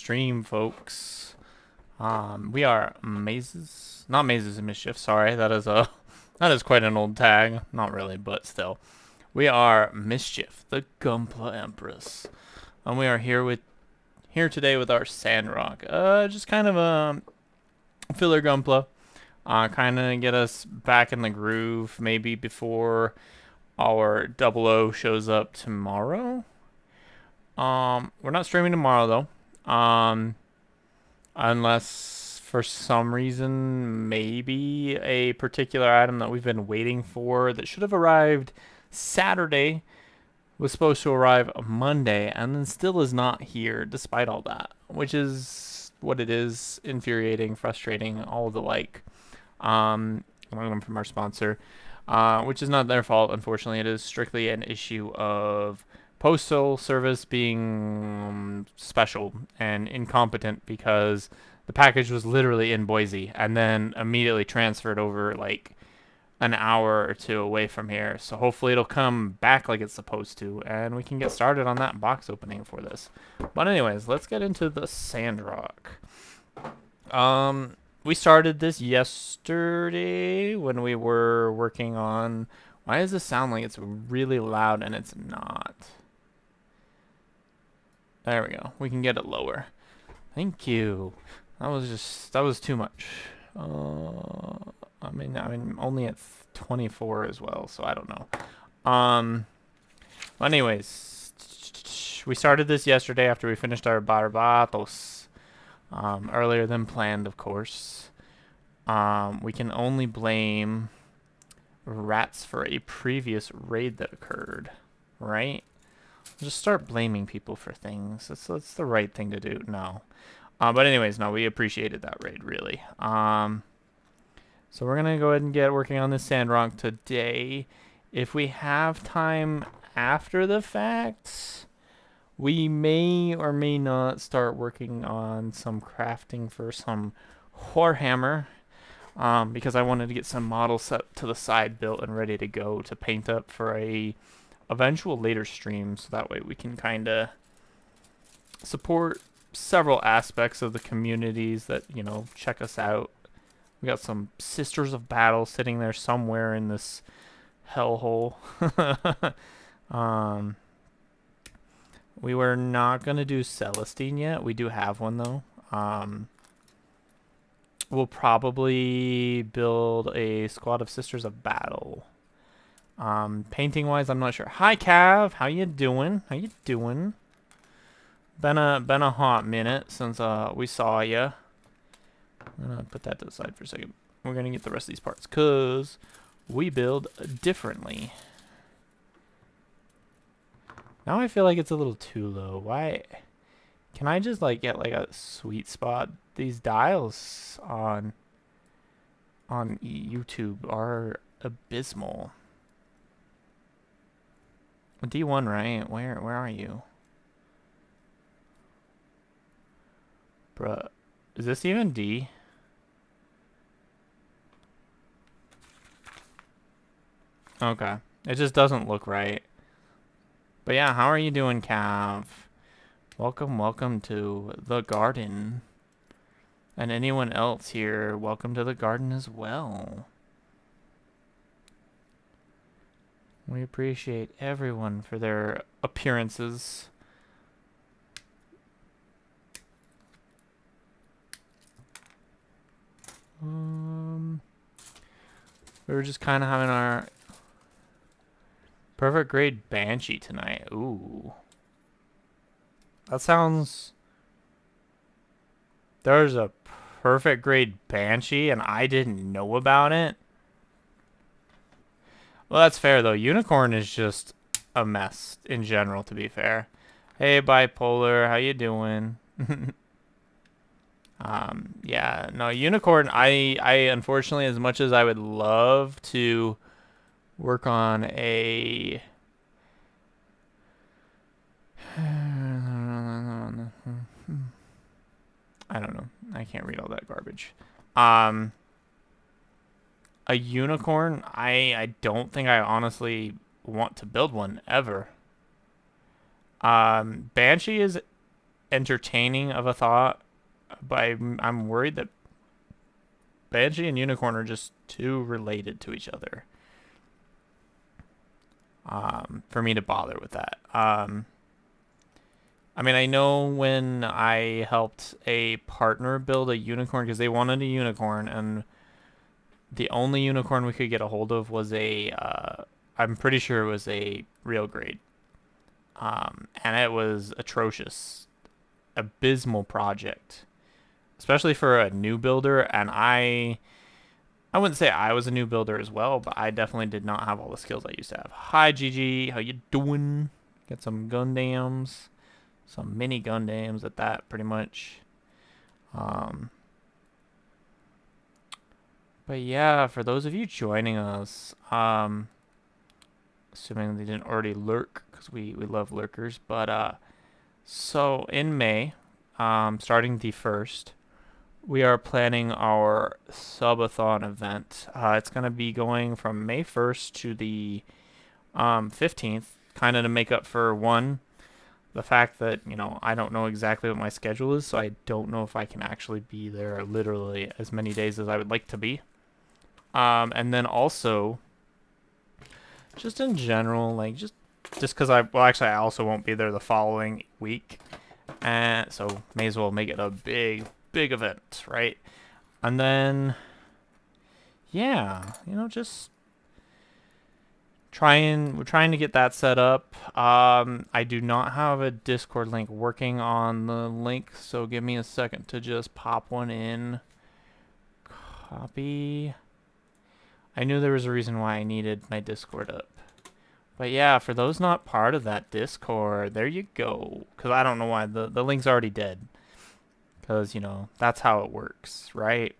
stream, folks. We are not Mazes of Mischief. Sorry, that is a that is quite an old tag. Not really, but still. We are Mischief, the Gunpla Empress, and we are here today with our Sandrock. Just kind of a filler Gunpla. Kind of get us back in the groove, maybe before our double O shows up tomorrow. We're not streaming tomorrow though. Unless for some reason maybe a particular item that we've been waiting for that should have arrived Saturday was supposed to arrive Monday and then still is not here despite all that, which is what it is, infuriating, frustrating, all the like. From our sponsor, which is not their fault, unfortunately. It is strictly an issue of postal service being special and incompetent because the package was literally in Boise and then immediately transferred over like an hour or two away from here. So hopefully it'll come back like it's supposed to and we can get started on that box opening for this. But anyways, let's get into the Sandrock. We started this yesterday when we were working on... Why does this sound like it's really loud and it's not? There we go. We can get it lower. Thank you. That was too much. I mean, only at 24 as well, so I don't know. Anyways, we started this yesterday after we finished our barbatos. Earlier than planned, of course. We can only blame rats for a previous raid that occurred, right? Just start blaming people for things. That's the right thing to do. No. But anyways, no, we appreciated that raid, really. So we're going to go ahead and get working on this Sandrock today. If we have time after the fact, we may or may not start working on some crafting for some Warhammer. Because I wanted to get some models set to the side built and ready to go to paint up for a eventual later stream, so that way we can kind of support several aspects of the communities that, you know, check us out. We got some Sisters of Battle sitting there somewhere in this hellhole. We were not going to do Celestine yet. We do have one, though. We'll probably build a squad of Sisters of Battle. Painting-wise, I'm not sure. Hi, Cav. How you doing? How you doing? Been a hot minute since we saw ya. I'm gonna put that to the side for a second. We're gonna get the rest of these parts because we build differently. Now I feel like it's a little too low. Why? Can I just like get like a sweet spot? These dials on YouTube are abysmal. D1, right? Where are you? Bruh. Is this even D? Okay. It just doesn't look right. But yeah, how are you doing, Cav? Welcome to the garden. And anyone else here, welcome to the garden as well. We appreciate everyone for their appearances. We were just kind of having our perfect grade Banshee tonight. Ooh. That sounds... There's a perfect grade Banshee and I didn't know about it. Well, that's fair though. Unicorn is just a mess in general, to be fair. Hey, Bipolar, how you doing? Yeah, no, Unicorn, I unfortunately, as much as I would love to work on a... I don't know. I can't read all that garbage. A unicorn, I don't think I honestly want to build one ever. Banshee is entertaining of a thought, but I'm worried that Banshee and Unicorn are just too related to each other for me to bother with that. I mean, I know when I helped a partner build a unicorn because they wanted a unicorn, and the only unicorn we could get a hold of was I'm pretty sure it was a real grade. And it was atrocious, abysmal project, especially for a new builder. And I wouldn't say I was a new builder as well, but I definitely did not have all the skills I used to have. Hi, GG, how you doing? Get some Gundams, some mini Gundams at that, pretty much. But yeah, for those of you joining us, assuming they didn't already lurk, because we love lurkers, but so in May, starting the 1st, we are planning our subathon event. It's going to be going from May 1st to the 15th, kind of to make up for the fact that, I don't know exactly what my schedule is, so I don't know if I can actually be there literally as many days as I would like to be. And then also, just in general, like, just because I also won't be there the following week, and so may as well make it a big event, right? And then, yeah, just we're trying to get that set up. I do not have a Discord link working on the link, so give me a second to just pop one in. Copy. I knew there was a reason why I needed my Discord up. But yeah, for those not part of that Discord, there you go. Because I don't know why. The link's already dead. Because, that's how it works, right?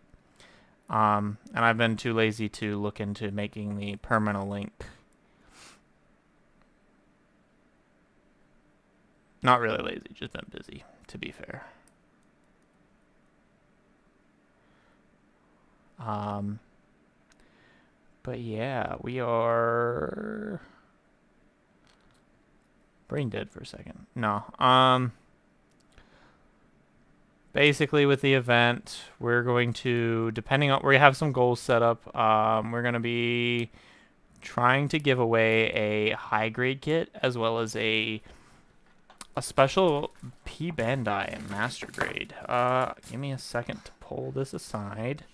And I've been too lazy to look into making the permanent link. Not really lazy, just been busy, to be fair. But yeah, we are brain dead for a second. No. Basically with the event, we're going to, depending on, we have some goals set up. We're going to be trying to give away a high grade kit as well as a special P Bandai master grade. Give me a second to pull this aside,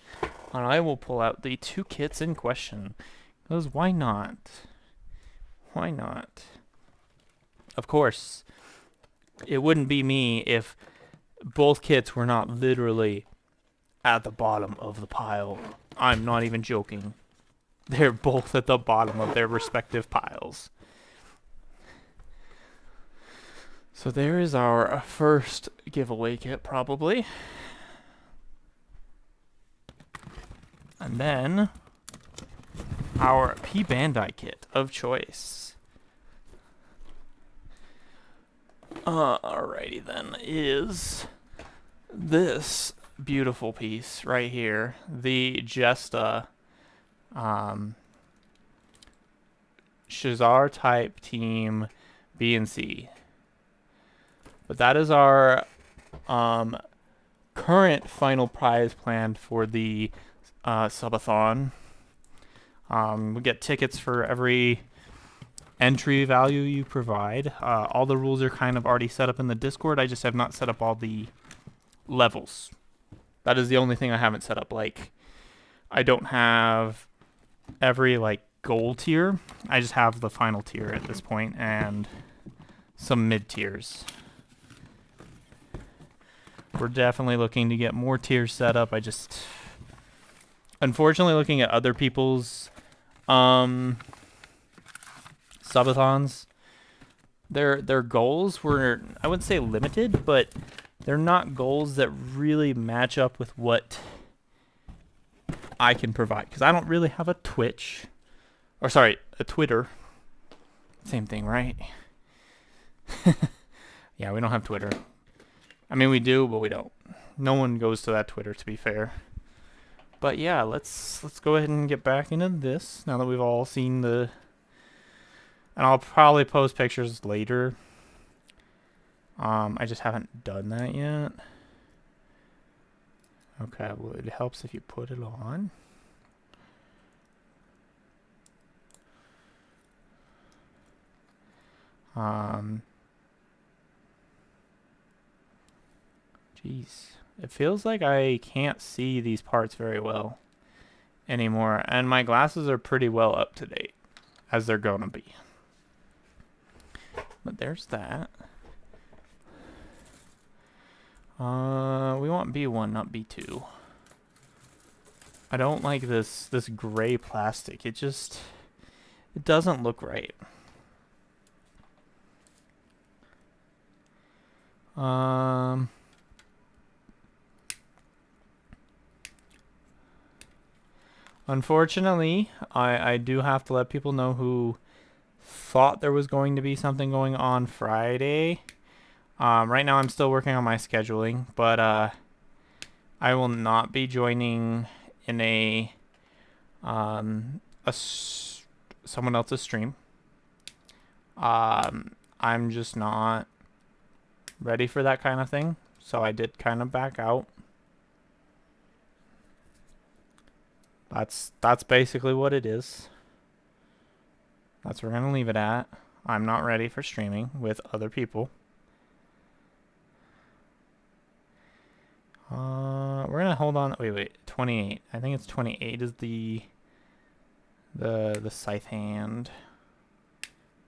and I will pull out the 2 kits in question. Because why not? Why not? Of course, it wouldn't be me if both kits were not literally at the bottom of the pile. I'm not even joking. They're both at the bottom of their respective piles. So there is our first giveaway kit, probably. And then our P Bandai kit of choice. Alrighty then, is this beautiful piece right here, the Jesta Shazar type team B and C. But that is our current final prize planned for the subathon. We get tickets for every entry value you provide. All the rules are kind of already set up in the Discord. I just have not set up all the levels. That is the only thing I haven't set up. Like, I don't have every gold tier. I just have the final tier at this point and some mid tiers. We're definitely looking to get more tiers set up. Unfortunately, looking at other people's subathons, their goals were, I wouldn't say limited, but they're not goals that really match up with what I can provide. Because I don't really have a Twitch. Or sorry, a Twitter. Same thing, right? Yeah, we don't have Twitter. I mean, we do, but we don't. No one goes to that Twitter, to be fair. But yeah, let's go ahead and get back into this now that we've all seen the. And I'll probably post pictures later. I just haven't done that yet. Okay, well, it helps if you put it on. Jeez. It feels like I can't see these parts very well anymore, and my glasses are pretty well up to date, as they're gonna be. But there's that. We want B1, not B2. I don't like this gray plastic. It doesn't look right. Unfortunately, I do have to let people know who thought there was going to be something going on Friday. Right now I'm still working on my scheduling, but I will not be joining in someone else's stream. I'm just not ready for that kind of thing, so I did kind of back out. That's basically what it is. That's where we're gonna leave it at. I'm not ready for streaming with other people. We're gonna hold on. Wait. 28. I think it's 28 is the scythe hand.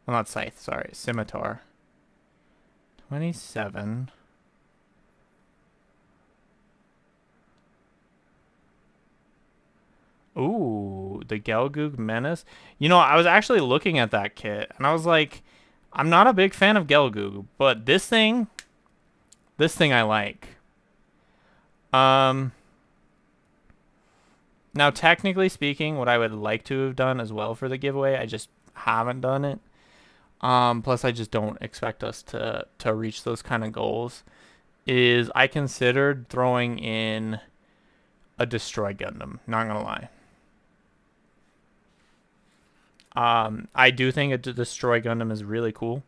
Well, not scythe. Sorry, scimitar. 27. Ooh, the Gelgoog Menace. You know, I was actually looking at that kit, and I was like, I'm not a big fan of Gelgoog, but this thing I like. Now, technically speaking, what I would like to have done as well for the giveaway, I just haven't done it. Plus, I just don't expect us to reach those kind of goals. Is I considered throwing in a Destroy Gundam. Not gonna lie. I do think a Destroy Gundam is really cool.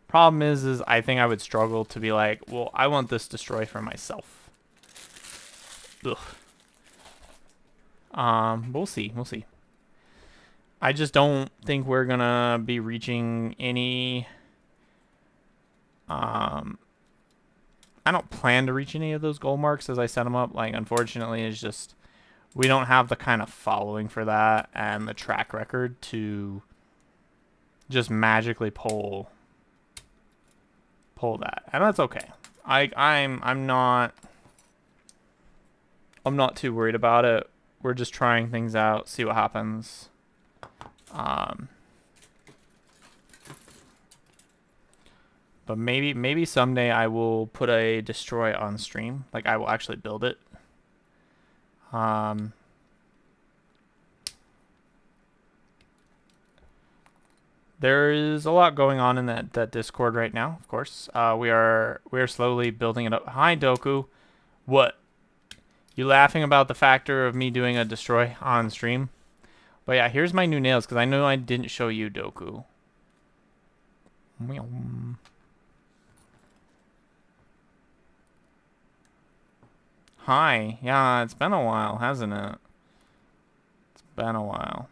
Problem is I think I would struggle to be like, well, I want this Destroy for myself. Ugh. We'll see. I just don't think we're gonna be reaching any. I don't plan to reach any of those goal marks as I set them up. Like, unfortunately, it's just we don't have the kind of following for that and the track record to just magically pull that, and that's okay. I'm not too worried about it. We're just trying things out, see what happens. But maybe someday I will put a Destroy on stream. Like, I will actually build it. There is a lot going on in that Discord right now, of course. We are slowly building it up. Hi, Doku. What? You laughing about the factor of me doing a Destroy on stream? But yeah, here's my new nails, because I know I didn't show you, Doku. Hi. Yeah, it's been a while, hasn't it? It's been a while.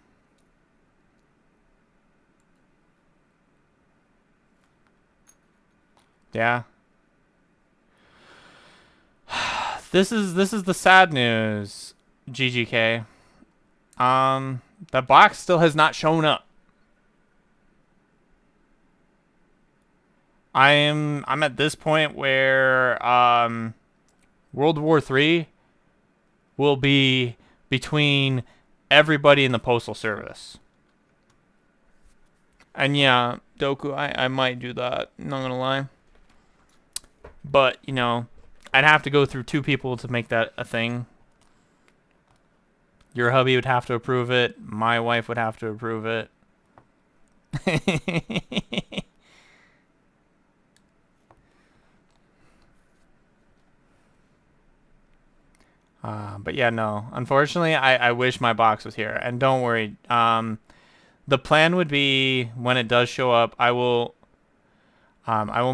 Yeah. This is the sad news, GGK. The box still has not shown up. I'm at this point where World War III will be between everybody in the Postal Service. And yeah, Doku, I might do that, not gonna lie. But, you know, I'd have to go through 2 people to make that a thing. Your hubby would have to approve it. My wife would have to approve it. But yeah, no. Unfortunately, I wish my box was here. And don't worry. The plan would be when it does show up, I will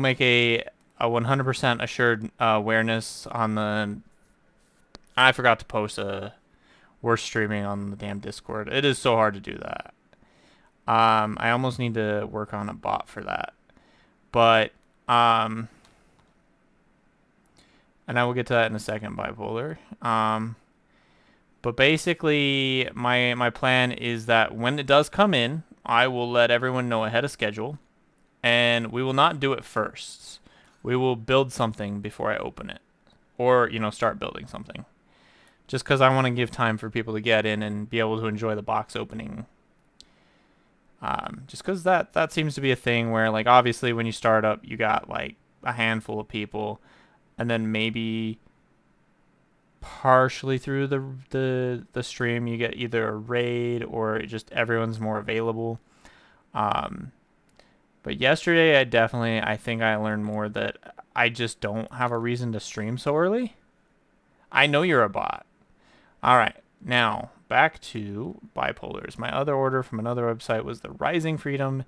make a a 100% assured awareness on the. I forgot to post a. We're streaming on the damn Discord. It is so hard to do that. I almost need to work on a bot for that. But and I will get to that in a second, bipolar. But basically, my plan is that when it does come in, I will let everyone know ahead of schedule, and we will not do it first. We will build something before I open it, or start building something. Just because I want to give time for people to get in and be able to enjoy the box opening. Just because that seems to be a thing where, like, obviously when you start up, you got like a handful of people, and then maybe partially through the stream you get either a raid or just everyone's more available. But yesterday I think I learned more that I just don't have a reason to stream so early. I know you're a bot. All right, now back to bipolars. My other order from another website was the Rising Freedom,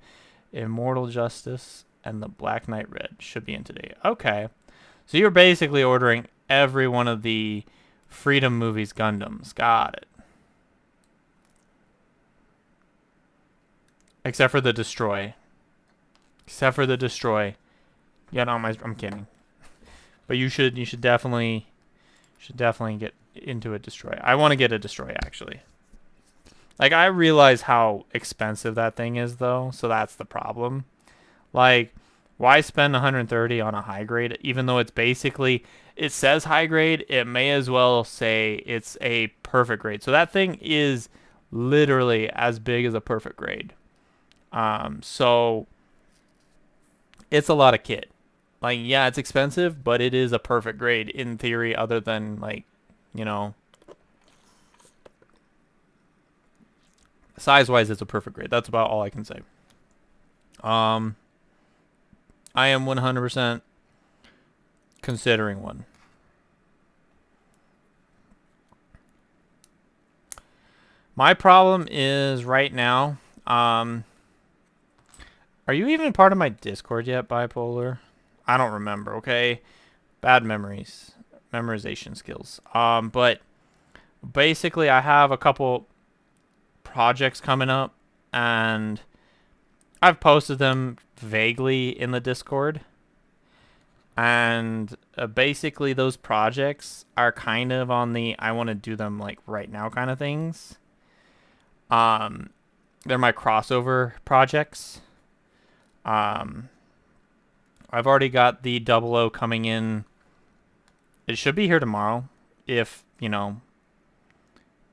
Immortal Justice, and the Black Knight Red. Should be in today. Okay, so you're basically ordering every one of the Freedom Movies Gundams. Got it. Except for the Destroy. Yeah, no, I'm kidding. But you should definitely get into a Destroy. I want to get a Destroy, actually. Like, I realize how expensive that thing is, though, so that's the problem. Like, why spend 130 on a high grade, even though it's basically, it says high grade, it may as well say it's a perfect grade. So that thing is literally as big as a perfect grade. So it's a lot of kit. Like, yeah, it's expensive, but it is a perfect grade in theory, other than, like, size-wise, it's a perfect grade. That's about all I can say. I am 100% considering one. My problem is right now, are you even part of my Discord yet, Bipolar? I don't remember, okay? Bad memories. Memorization skills. But basically I have a couple projects coming up, and I've posted them vaguely in the Discord. And basically those projects are kind of on the I want to do them like right now kind of things. They're my crossover projects. I've already got the 00 coming in. It should be here tomorrow if,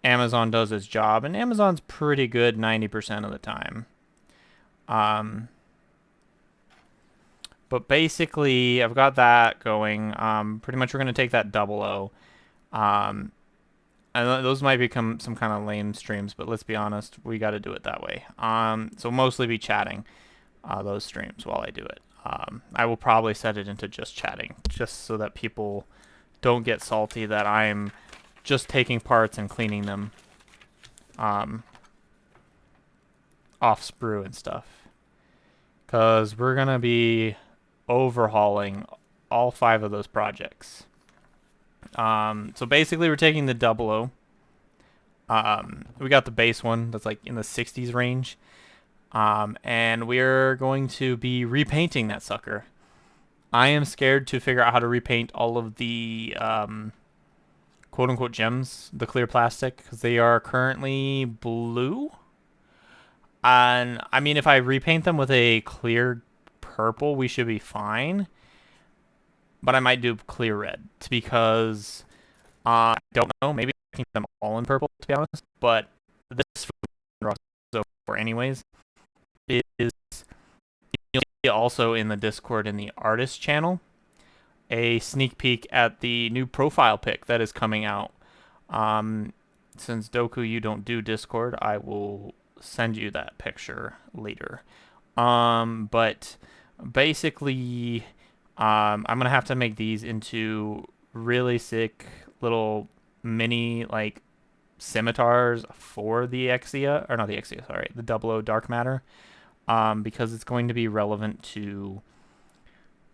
Amazon does its job. And Amazon's pretty good 90% of the time. But basically, I've got that going. Pretty much we're going to take that 00. And those might become some kind of lame streams, but let's be honest, we got to do it that way. So mostly be chatting those streams while I do it. I will probably set it into just chatting, just so that people don't get salty that I'm just taking parts and cleaning them off sprue and stuff. Because we're going to be overhauling all 5 of those projects. So basically we're taking the 00. We got the base one that's like in the 60s range. And we're going to be repainting that sucker. I am scared to figure out how to repaint all of the quote-unquote gems, the clear plastic, because they are currently blue. And I mean, if I repaint them with a clear purple, we should be fine. But I might do clear red, because I don't know, maybe I can keep them all in purple, to be honest. But this for anyways is you'll see also in the Discord in the artist channel a sneak peek at the new profile pic that is coming out. Since Doku, you don't do Discord, I will send you that picture later. But basically, I'm gonna have to make these into really sick little mini like scimitars for the Exia, or not the Exia, sorry, the 00 Dark Matter, because it's going to be relevant to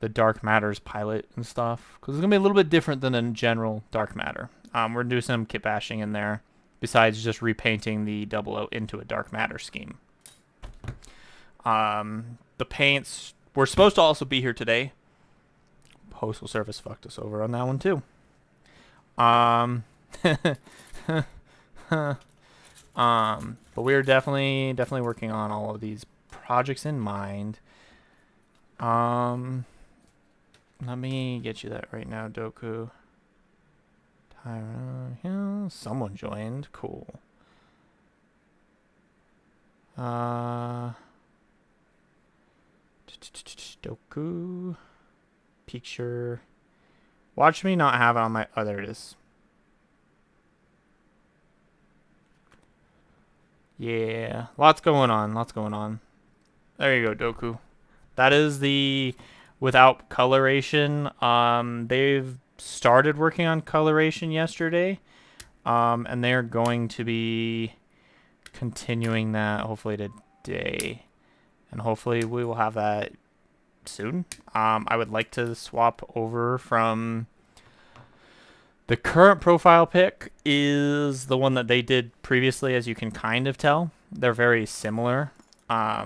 the Dark Matter's pilot and stuff, because it's gonna be a little bit different than a general Dark Matter. We're doing some kit bashing in there, besides just repainting the 00 into a Dark Matter scheme. The paints were supposed to also be here today. Postal Service fucked us over on that one too. But we're definitely working on all of these projects in mind. Let me get you that right now, Doku. Tyra, yeah, someone joined. Cool. Doku. Picture. Watch me not have it on my... Oh, there it is. Yeah. Lots going on. There you go, Doku. That is the... Without coloration. They've started working on coloration yesterday. And they're going to be continuing that hopefully today. And hopefully we will have that soon. I would like to swap over from... The current profile pic is the one that they did previously, as you can kind of tell. They're very similar. I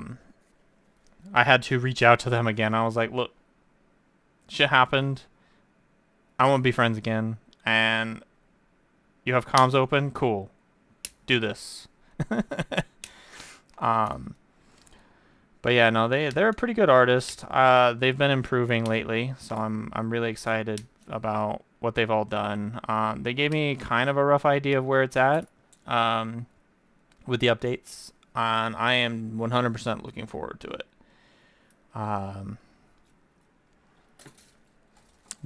had to reach out to them again. I was like, look, shit happened. I want to be friends again. And you have comms open? Cool. Do this. But yeah, no, they're a pretty good artist. They've been improving lately, so I'm really excited about what they've all done. They gave me kind of a rough idea of where it's at with the updates, and I am 100% looking forward to it.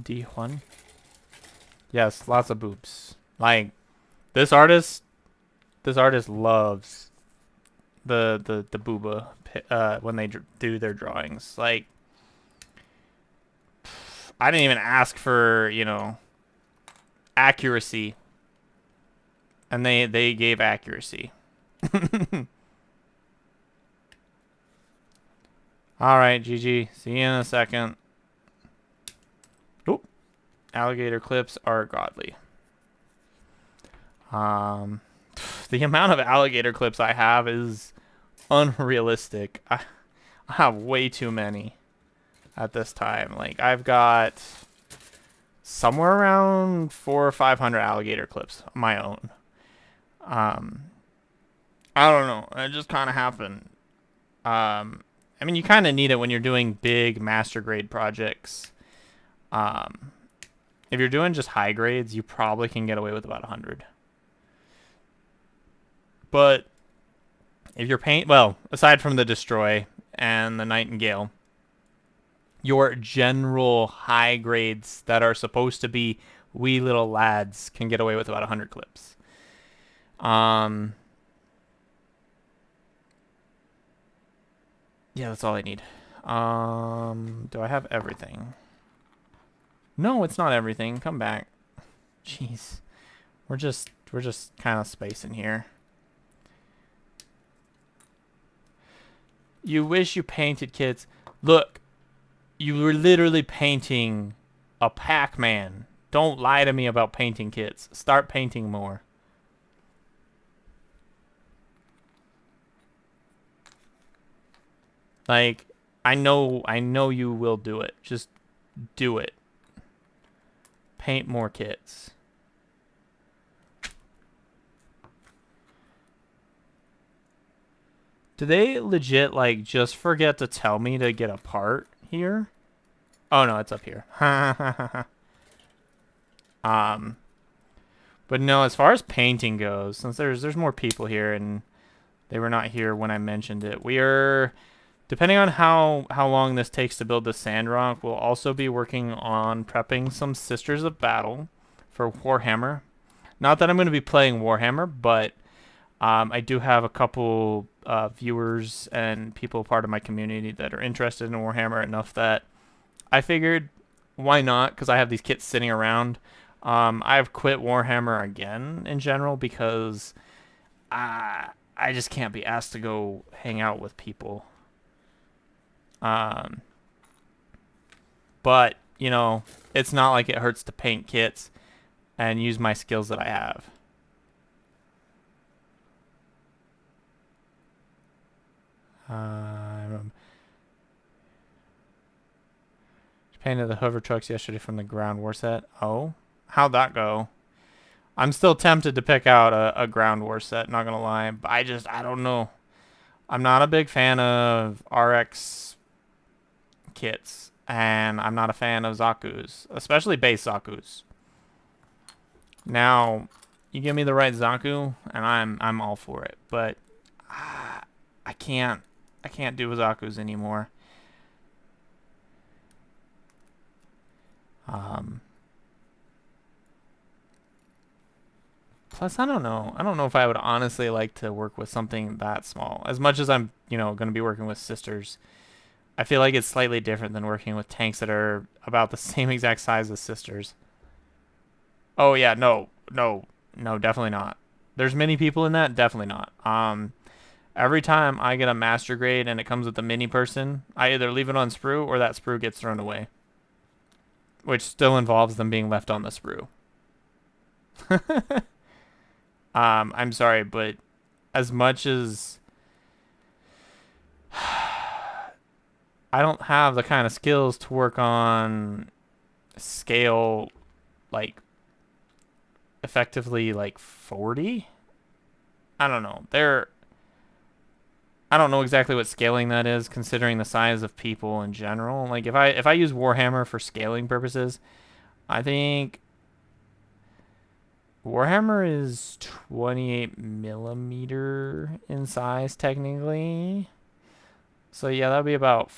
D1. Yes, lots of boobs. Like this artist loves the booba when they do their drawings. Like, I didn't even ask for, you know, accuracy, and they gave accuracy. All right, GG. See you in a second. Oop. Alligator clips are godly. The amount of alligator clips I have is unrealistic. I have way too many at this time. Like, I've got somewhere around 400 or 500 alligator clips of my own. I don't know. It just kind of happened. I mean, you kind of need it when you're doing big master grade projects. If you're doing just high grades, you probably can get away with about 100. But if you're well, aside from the Destroy and the Nightingale, your general high grades that are supposed to be wee little lads can get away with about 100 clips. Yeah, that's all I need. Do I have everything? No, it's not everything. Come back. Jeez. We're just kind of spacing here. You wish you painted kids. Look, you were literally painting a Pac-Man. Don't lie to me about painting kids. Start painting more. Like, I know you will do it. Just do it. Paint more kids. Do they legit, like, just forget to tell me to get a part here? Oh, no, it's up here. But no, as far as painting goes, since there's more people here and they were not here when I mentioned it, we are, depending on how long this takes to build the SANDROCK, we'll also be working on prepping some Sisters of Battle for Warhammer. Not that I'm going to be playing Warhammer, but I do have a couple viewers and people part of my community that are interested in Warhammer enough that I figured, why not? Because I have these kits sitting around. I've quit Warhammer again in general because I just can't be asked to go hang out with people. But, you know, it's not like it hurts to paint kits and use my skills that I have. Painted the hover trucks yesterday from the ground war set. Oh, how'd that go? I'm still tempted to pick out a ground war set, not gonna lie, but I don't know. I'm not a big fan of RX kits, and I'm not a fan of Zaku's, especially base Zaku's. Now, you give me the right Zaku, and I'm all for it, but I can't do Zaku's anymore. Plus, I don't know. I don't know if I would honestly like to work with something that small. As much as I'm, you know, going to be working with sisters, I feel like it's slightly different than working with tanks that are about the same exact size as sisters. Oh yeah, no, definitely not. There's many people in that, definitely not. Every time I get a master grade and it comes with a mini person, I either leave it on sprue or that sprue gets thrown away, which still involves them being left on the sprue. I'm sorry, but as much as I don't have the kind of skills to work on scale, like, effectively, like, 40? I don't know. I don't know exactly what scaling that is, considering the size of people in general. Like, if I use Warhammer for scaling purposes, I think Warhammer is 28 millimeter in size, technically. So yeah, that'd be about.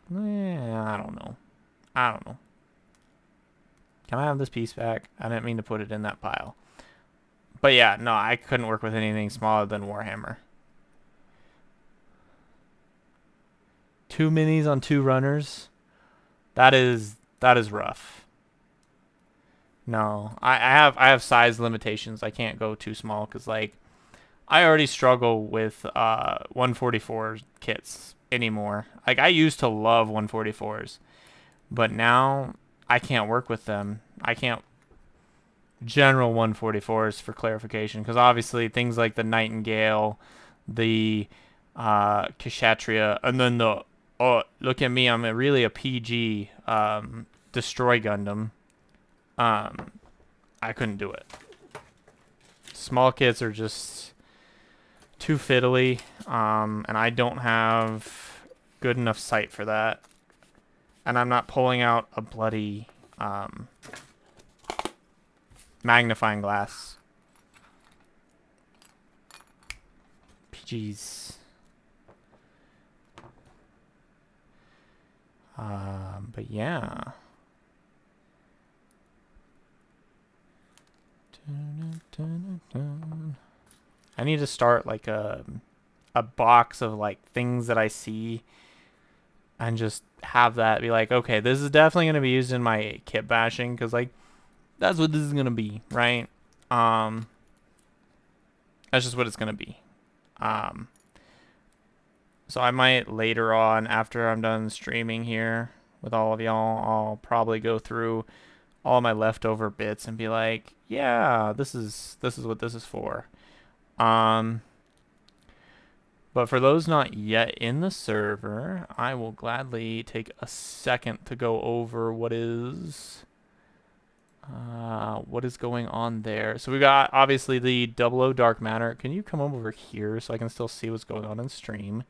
I don't know. I don't know. Can I have this piece back? I didn't mean to put it in that pile. But yeah, no, I couldn't work with anything smaller than Warhammer. 2 minis on 2 runners. That is rough. No, I have size limitations. I can't go too small because, like, I already struggle with 144 kits anymore. Like, I used to love 144s, but now I can't work with them. I can't general 144s for clarification, because obviously things like the Nightingale, the Kshatriya, and then the, oh, look at me, I'm really a PG Destroy Gundam. I couldn't do it. Small kits are just too fiddly, and I don't have good enough sight for that. And I'm not pulling out a bloody magnifying glass. PGs. But yeah. I need to start like a box of like things that I see and just have that be like, okay, this is definitely going to be used in my kit bashing, because like that's what this is going to be, right? That's just what it's going to be. So I might later on, after I'm done streaming here with all of y'all, I'll probably go through all my leftover bits and be like, yeah, this is what this is for. But for those not yet in the server, I will gladly take a second to go over what is going on there. So we got obviously the 00 Dark Matter. Can you come over here so I can still see what's going on in stream?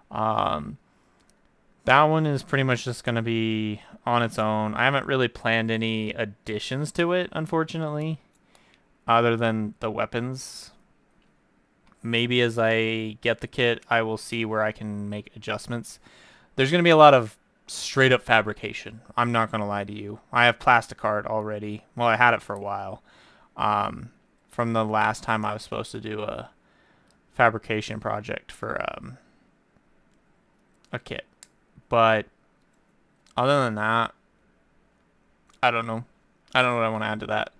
That one is pretty much just going to be on its own. I haven't really planned any additions to it, unfortunately, other than the weapons. Maybe as I get the kit, I will see where I can make adjustments. There's going to be a lot of straight up fabrication. I'm not going to lie to you. I have plastic art already. Well, I had it for a while. From the last time I was supposed to do a fabrication project for a kit. But other than that, I don't know. I don't know what I want to add to that.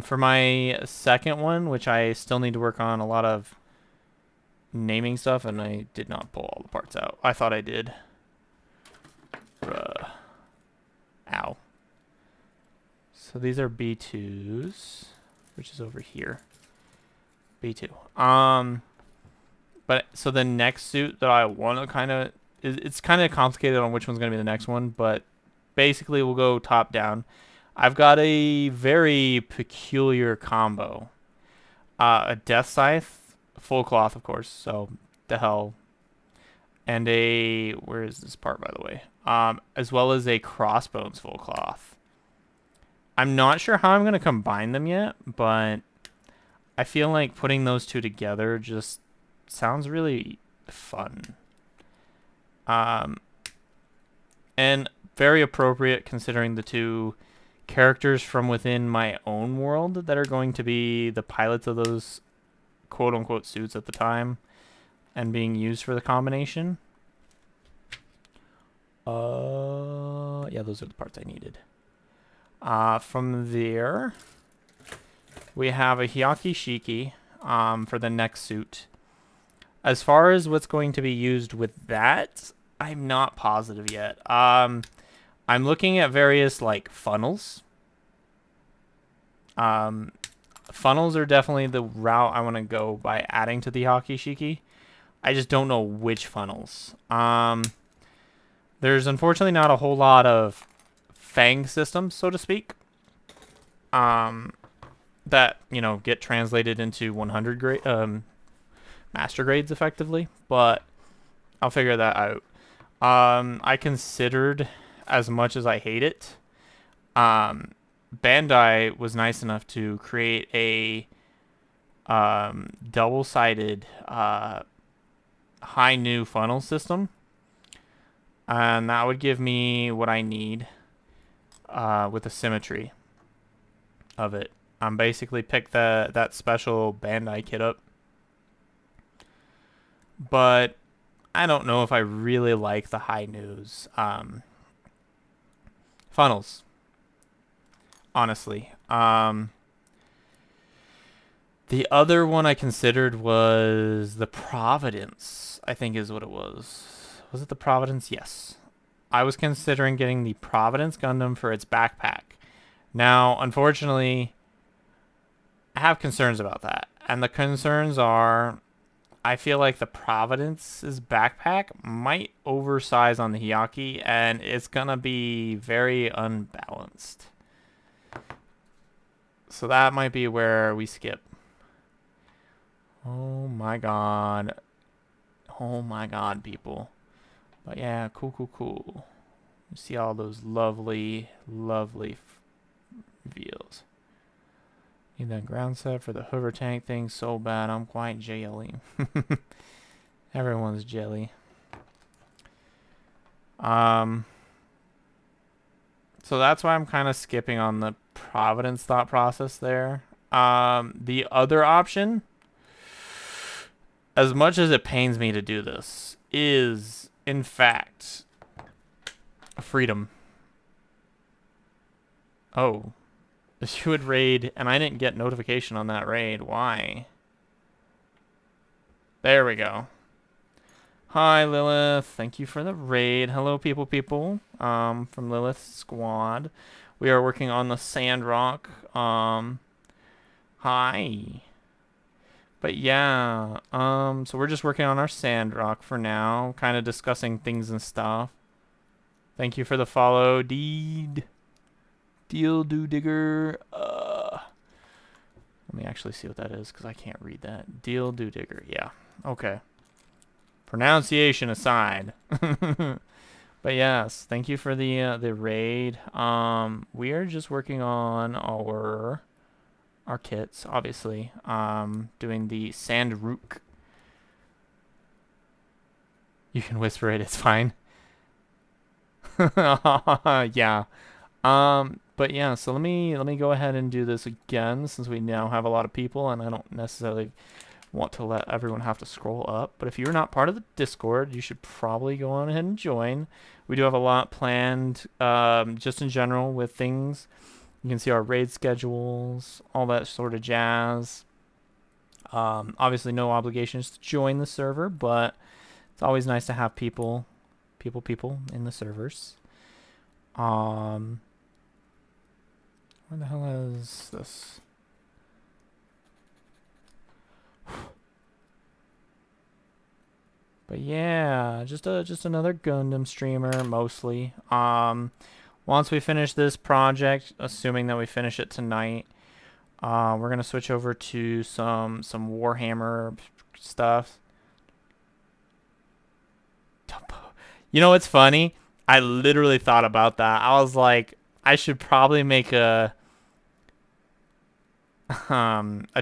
For my second one, which I still need to work on a lot of naming stuff, and I did not pull all the parts out. I thought I did. Ow. So these are B2s, which is over here. B2. But so the next suit that I want to kind of, it's kind of complicated on which one's going to be the next one, but basically we'll go top down. I've got a very peculiar combo. A Death Scythe, full cloth, of course, so the hell. And a, where is this part, by the way? As well as a Crossbones full cloth. I'm not sure how I'm going to combine them yet, but I feel like putting those two together just sounds really fun. And very appropriate considering the two characters from within my own world that are going to be the pilots of those quote-unquote suits at the time and being used for the combination. Yeah, those are the parts I needed. From there, we have a Hyaki Shiki for the next suit. As far as what's going to be used with that, I'm not positive yet. I'm looking at various like funnels. Funnels are definitely the route I want to go by adding to the Hyaki Shiki. I just don't know which funnels. There's unfortunately not a whole lot of Fang systems, so to speak, that, you know, get translated into 100 grade, master grades effectively, but I'll figure that out. I considered, as much as I hate it, Bandai was nice enough to create a double-sided high new funnel system, and that would give me what I need with the symmetry of it. Basically pick that special Bandai kit up, but I don't know if I really like the high news funnels, honestly. The other one I considered was the Providence, I think is what it was. Was it the Providence? Yes. I was considering getting the Providence Gundam for its backpack. Now, unfortunately, I have concerns about that. And the concerns are, I feel like the Providence's backpack might oversize on the Hyaki, and it's going to be very unbalanced. So that might be where we skip. Oh my god. Oh my god, people. But yeah, cool. You see all those lovely reveals. Need that ground set for the hover tank thing so bad. I'm quite jelly. Everyone's jelly. So that's why I'm kind of skipping on the Providence thought process there. The other option, as much as it pains me to do this, is in fact Freedom. Oh, you would raid, and I didn't get notification on that raid. Why? There we go. Hi, Lilith. Thank you for the raid. Hello, people. From Lilith's squad. We are working on the SANDROCK. Hi. But yeah, so we're just working on our SANDROCK for now, kind of discussing things and stuff. Thank you for the follow, Deal Do Digger. Let me actually see what that is, because I can't read that. Deal Do Digger, yeah. Okay. Pronunciation aside. But yes, thank you for the raid. We are just working on our kits, obviously. Doing the SANDROCK. You can whisper it, it's fine. Yeah. But yeah, so let me go ahead and do this again, since we now have a lot of people and I don't necessarily want to let everyone have to scroll up. But if you're not part of the Discord, you should probably go on ahead and join. We do have a lot planned, just in general with things. You can see our raid schedules, all that sort of jazz. Obviously no obligations to join the server, but it's always nice to have people in the servers. Where the hell is this? But yeah, just another Gundam streamer mostly. Once we finish this project, assuming that we finish it tonight, we're gonna switch over to some Warhammer stuff. You know what's funny? I literally thought about that. I was like, I should probably make a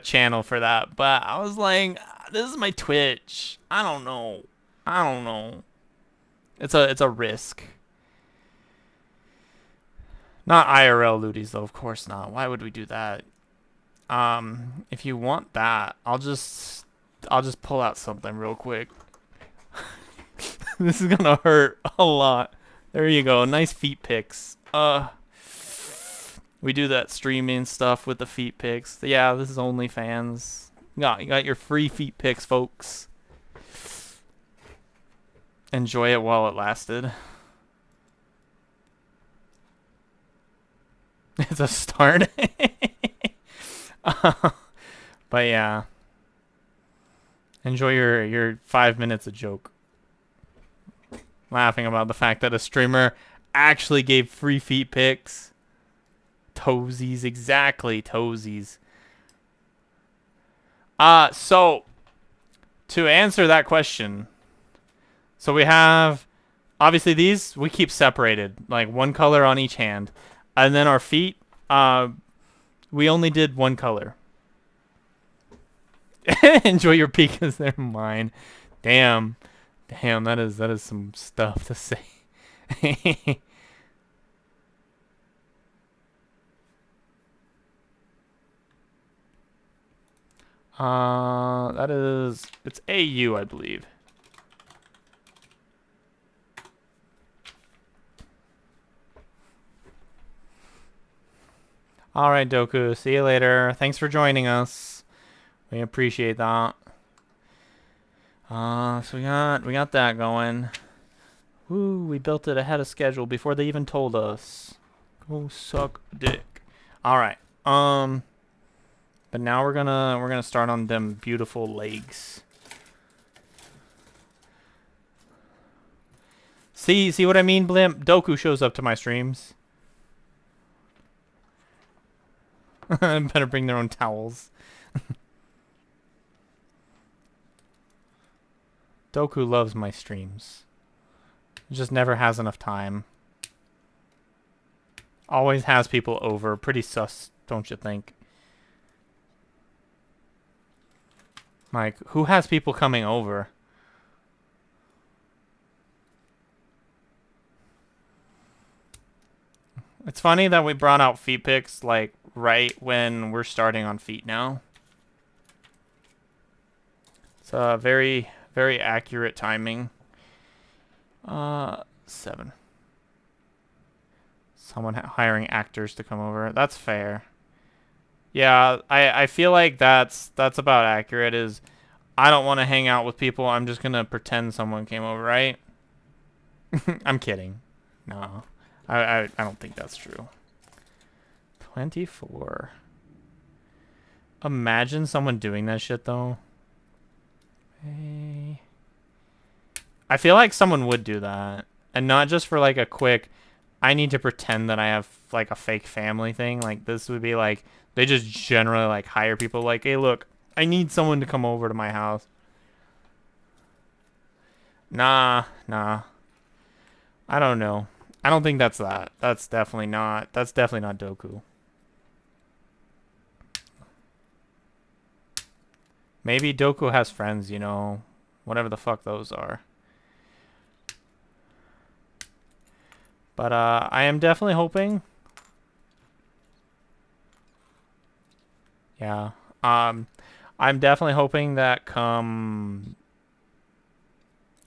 channel for that, but I was like, this is my Twitch. I don't know. It's a risk. Not IRL looties though, of course not. Why would we do that? If you want that, I'll just pull out something real quick. This is gonna hurt a lot. There you go. Nice feet pics. We do that streaming stuff with the feet pics. Yeah, this is OnlyFans. You got your free feet pics, folks. Enjoy it while it lasted. It's a start. But yeah. Enjoy your 5 minutes of joke. Laughing about the fact that a streamer actually gave free feet pics. Toesies, exactly, toesies. So to answer that question, so we have obviously these we keep separated, like one color on each hand, and then our feet, we only did one color. Enjoy your Pikas, they're mine. Damn, that is some stuff to say. It's AU, I believe. All right, Doku. See you later. Thanks for joining us. We appreciate that. So we got that going. Woo, we built it ahead of schedule before they even told us. Go suck dick. All right. But now we're gonna start on them beautiful legs. See what I mean, Blimp? Doku shows up to my streams. Better bring their own towels. Doku loves my streams. Just never has enough time. Always has people over. Pretty sus, don't you think? Like, who has people coming over? It's funny that we brought out feet pics, like, right when we're starting on feet now. It's very, very accurate timing. 7. Someone hiring actors to come over. That's fair. Yeah, I feel like that's about accurate. Is I don't want to hang out with people. I'm just gonna pretend someone came over, right? I'm kidding. No, I don't think that's true. 24. Imagine someone doing that shit though. Hey. I feel like someone would do that, and not just for like a quick. I need to pretend that I have like a fake family thing. Like this would be like they just generally like hire people like, hey, look, I need someone to come over to my house. Nah. I don't know. I don't think that's that. That's definitely not Doku. Maybe Doku has friends, you know, whatever the fuck those are. But I am definitely hoping. Yeah. I'm definitely hoping that come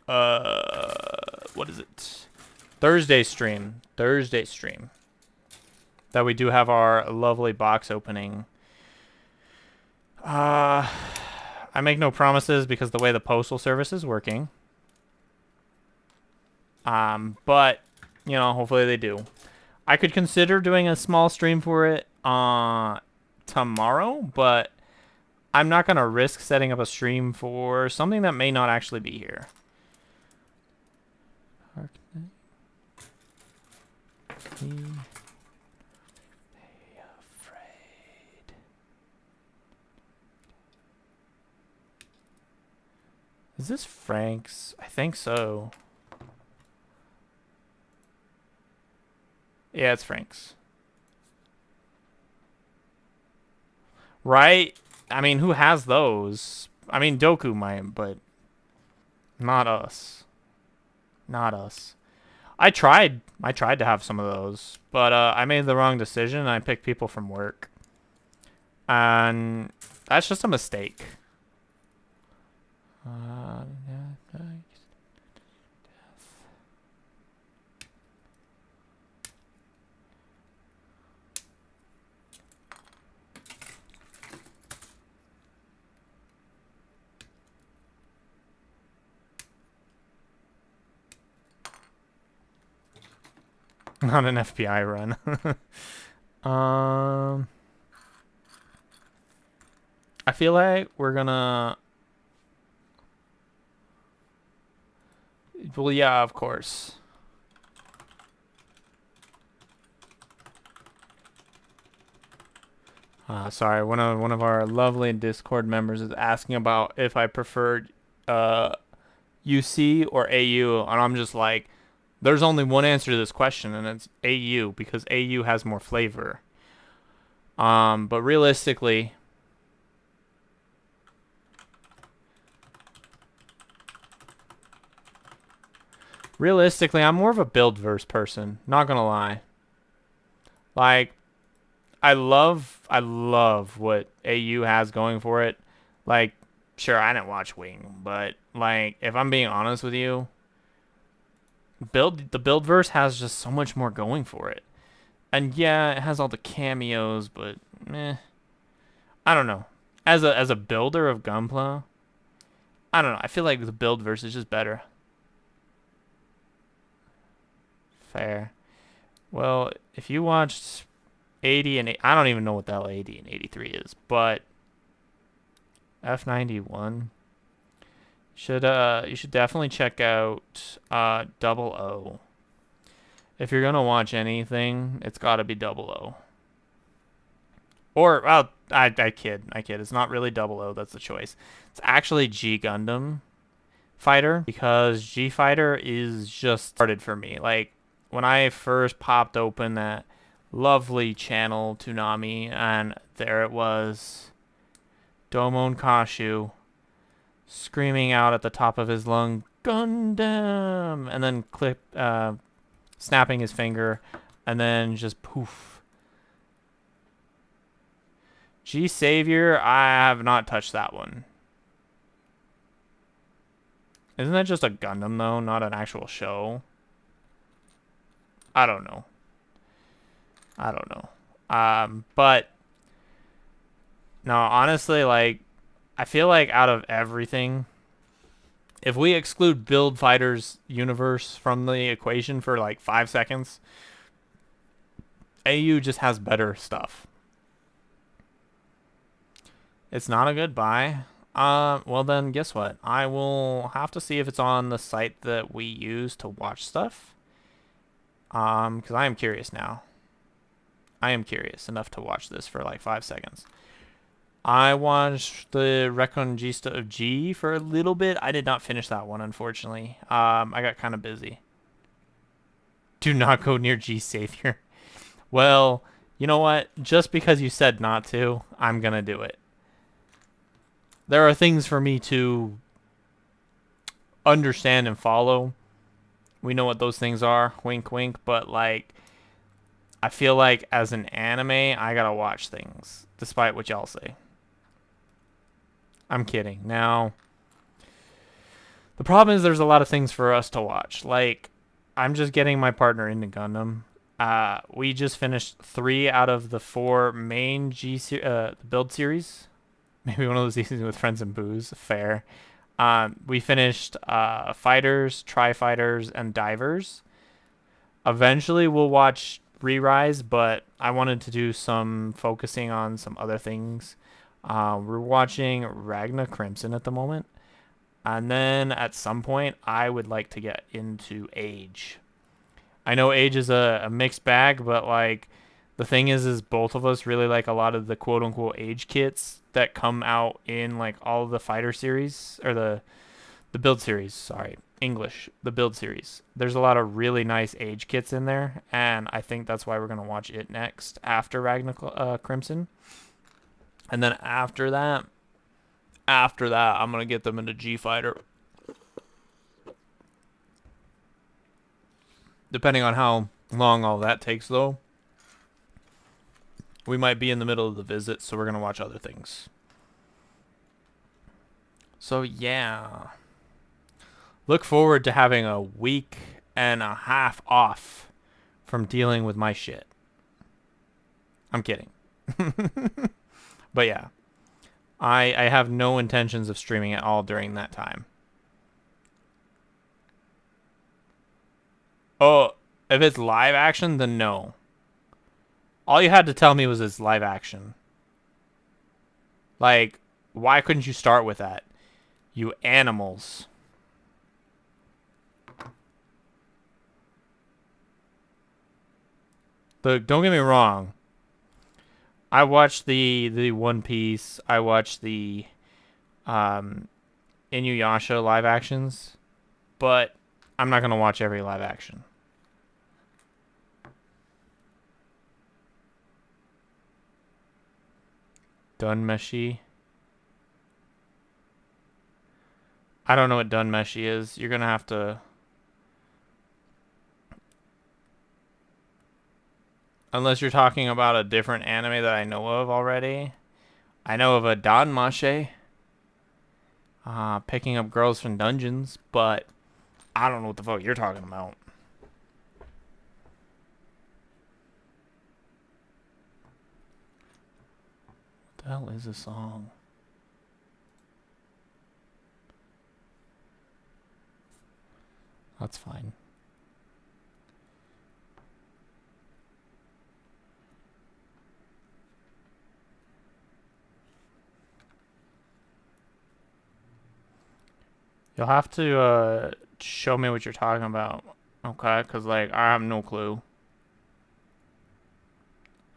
what is it? Thursday stream. That we do have our lovely box opening. I make no promises because the way the postal service is working. But you know, hopefully they do. I could consider doing a small stream for it tomorrow, but I'm not going to risk setting up a stream for something that may not actually be here. Is this Frank's? I think so. Yeah, it's Frank's. Right? I mean, who has those? I mean, Doku might, but not us. Not us. I tried to have some of those, but I made the wrong decision and I picked people from work. And that's just a mistake. Not an FBI run. I feel like we're gonna... Well, yeah, of course. Sorry, one of our lovely Discord members is asking about if I preferred UC or AU, and I'm just like, there's only one answer to this question, and it's AU, because AU has more flavor. But realistically, I'm more of a build-verse person, not gonna lie. Like, I love what AU has going for it. Like, sure, I didn't watch Wing, but like, if I'm being honest with you, the Buildverse has just so much more going for it. And yeah, it has all the cameos, but meh. I don't know. As a builder of Gunpla, I don't know. I feel like the Buildverse is just better. Fair. Well, if you watched 80 and I don't even know what the hell 80 and 83 is, but F91 you should definitely check out Double O. If you're gonna watch anything, it's got to be Double O. Or well, I kid. It's not really Double O. That's the choice. It's actually G Gundam Fighter, because G Fighter is just started for me. Like, when I first popped open that lovely channel Toonami, and there it was, Domon Kashu screaming out at the top of his lung, Gundam, and then snapping his finger, and then just poof. G Savior, I have not touched that one. Isn't that just a Gundam though, not an actual show? I don't know. But no, honestly, like, I feel like out of everything, if we exclude Build Fighters universe from the equation for like 5 seconds, AU just has better stuff. It's not a good buy. Well then, guess what? I will have to see if it's on the site that we use to watch stuff. Because I am curious now. I am curious enough to watch this for like 5 seconds. I watched the Reconquista of G for a little bit. I did not finish that one, unfortunately. I got kind of busy. Do not go near G Savior. Well, you know what? Just because you said not to, I'm going to do it. There are things for me to understand and follow. We know what those things are. Wink, wink. But, like, I feel like as an anime, I gotta watch things, despite what y'all say. I'm kidding. Now, the problem is there's a lot of things for us to watch. Like, I'm just getting my partner into Gundam. We just finished 3 out of the 4 main build series. Maybe one of those seasons with friends and booze. Fair. We finished Fighters, Tri-Fighters, and Divers. Eventually, we'll watch Re-Rise, but I wanted to do some focusing on some other things. We're watching Ragna Crimson at the moment. And then at some point, I would like to get into Age. I know Age is a mixed bag, but like the thing is both of us really like a lot of the quote unquote Age kits that come out in like all of the fighter series or the build series. Sorry, English. The build series. There's a lot of really nice Age kits in there, and I think that's why we're gonna watch it next after Ragnar Crimson. And then after that, I'm gonna get them into G Fighter. Depending on how long all that takes, though, we might be in the middle of the visit, so we're gonna watch other things. So yeah, look forward to having a week and a half off from dealing with my shit. I'm kidding. But yeah, I have no intentions of streaming at all during that time. Oh, if it's live action, then no. All you had to tell me was it's live action. Like, why couldn't you start with that? You animals. Look, don't get me wrong. I watched the One Piece. I watched the Inuyasha live actions, but I'm not gonna watch every live action. Dunmeshi. I don't know what Dunmeshi is. You're gonna have to. Unless you're talking about a different anime that I know of already. I know of a Danmachi. Picking up girls from dungeons, but I don't know what the fuck you're talking about. What the hell is this song? That's fine. You'll have to show me what you're talking about, okay? Because, like, I have no clue.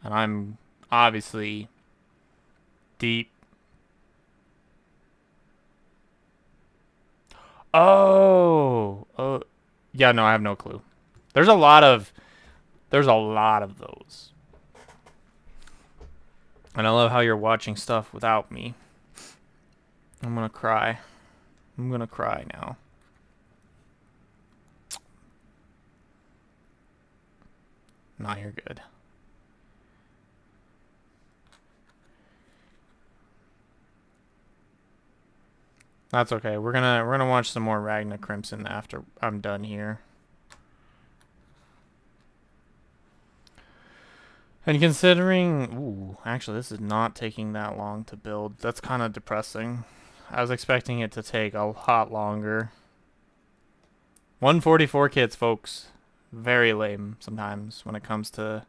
And I'm obviously deep. Oh. Yeah, no, I have no clue. There's a lot of those. And I love how you're watching stuff without me. I'm gonna cry. I'm gonna cry now. Nah, you're good. That's okay. We're gonna watch some more Ragna Crimson after I'm done here. And considering, ooh, actually this is not taking that long to build. That's kind of depressing. I was expecting it to take a lot longer. 144 kits, folks. Very lame sometimes when it comes to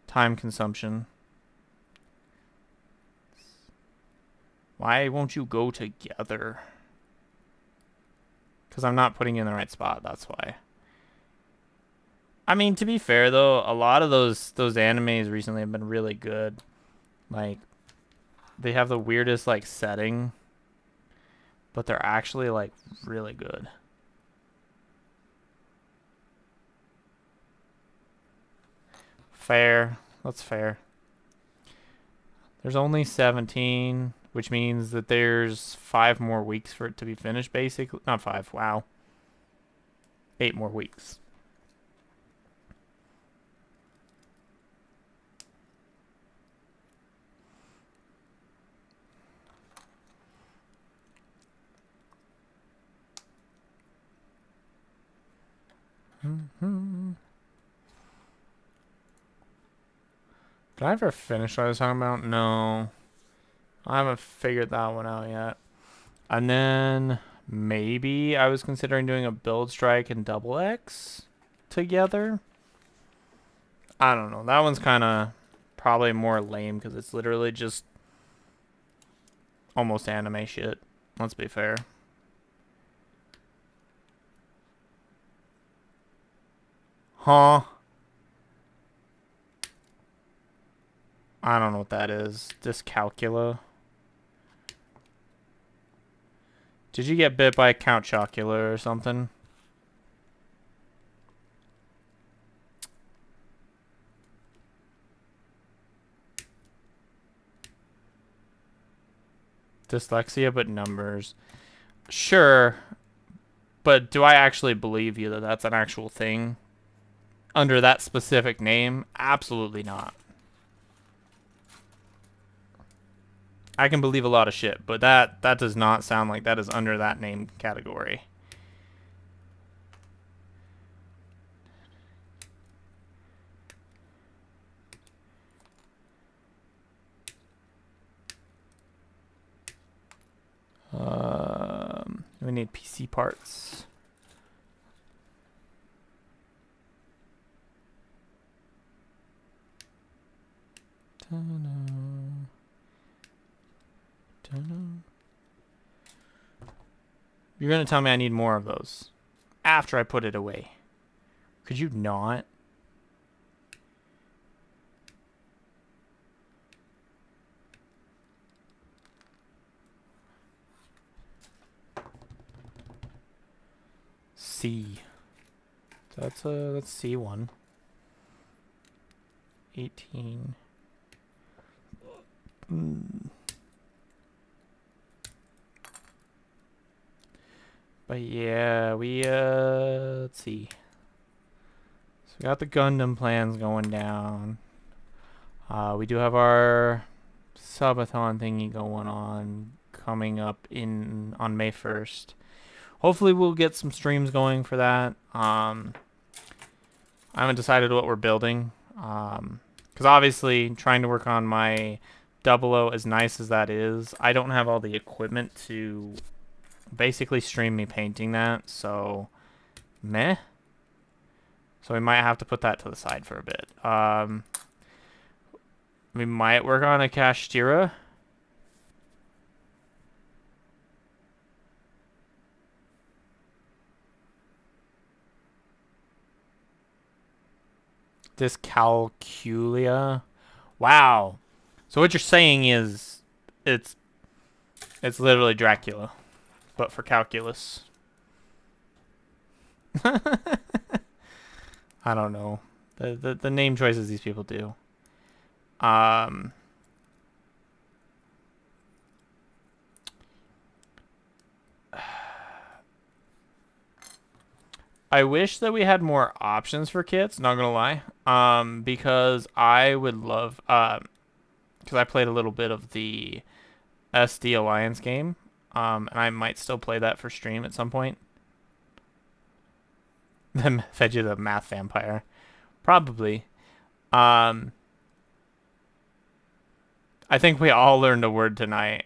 time consumption. Why won't you go together? Because I'm not putting you in the right spot, that's why. I mean, to be fair though, a lot of those animes recently have been really good. Like, they have the weirdest like setting, but they're actually like really good. Fair. That's fair. There's only 17, which means that there's 5 more weeks for it to be finished, basically. Not 5, wow. 8 more weeks. Did I ever finish what I was talking about? No. I haven't figured that one out yet. And then maybe I was considering doing a build strike and double X together. I don't know. That one's kind of probably more lame because it's literally just almost anime shit. Let's be fair. Huh? I don't know what that is. Dyscalculia. Did you get bit by Count Chocula or something? Dyslexia, but numbers. Sure, but do I actually believe you that that's an actual thing? Under that specific name? Absolutely not. I can believe a lot of shit, but that does not sound like that is under that name category. We need PC parts. You're gonna tell me I need more of those after I put it away. Could you not? C. That's C1. 18. But yeah, let's see. So we got the Gundam plans going down. We do have our subathon thingy going on coming up on May 1st. Hopefully we'll get some streams going for that. I haven't decided what we're building. Because obviously trying to work on my 00, as nice as that is, I don't have all the equipment to basically stream me painting that, so meh. So we might have to put that to the side for a bit. We might work on a Kashtira. Dyscalculia. Wow. So what you're saying is it's literally Dracula, but for calculus. I don't know. The name choices these people do. I wish that we had more options for kits, not gonna lie. Because I would love because I played a little bit of the SD Alliance game. And I might still play that for stream at some point. Then fed you the math vampire. Probably. I think we all learned a word tonight.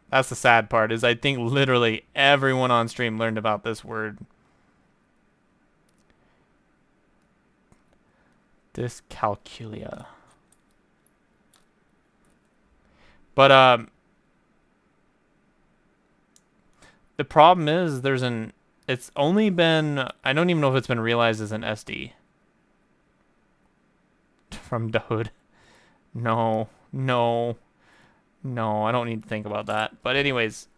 That's the sad part, is I think literally everyone on stream learned about this word. Dyscalculia. But the problem is it's only been, I don't even know if it's been realized as an SD. From Dode. No, I don't need to think about that. But anyways,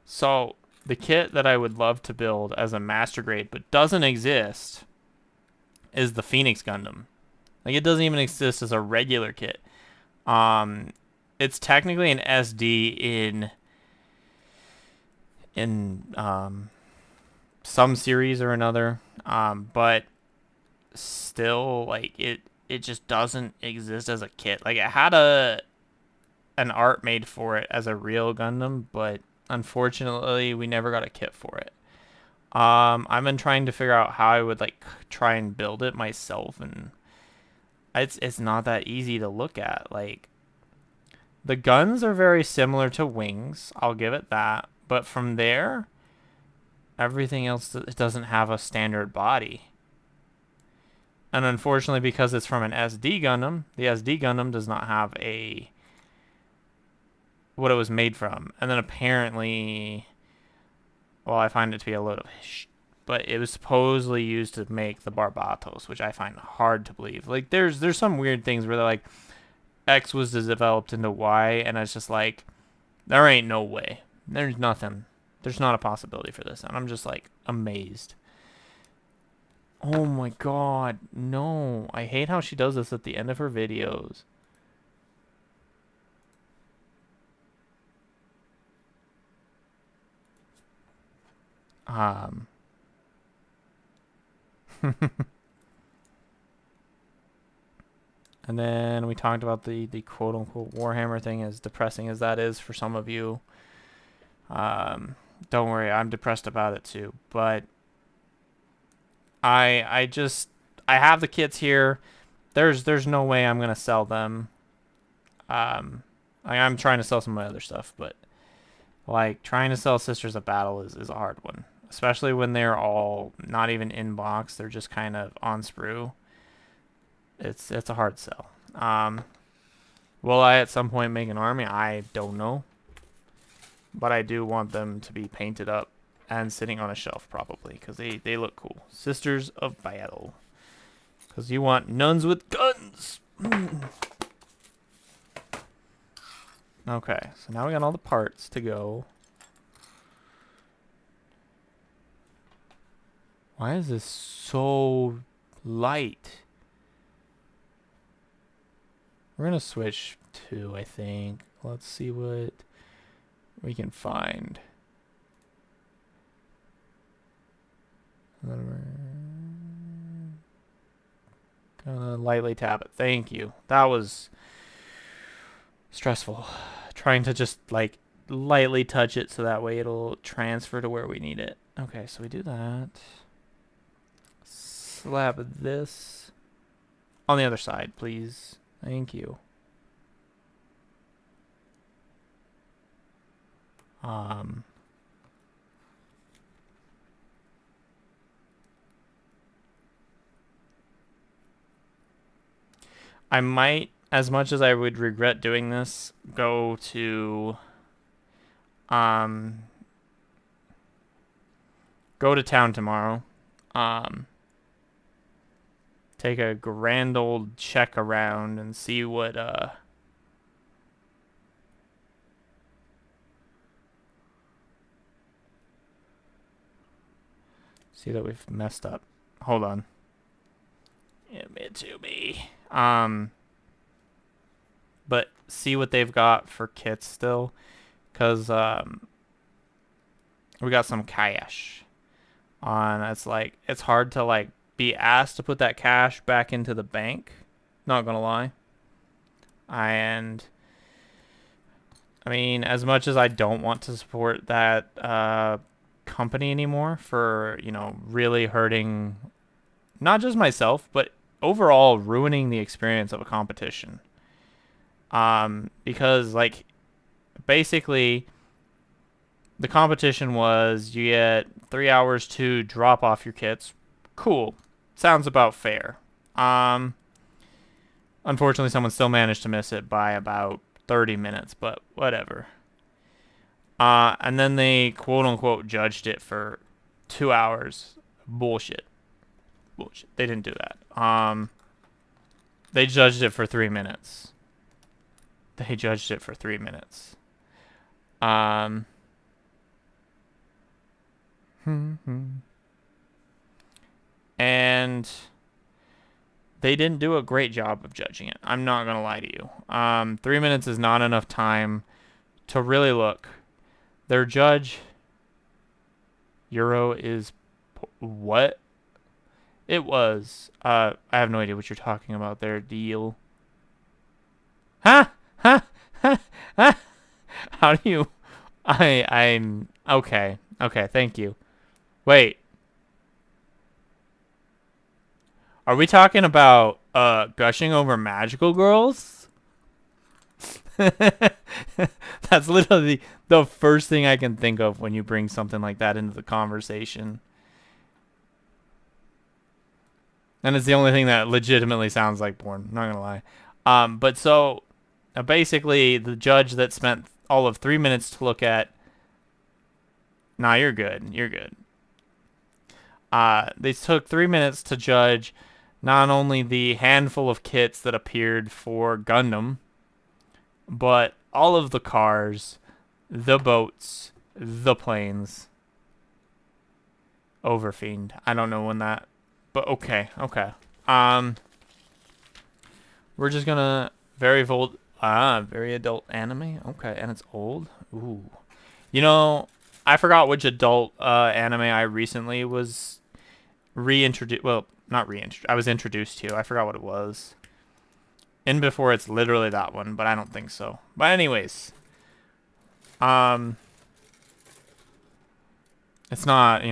so the kit that I would love to build as a master grade but doesn't exist is the Phoenix Gundam. Like, it doesn't even exist as a regular kit. It's technically an SD in some series or another, but still, like, it just doesn't exist as a kit. Like, it had an art made for it as a real Gundam, but unfortunately we never got a kit for it. I've been trying to figure out how I would like try and build it myself, and it's not that easy to look at. Like, the guns are very similar to wings, I'll give it that, but from there, everything else, it doesn't have a standard body. And unfortunately, because it's from an SD Gundam, the SD Gundam does not have what it was made from. And then apparently, well, I find it to be a load of but it was supposedly used to make the Barbatos, which I find hard to believe. Like, there's some weird things where they're like, X was developed into Y, and it's just like, there ain't no way. There's nothing. There's not a possibility for this. And I'm just like, amazed. Oh my god, no. I hate how she does this at the end of her videos. And then we talked about the quote-unquote Warhammer thing, as depressing as that is for some of you. Don't worry, I'm depressed about it too. But I have the kits here. There's no way I'm gonna sell them. I'm trying to sell some of my other stuff, but like trying to sell Sisters of Battle is a hard one, especially when they're all not even in box. They're just kind of on sprue. It's a hard sell. Will I at some point make an army? I don't know, but I do want them to be painted up and sitting on a shelf probably, because they look cool. Sisters of Battle, because you want nuns with guns. Okay, so now we got all the parts to go. Why is this so light? We're gonna switch to, I think. Let's see what we can find. Gonna lightly tap it. Thank you. That was stressful. Trying to just like lightly touch it so that way it'll transfer to where we need it. Okay, so we do that. Slap this on the other side, please. Thank you. I might, as much as I would regret doing this, go to town tomorrow. Take a grand old check around and see what see that we've messed up. Hold on. Give it to me. But see what they've got for kits still, because we got some cash on. It's like, it's hard to like be asked to put that cash back into the bank, not gonna lie. And I mean, as much as I don't want to support that company anymore for, you know, really hurting not just myself, but overall ruining the experience of a competition. Because like basically the competition was you get 3 hours to drop off your kits. Cool. Sounds about fair. Unfortunately, someone still managed to miss it by about 30 minutes, but whatever. And then they quote-unquote judged it for 2 hours. Bullshit. Bullshit. They didn't do that. They judged it for 3 minutes. They judged it for 3 minutes. And they didn't do a great job of judging it. I'm not going to lie to you. 3 minutes is not enough time to really look. Their judge, Euro, is what? It was. I have no idea what you're talking about there, deal. Huh? Huh? Huh? Huh? How do you... I'm... Okay. Okay, thank you. Wait. Are we talking about gushing over magical girls? That's literally the first thing I can think of when you bring something like that into the conversation. And it's the only thing that legitimately sounds like porn. Not gonna lie. But so basically, the judge that spent all of 3 minutes to look at. Nah, you're good. You're good. They took 3 minutes to judge not only the handful of kits that appeared for Gundam, but all of the cars, the boats, the planes. Overfiend. I don't know when that, but okay, okay. Um, we're just gonna very adult anime. Okay, and it's old. Ooh, you know, I forgot which adult anime I recently was reintroduced. Well, not reintroduced. I was introduced to. I forgot what it was. In before it's literally that one, but I don't think so. But anyways, um, it's not,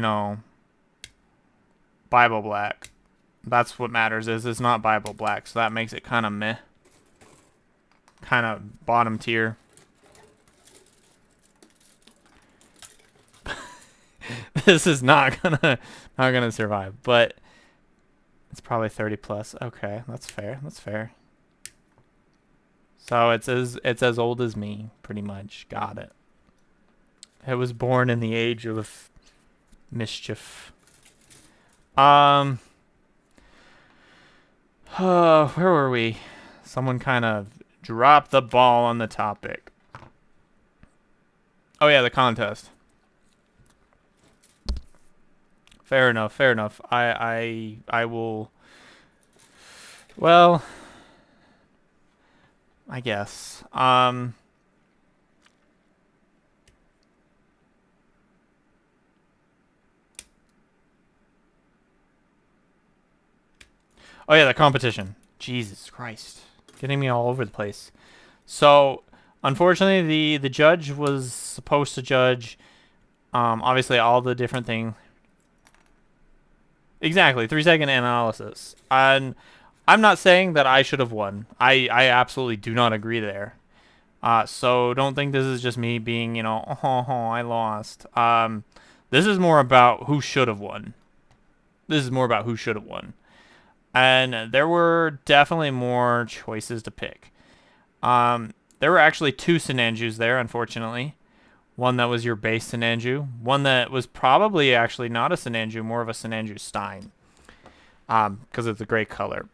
Bible Black. That's what matters is it's not Bible Black, so that makes it kind of meh. Kind of bottom tier. This is not gonna survive, but it's probably 30 plus. Okay, that's fair. That's fair. So it's as old as me, pretty much. Got it. It was born in the age of mischief. Where were we? Someone kind of dropped the ball on the topic. Oh yeah, the contest. Fair enough. Fair enough. I will. Well, I guess. Oh yeah, the competition. Jesus Christ, getting me all over the place. So, unfortunately, the judge was supposed to judge, obviously all the different things. Exactly, 3 second analysis. And I'm not saying that I should have won. I absolutely do not agree there. So don't think this is just me being, I lost. This is more about who should have won. This is more about who should have won. And there were definitely more choices to pick. There were actually two Sinanjus there, unfortunately. One that was your base Sinanju. One that was probably actually not a Sinanju, more of a Sinanju Stein. Because it's a great color.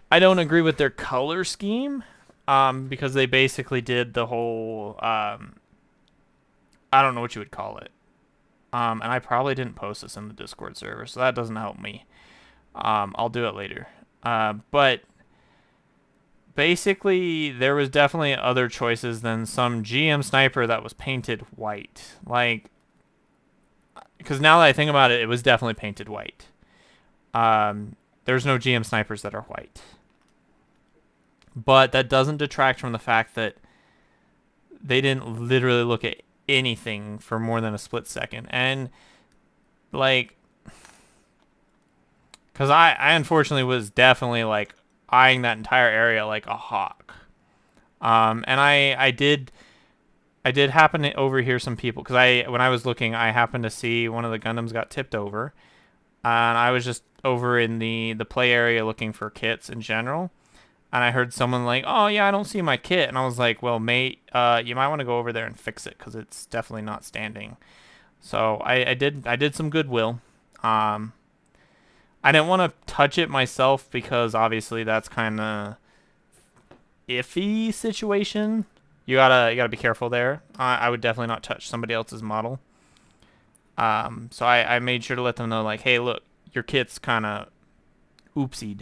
I don't agree with their color scheme. Because they basically did the whole, I don't know what you would call it. And I probably didn't post this in the Discord server, so that doesn't help me. I'll do it later. But basically, there was definitely other choices than some GM sniper that was painted white. Like, because now that I think about it, it was definitely painted white. There's no GM snipers that are white. But that doesn't detract from the fact that they didn't literally look at anything for more than a split second. And, like, because I unfortunately was definitely, like, eyeing that entire area like a hawk. And I did happen to overhear some people, because when I was looking, I happened to see one of the Gundams got tipped over. And I was just over in the play area looking for kits in general. And I heard someone like, oh, yeah, I don't see my kit. And I was like, well, mate, you might want to go over there and fix it because it's definitely not standing. So I did some goodwill. I didn't want to touch it myself because obviously that's kind of iffy situation. You gotta be careful there. I would definitely not touch somebody else's model. So I made sure to let them know, like, hey, look, your kit's kind of oopsied.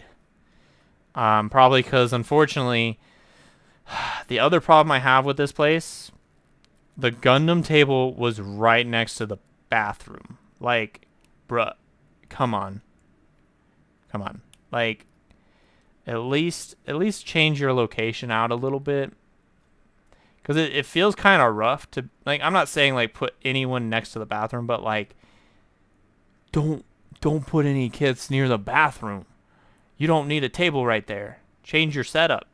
Probably because, unfortunately, the other problem I have with this place, the Gundam table was right next to the bathroom. Like, bruh, come on. Come on. Like, at least change your location out a little bit. Because it feels kind of rough to, like, I'm not saying, like, put anyone next to the bathroom, but, like, don't put any kids near the bathroom. You don't need a table right there. Change your setup.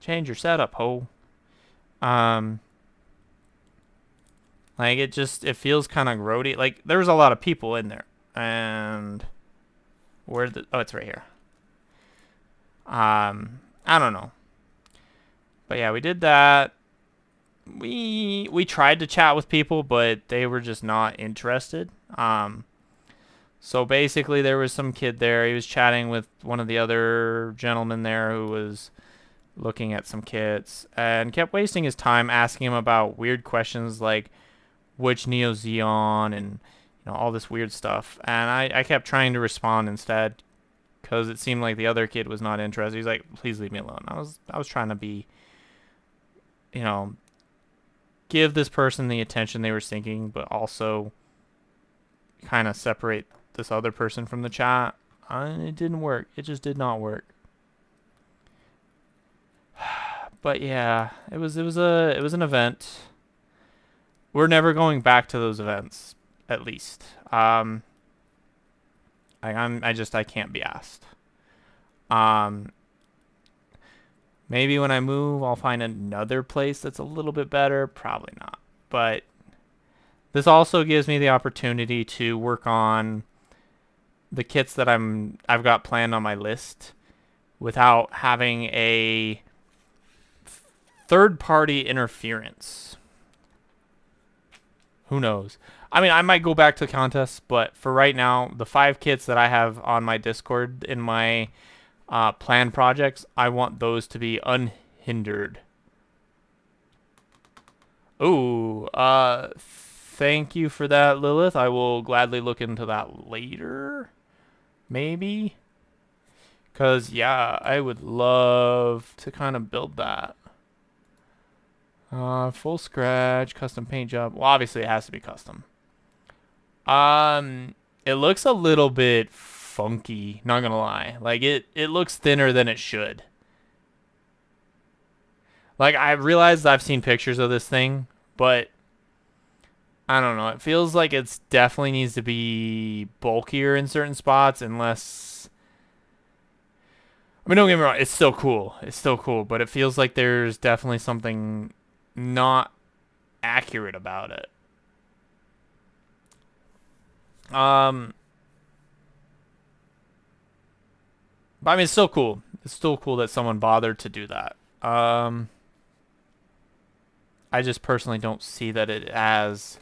Change your setup, ho. Like, it feels kind of grody. Like, there's a lot of people in there. And Oh, it's right here. I don't know. But yeah, we did that. We tried to chat with people, but they were just not interested. So basically there was some kid there. He was chatting with one of the other gentlemen there who was looking at some kits and kept wasting his time asking him about weird questions like which Neo Xeon and all this weird stuff. And I kept trying to respond instead because it seemed like the other kid was not interested. He's like, "Please leave me alone." I was trying to be, give this person the attention they were seeking, but also kind of separate this other person from the chat. It didn't work. It just did not work. But yeah, it was an event. We're never going back to those events, at least. I can't be asked. Maybe when I move, I'll find another place that's a little bit better. Probably not. But this also gives me the opportunity to work on the kits that I've got planned on my list without having a third-party interference. Who knows? I mean, I might go back to contests, but for right now, the 5 kits that I have on my Discord in my planned projects, I want those to be unhindered. Ooh, thank you for that, Lilith. I will gladly look into that later. Maybe. Because, yeah, I would love to kind of build that. Full scratch, custom paint job. Well, obviously it has to be custom. It looks a little bit funky, not gonna lie. Like, it looks thinner than it should. Like, I realized I've seen pictures of this thing, but I don't know. It feels like it's definitely needs to be bulkier in certain spots, unless... I mean, don't get me wrong, it's still cool. It's still cool, but it feels like there's definitely something not accurate about it. But I mean, it's still cool. It's still cool that someone bothered to do that. I just personally don't see that it has,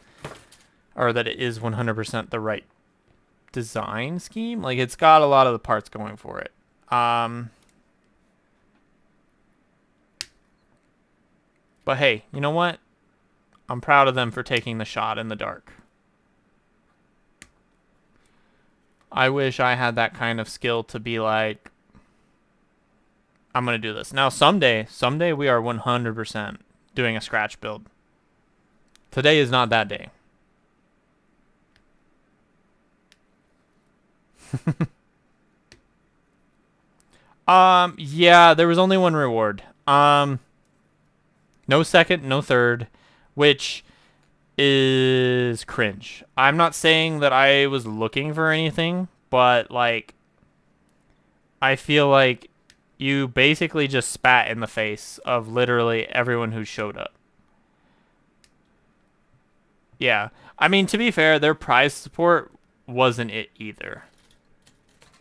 or that it is 100% the right design scheme. Like, it's got a lot of the parts going for it. But hey, you know what? I'm proud of them for taking the shot in the dark. I wish I had that kind of skill to be like, I'm going to do this. Now, someday we are 100% doing a scratch build. Today is not that day. Yeah, there was only one reward. No second, no third, which is cringe. I'm not saying that I was looking for anything, but like, I feel like you basically just spat in the face of literally everyone who showed up. Yeah. I mean, to be fair, their prize support wasn't it either.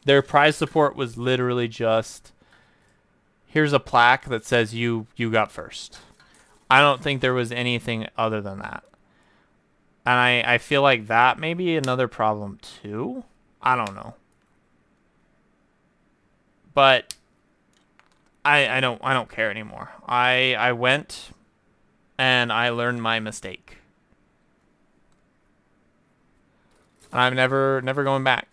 Their prize support was literally just, here's a plaque that says you got first. I don't think there was anything other than that. And I feel like that may be another problem too. I don't know. But I don't care anymore. I went and I learned my mistake. I'm never going back.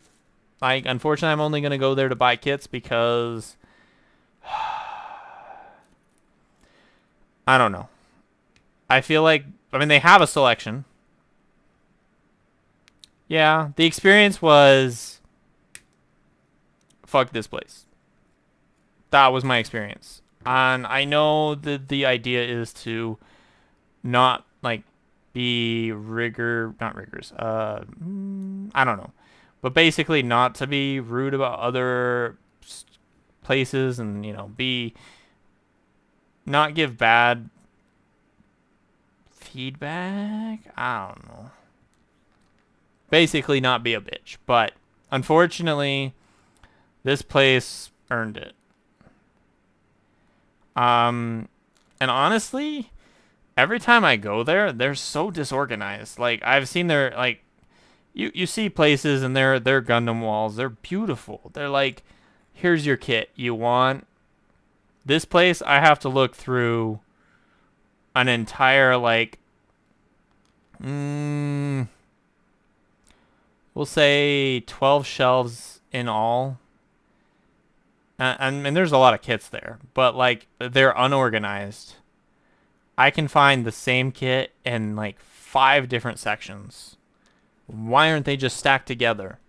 Like, unfortunately, I'm only going to go there to buy kits because I don't know. I feel like, I mean, they have a selection. Yeah, the experience was, fuck this place. That was my experience. And I know that the idea is to not, like, be not rigorous. I don't know. But basically not to be rude about other places and, not give bad feedback. I don't know. Basically not be a bitch. But unfortunately, This place earned it. And honestly, every time I go there, they're so disorganized. Like I've seen their like you see places and their Gundam walls, they're beautiful. They're like, here's your kit. You want this place? I have to look through an entire like we'll say 12 shelves in all. And there's a lot of kits there, but like they're unorganized. I can find the same kit in like 5 different sections. Why aren't they just stacked together?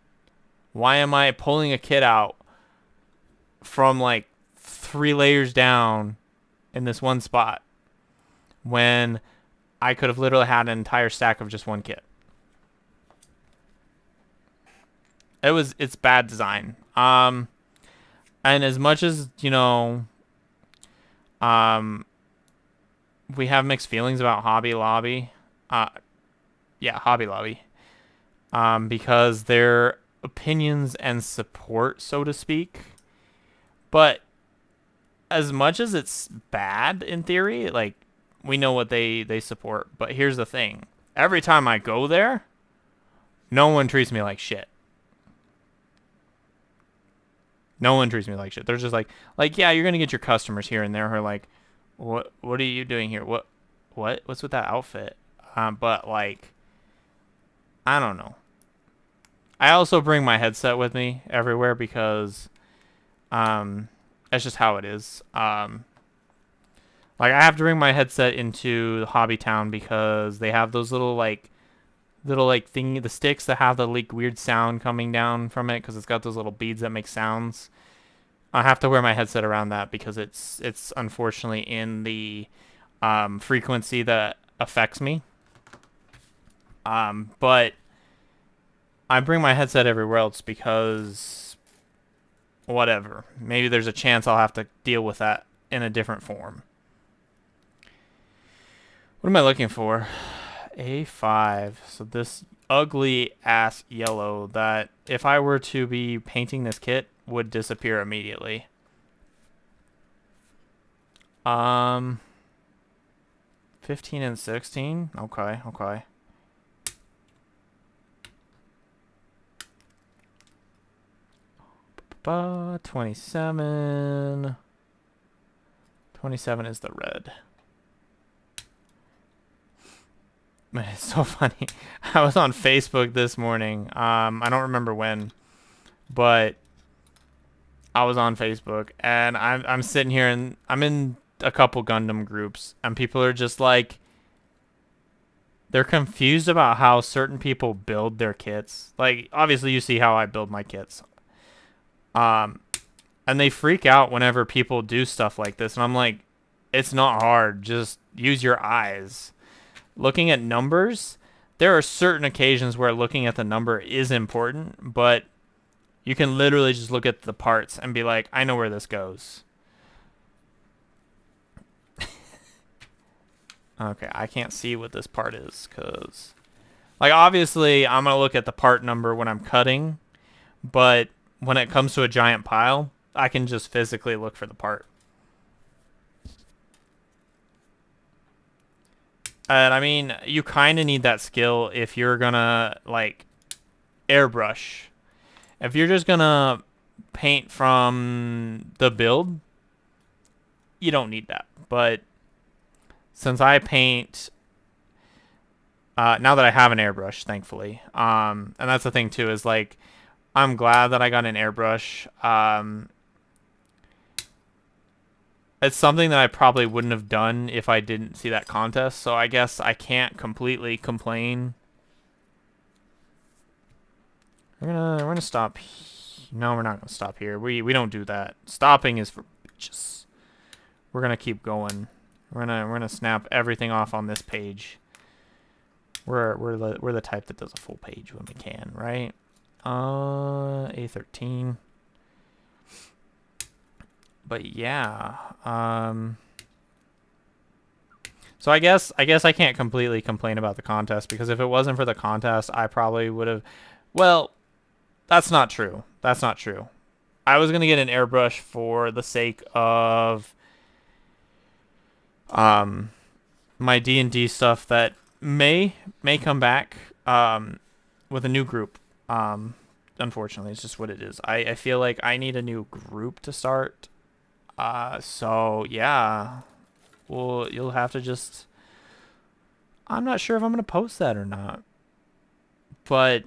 Why am I pulling a kit out from like 3 layers down in this one spot when I could have literally had an entire stack of just one kit? It's bad design. And as much as, we have mixed feelings about Hobby Lobby. Hobby Lobby. Because their opinions and support, so to speak. But as much as it's bad in theory, like, we know what they support. But here's the thing. Every time I go there, no one treats me like shit. No one treats me like shit. They're just like, yeah, you're going to get your customers here and there who are like, what are you doing here? What's with that outfit? But like, I don't know. I also bring my headset with me everywhere because that's just how it is. Like I have to bring my headset into the Hobby Town because they have those little thingy, the sticks that have the like weird sound coming down from it because it's got those little beads that make sounds. I have to wear my headset around that because it's unfortunately in the frequency that affects me. But I bring my headset everywhere else because whatever. Maybe there's a chance I'll have to deal with that in a different form. What am I looking for? A5. So this ugly ass yellow that if I were to be painting this kit would disappear immediately. 15 and 16. Okay. 27. 27 is the red. Man, it's so funny. I was on Facebook this morning. I don't remember when, but I was on Facebook and I'm sitting here and I'm in a couple Gundam groups and people are just like, they're confused about how certain people build their kits. Like obviously you see how I build my kits. And they freak out whenever people do stuff like this and I'm like, it's not hard. Just use your eyes. Looking at numbers, there are certain occasions where looking at the number is important, but you can literally just look at the parts and be like, I know where this goes. Okay, I can't see what this part is because, like, obviously I'm going to look at the part number when I'm cutting, but when it comes to a giant pile, I can just physically look for the part. And I mean, you kind of need that skill if you're gonna like airbrush. If you're just gonna paint from the build, you don't need that. But since I paint, now that I have an airbrush, thankfully, and that's the thing too, is like, I'm glad that I got an airbrush. It's something that I probably wouldn't have done if I didn't see that contest, so I guess I can't completely complain. We're gonna stop. No, we're not gonna stop here. We don't do that. Stopping is for bitches. We're gonna keep going. We're gonna snap everything off on this page. We're the type that does a full page when we can, right? A13. But yeah, so I guess I can't completely complain about the contest because if it wasn't for the contest, I probably would have. Well, that's not true. That's not true. I was gonna get an airbrush for the sake of my D&D stuff that may come back with a new group. Unfortunately, it's just what it is. I feel like I need a new group to start. So yeah, well, you'll have to just. I'm not sure if I'm gonna post that or not, but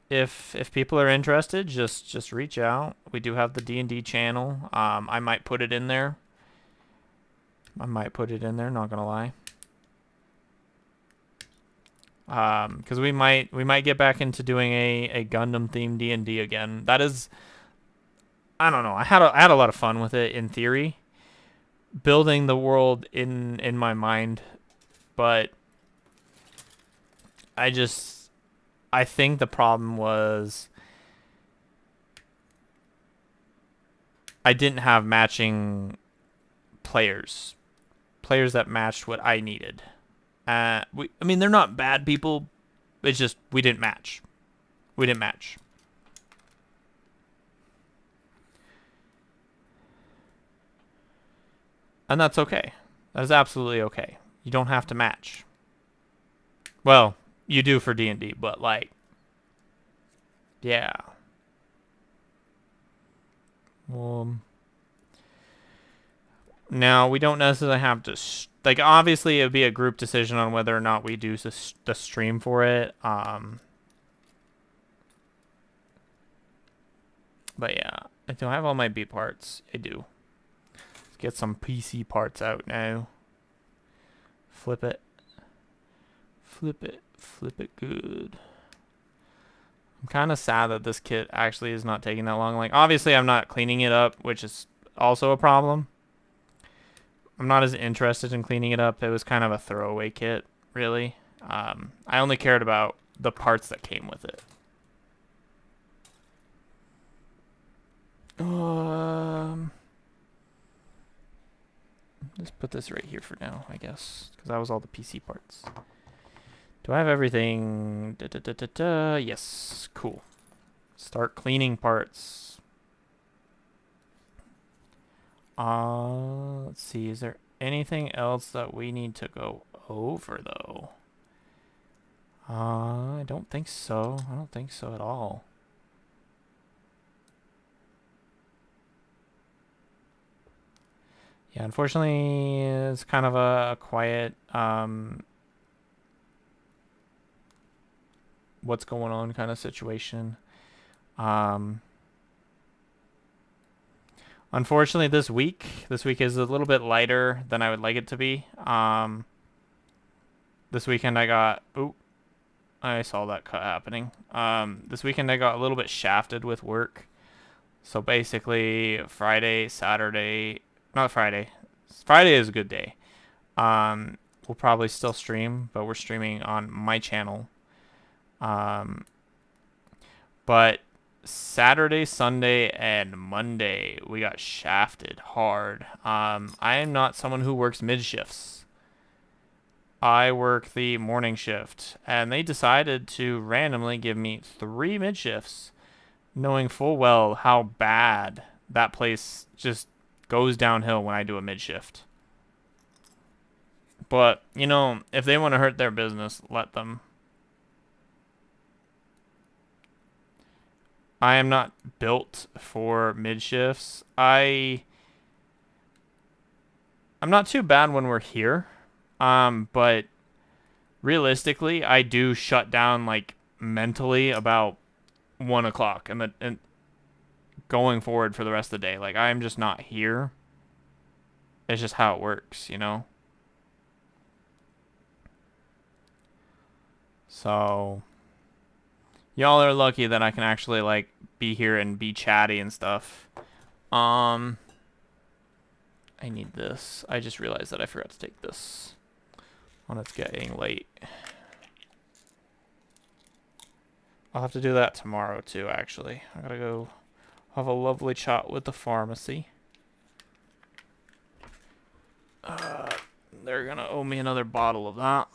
if people are interested, just reach out. We do have the D&D channel. I might put it in there. Not gonna lie. Because we might get back into doing a Gundam themed D&D again. That is, I don't know. I had a lot of fun with it in theory, building the world in my mind, but I think the problem was I didn't have matching players that matched what I needed. I mean, they're not bad people. It's just we didn't match. And that's okay. That is absolutely okay. You don't have to match. Well, you do for D&D, but like, yeah. Now we don't necessarily have to like. Obviously, it would be a group decision on whether or not we do the stream for it. But yeah, do I have all my B parts? I do. Let's get some PC parts out now. Flip it good. I'm kind of sad that this kit actually is not taking that long. Like, obviously, I'm not cleaning it up, which is also a problem. I'm not as interested in cleaning it up. It was kind of a throwaway kit, really. I only cared about the parts that came with it. Let's put this right here for now, I guess, because that was all the PC parts. Do I have everything? Yes, cool. Start cleaning parts. Let's see. Is there anything else that we need to go over, though? I don't think so. I don't think so at all. Yeah, unfortunately, it's kind of a quiet, what's going on kind of situation. Unfortunately, this week is a little bit lighter than I would like it to be. This weekend I got, I saw that cut happening. This weekend I got a little bit shafted with work. So basically, Friday, Saturday, not Friday. Friday is a good day. We'll probably still stream, but we're streaming on my channel. But Saturday, Sunday, and Monday, we got shafted hard. I am not someone who works mid shifts. I work the morning shift, and they decided to randomly give me 3 mid shifts, knowing full well how bad that place just goes downhill when I do a mid shift. But, you know, if they want to hurt their business, let them. I am not built for mid shifts. I'm not too bad when we're here. But realistically, I do shut down like mentally about 1 o'clock and going forward for the rest of the day. Like, I'm just not here. It's just how it works, you know? So y'all are lucky that I can actually like be here and be chatty and stuff. I need this. I just realized that I forgot to take this when it's getting late. I'll have to do that tomorrow too, actually. I gotta go have a lovely chat with the pharmacy. They're gonna owe me another bottle of that.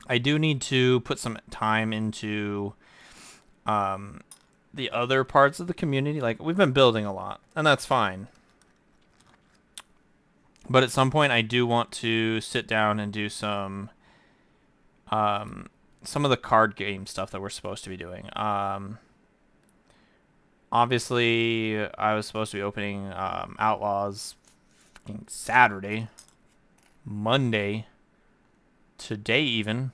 I do need to put some time into the other parts of the community. Like, we've been building a lot, and that's fine. But at some point, I do want to sit down and do some of the card game stuff that we're supposed to be doing. Obviously, I was supposed to be opening Outlaws Saturday, Monday, today even,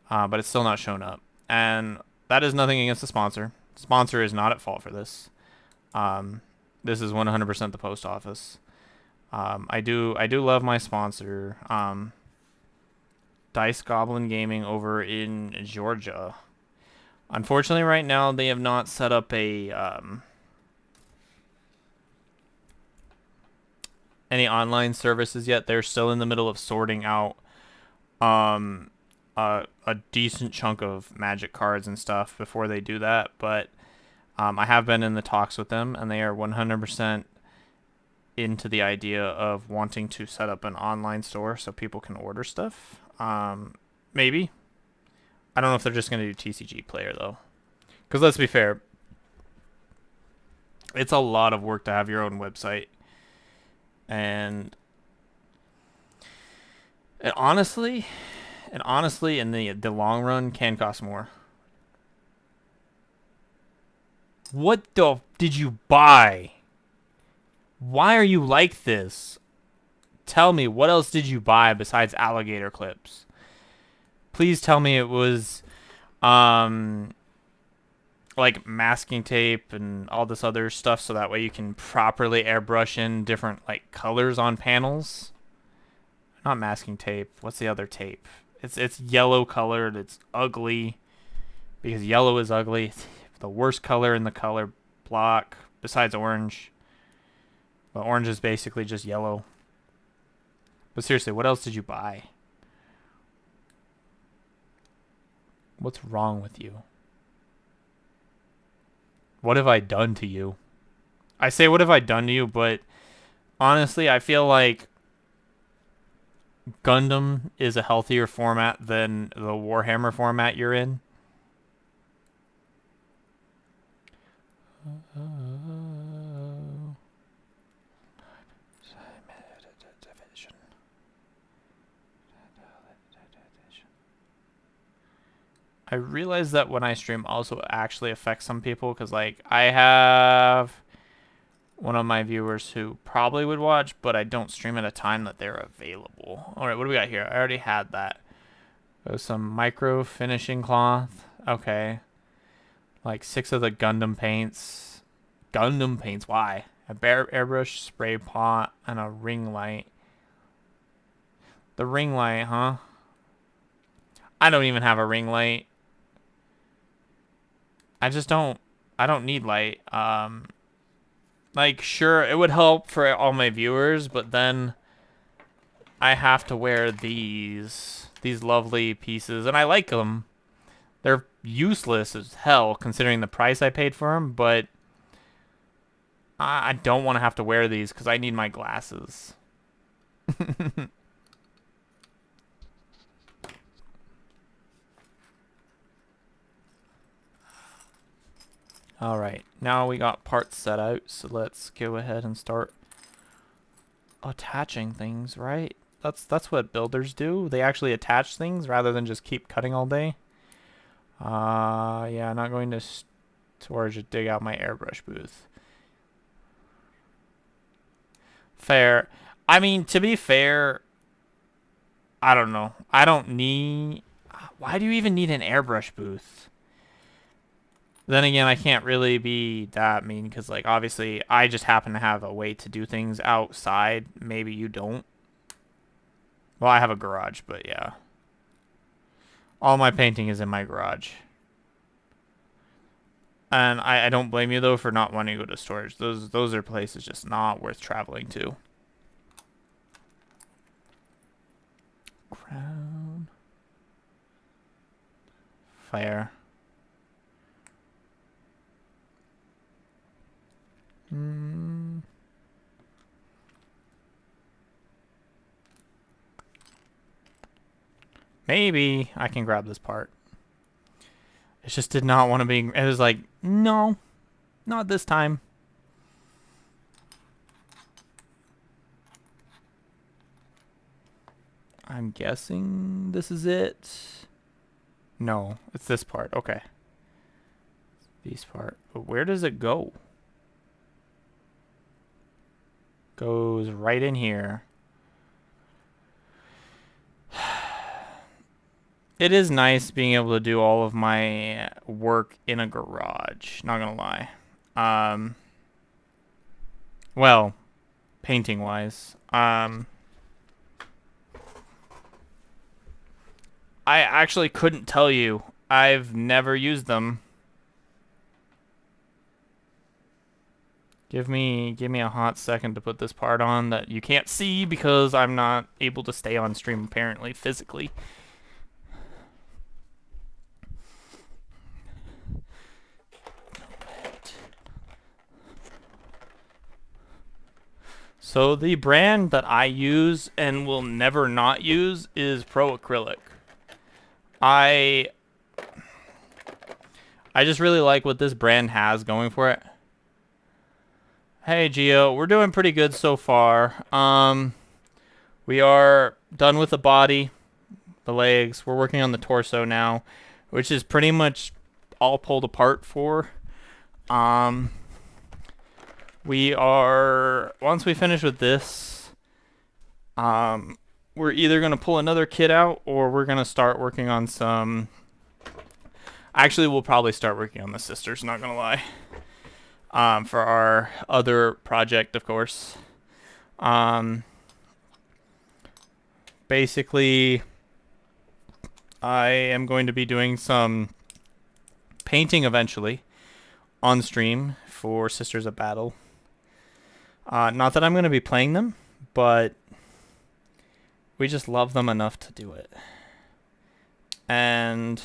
but it's still not shown up. And that is nothing against the sponsor. The sponsor is not at fault for this. This is 100% the post office. I do love my sponsor, Dice Goblin Gaming over in Georgia. Unfortunately, right now they have not set up a any online services yet. They're still in the middle of sorting out a decent chunk of Magic cards and stuff before they do that. But I have been in the talks with them, and they are 100% into the idea of wanting to set up an online store so people can order stuff. Maybe. I don't know if they're just going to do TCG Player, though. Because let's be fair, it's a lot of work to have your own website. And honestly, in the long run, can cost more. What the did you buy? Why are you like this? Tell me, what else did you buy besides alligator clips? Please tell me it was like masking tape and all this other stuff so that way you can properly airbrush in different like colors on panels. Not masking tape. What's the other tape? It's yellow colored. It's ugly because yellow is ugly. It's the worst color in the color block besides orange. But orange is basically just yellow. But seriously, what else did you buy? What's wrong with you? What have I done to you? I say what have I done to you, but honestly, I feel like Gundam is a healthier format than the Warhammer format you're in. I realize that when I stream also actually affects some people because, like, I have one of my viewers who probably would watch, but I don't stream at a time that they're available. All right, what do we got here? I already had that. There's some micro finishing cloth. Okay. Like 6 of the Gundam paints. Gundam paints, why? A airbrush spray pot and a ring light. The ring light, huh? I don't even have a ring light. I don't need light. Like, sure, it would help for all my viewers, but then I have to wear these lovely pieces, and I like them. They're useless as hell considering the price I paid for them, but I don't want to have to wear these because I need my glasses. Alright, now we got parts set out, so let's go ahead and start attaching things, right? That's what builders do. They actually attach things rather than just keep cutting all day. Yeah, I'm not going to storage to dig out my airbrush booth. Fair. I mean, to be fair, I don't know. I don't need... Why do you even need an airbrush booth? Then again, I can't really be that mean because, like, obviously, I just happen to have a way to do things outside. Maybe you don't. Well, I have a garage, but yeah. All my painting is in my garage. And I don't blame you, though, for not wanting to go to storage. Those are places just not worth traveling to. Crown. Fire. Maybe I can grab this part. It just did not want to be... It was like, no, not this time. I'm guessing this is it. No, it's this part. Okay. This part. But where does it go? Goes right in here. It is nice being able to do all of my work in a garage. Not gonna lie. Well, painting wise. I actually couldn't tell you. I've never used them. Give me a hot second to put this part on that you can't see because I'm not able to stay on stream apparently physically. So the brand that I use and will never not use is Pro Acrylic. I just really like what this brand has going for it. Hey Gio, we're doing pretty good so far. We are done with the body, the legs. We're working on the torso now, which is pretty much all pulled apart for. We are, once we finish with this, we're either going to pull another kit out or we're going to start working on some... Actually, we'll probably start working on the sisters, not going to lie. For our other project, of course. Basically, I am going to be doing some painting eventually on stream for Sisters of Battle. Not that I'm going to be playing them, but we just love them enough to do it. And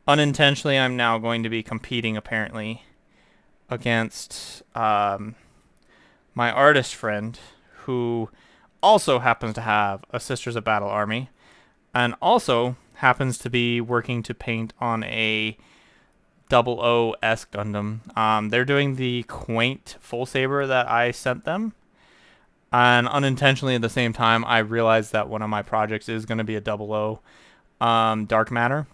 unintentionally, I'm now going to be competing, apparently, against my artist friend, who also happens to have a Sisters of Battle army, and also happens to be working to paint on a 00S Gundam. They're doing the quaint full saber that I sent them, and unintentionally at the same time I realized that one of my projects is going to be a 00 Dark Matter.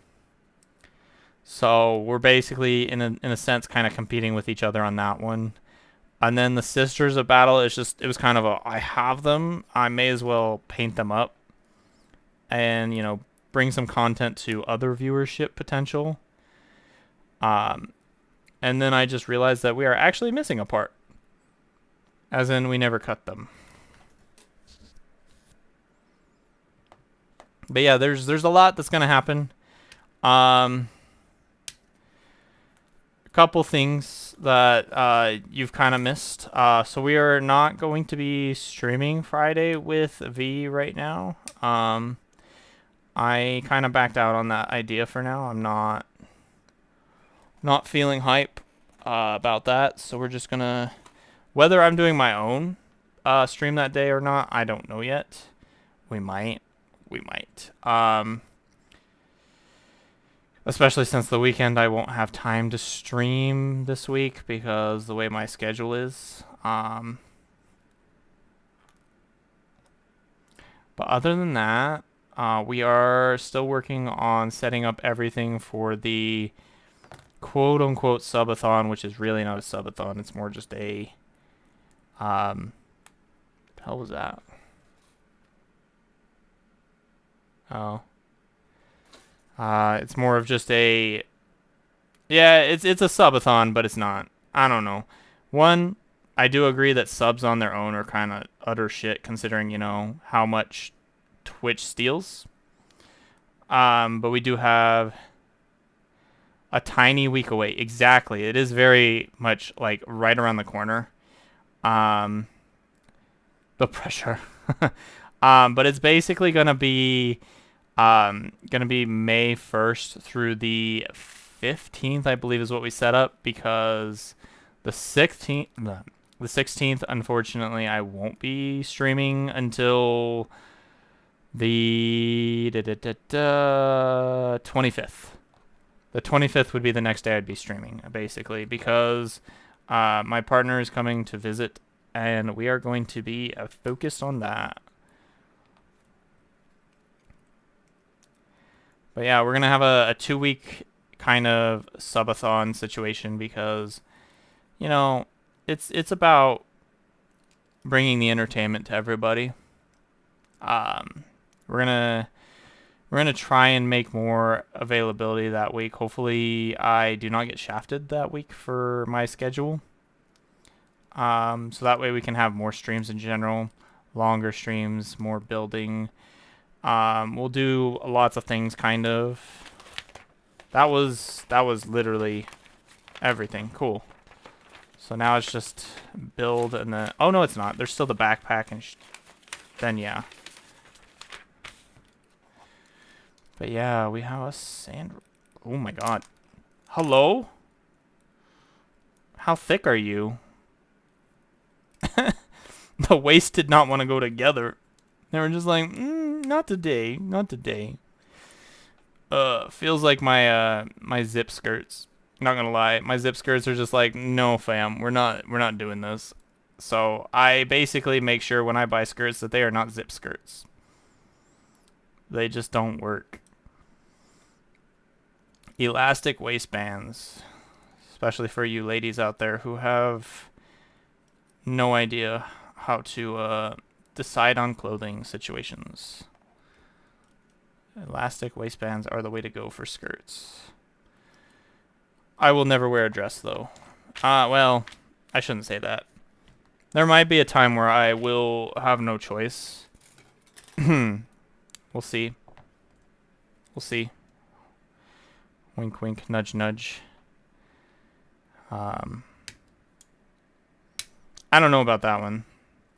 So we're basically in a sense kind of competing with each other on that one. And then the Sisters of Battle is just, it was kind of a, I have them, I may as well paint them up and, you know, bring some content to other viewership potential. And then I just realized that we are actually missing a part. As in, we never cut them. But yeah, there's a lot that's going to happen. Couple things that you've kind of missed. So we are not going to be streaming Friday with V right now. I kind of backed out on that idea for now. I'm not feeling hype about that. So we're just gonna, whether I'm doing my own stream that day or not, I don't know yet. We might. Especially since the weekend I won't have time to stream this week because the way my schedule is. But other than that, we are still working on setting up everything for the quote-unquote subathon, which is really not a subathon. It's more just a... what the hell was that? Oh. It's more of just a... Yeah, it's a subathon, but it's not. I don't know. One, I do agree that subs on their own are kind of utter shit, considering, you know, how much Twitch steals. But we do have a tiny week away. Exactly. It is very much, like, right around the corner. The pressure. But it's basically going to be... gonna be May 1st through the 15th, I believe is what we set up, because the 16th, unfortunately, I won't be streaming until The 25th. The 25th would be the next day I'd be streaming, basically, because my partner is coming to visit, and we are going to be focused on that. But yeah, we're going to have a 2-week kind of subathon situation because, you know, it's about bringing the entertainment to everybody. We're gonna try and make more availability that week. Hopefully, I do not get shafted that week for my schedule. So that way we can have more streams in general, longer streams, more building. We'll do lots of things, kind of. That was literally everything. Cool. So now it's just build and then... Oh, no, it's not. There's still the backpack and... Then, yeah. But, yeah, we have a sand... Oh, my God. Hello? How thick are you? The waist did not want to go together. They were just like, not today. Not today. Feels like my my zip skirts. Not gonna lie, my zip skirts are just like, no fam, we're not doing this. So I basically make sure when I buy skirts that they are not zip skirts. They just don't work. Elastic waistbands, especially for you ladies out there who have no idea how to decide on clothing situations. Elastic waistbands are the way to go for skirts. I will never wear a dress, though. Well, I shouldn't say that. There might be a time where I will have no choice. We'll see. We'll see. Wink, wink, nudge, nudge. I don't know about that one.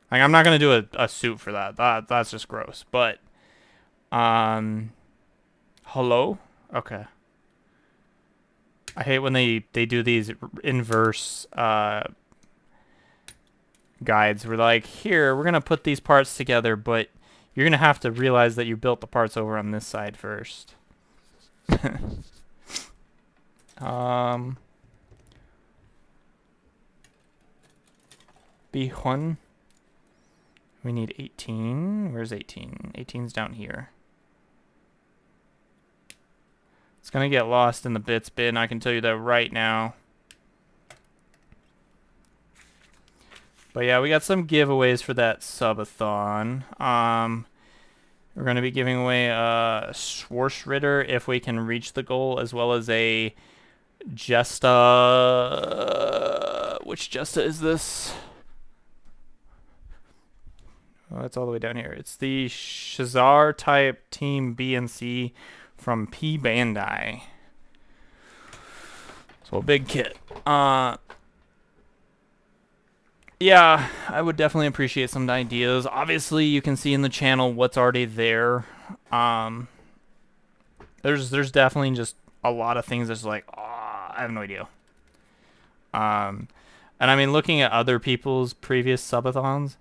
Like, I'm not gonna do a suit for that. That's just gross. But, hello? Okay. I hate when they do these inverse guides. We're like, here, we're gonna put these parts together, but you're gonna have to realize that you built the parts over on this side first. B1. We need 18. Where's 18? 18's down here. It's going to get lost in the bits bin, I can tell you that right now. But yeah, we got some giveaways for that subathon. We're going to be giving away a Schwarzritter if we can reach the goal, as well as a Jesta... Which Jesta is this? Oh, it's all the way down here. It's the Shazar type Team B and C from P Bandai. So a big kit. Yeah, I would definitely appreciate some ideas. Obviously, you can see in the channel what's already there. There's definitely just a lot of things that's like, I have no idea. And I mean, looking at other people's previous subathons,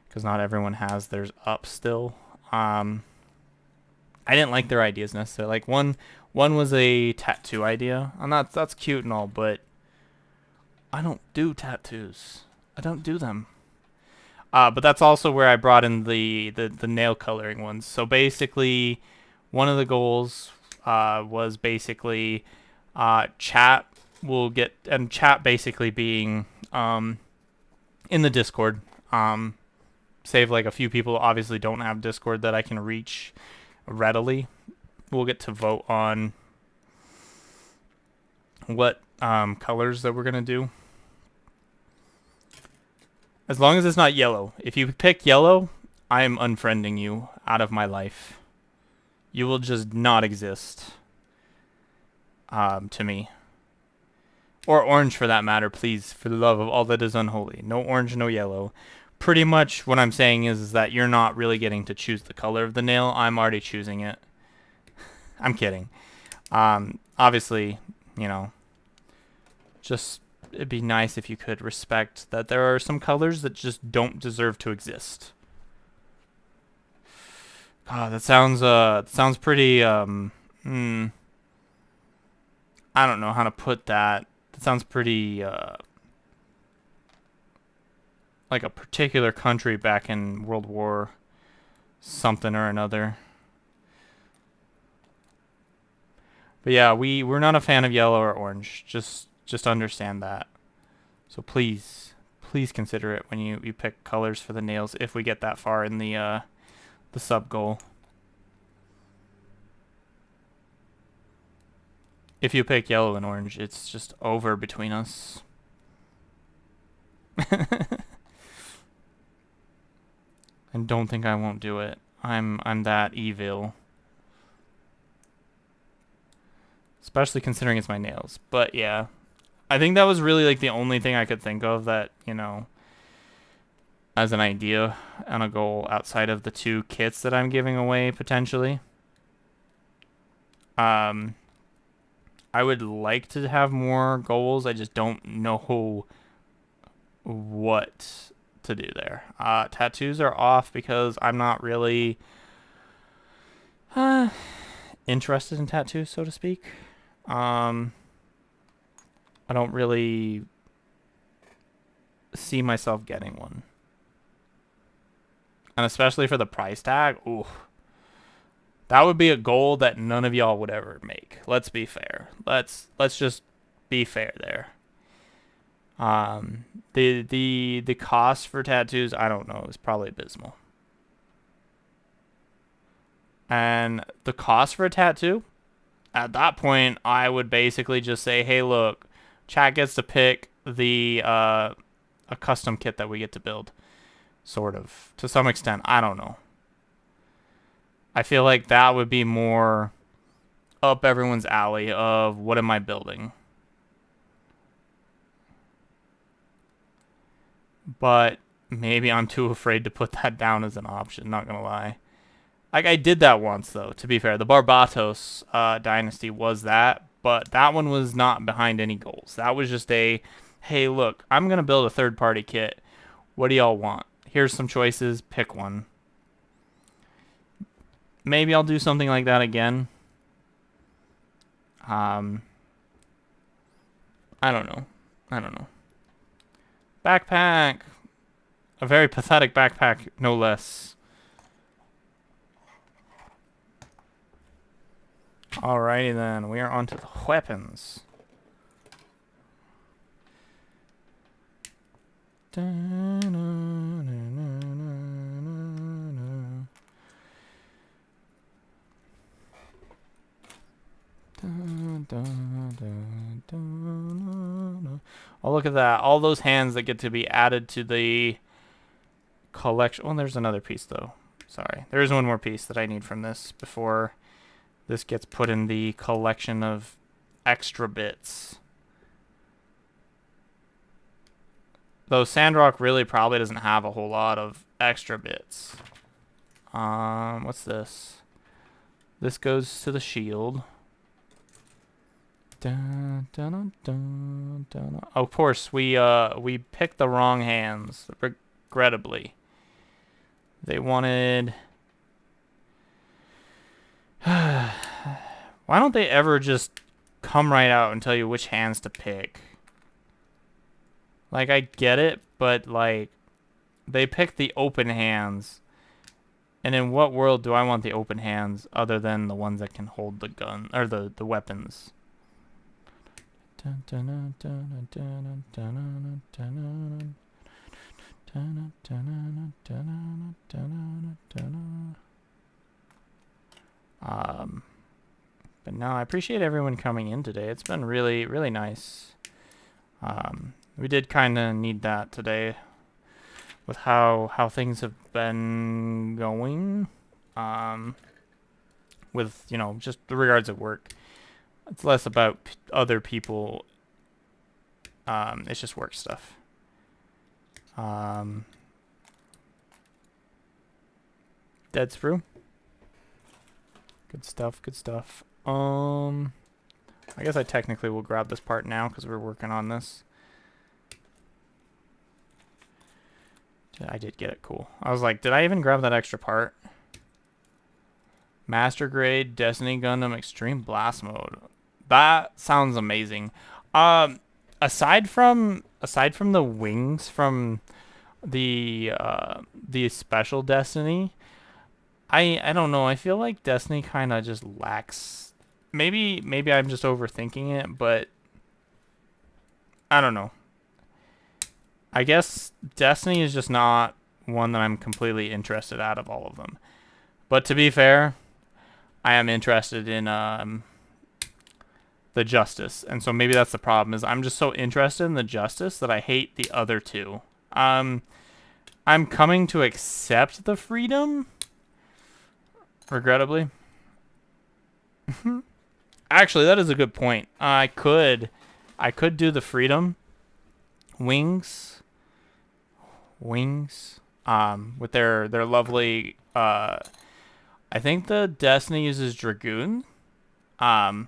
because not everyone has theirs up still. I didn't like their ideas necessarily. Like one was a tattoo idea, and that's cute and all, but I don't do tattoos. I don't do them. But that's also where I brought in the nail coloring ones. So basically, one of the goals was basically chat will get, and chat basically being in the Discord. Save like a few people obviously don't have Discord that I can reach readily. We'll get to vote on what colors that we're gonna do. As long as it's not yellow. If you pick yellow, I am unfriending you out of my life. You will just not exist to me. Or orange for that matter, please, for the love of all that is unholy. No orange, no yellow. Pretty much what I'm saying is that you're not really getting to choose the color of the nail. I'm already choosing it. I'm kidding. Obviously, you know, just it'd be nice if you could respect that there are some colors that just don't deserve to exist. God, that sounds pretty, I don't know how to put that. That sounds pretty, like a particular country back in World War something or another. But yeah, we're not a fan of yellow or orange. Just understand that. So please consider it when you pick colors for the nails if we get that far in the sub goal. If you pick yellow and orange, it's just over between us. And don't think I won't do it. I'm that evil. Especially considering it's my nails. But yeah. I think that was really like the only thing I could think of that, you know, as an idea and a goal outside of the 2 kits that I'm giving away potentially. I would like to have more goals. I just don't know what to do there. Tattoos are off because I'm not really interested in tattoos, so to speak. I don't really see myself getting one. And especially for the price tag, ooh. That would be a goal that none of y'all would ever make. Let's be fair. Let's just be fair there. The cost for tattoos, I don't know, is probably abysmal. And the cost for a tattoo, at that point, I would basically just say, hey, look, chat gets to pick the a custom kit that we get to build, sort of, to some extent. I don't know. I feel like that would be more up everyone's alley of what am I building. But maybe I'm too afraid to put that down as an option, not gonna lie. Like, I did that once, though, to be fair. The Barbatos dynasty was that, but that one was not behind any goals. That was just a, hey, look, I'm gonna build a third-party kit. What do y'all want? Here's some choices, pick one. Maybe I'll do something like that again. I don't know. Backpack. A very pathetic backpack, no less. Alrighty then, we are on to the weapons. Oh, look at that. All those hands that get to be added to the collection. Oh, there's another piece, though. Sorry. There is one more piece that I need from this before this gets put in the collection of extra bits. Though SANDROCK really probably doesn't have a whole lot of extra bits. What's this? This goes to the shield. Dun, dun, dun, dun. Oh, of course, we picked the wrong hands, regrettably. They wanted... Why don't they ever just come right out and tell you which hands to pick? Like, I get it, but, like, they picked the open hands. And in what world do I want the open hands other than the ones that can hold the gun, or the weapons? But no, I appreciate everyone coming in today. It's been really, really nice. We did kind of need that today with how things have been going. With, you know, just the regards of work. It's less about other people. It's just work stuff. Dead sprue. Good stuff, good stuff. I guess I technically will grab this part now because we're working on this. I did get it, cool. I was like, did I even grab that extra part? Master Grade Destiny Gundam Extreme Blast Mode. That sounds amazing. Aside from the wings from the special Destiny, I don't know. I feel like Destiny kind of just lacks. Maybe I'm just overthinking it, but I don't know. I guess Destiny is just not one that I'm completely interested out of all of them. But to be fair, I am interested in the Justice, and so maybe that's the problem. Is I'm just so interested in the Justice that I hate the other two. I'm coming to accept the Freedom, regrettably. Actually, that is a good point. I could do the Freedom wings, with their lovely. I think the Destiny uses Dragoon, but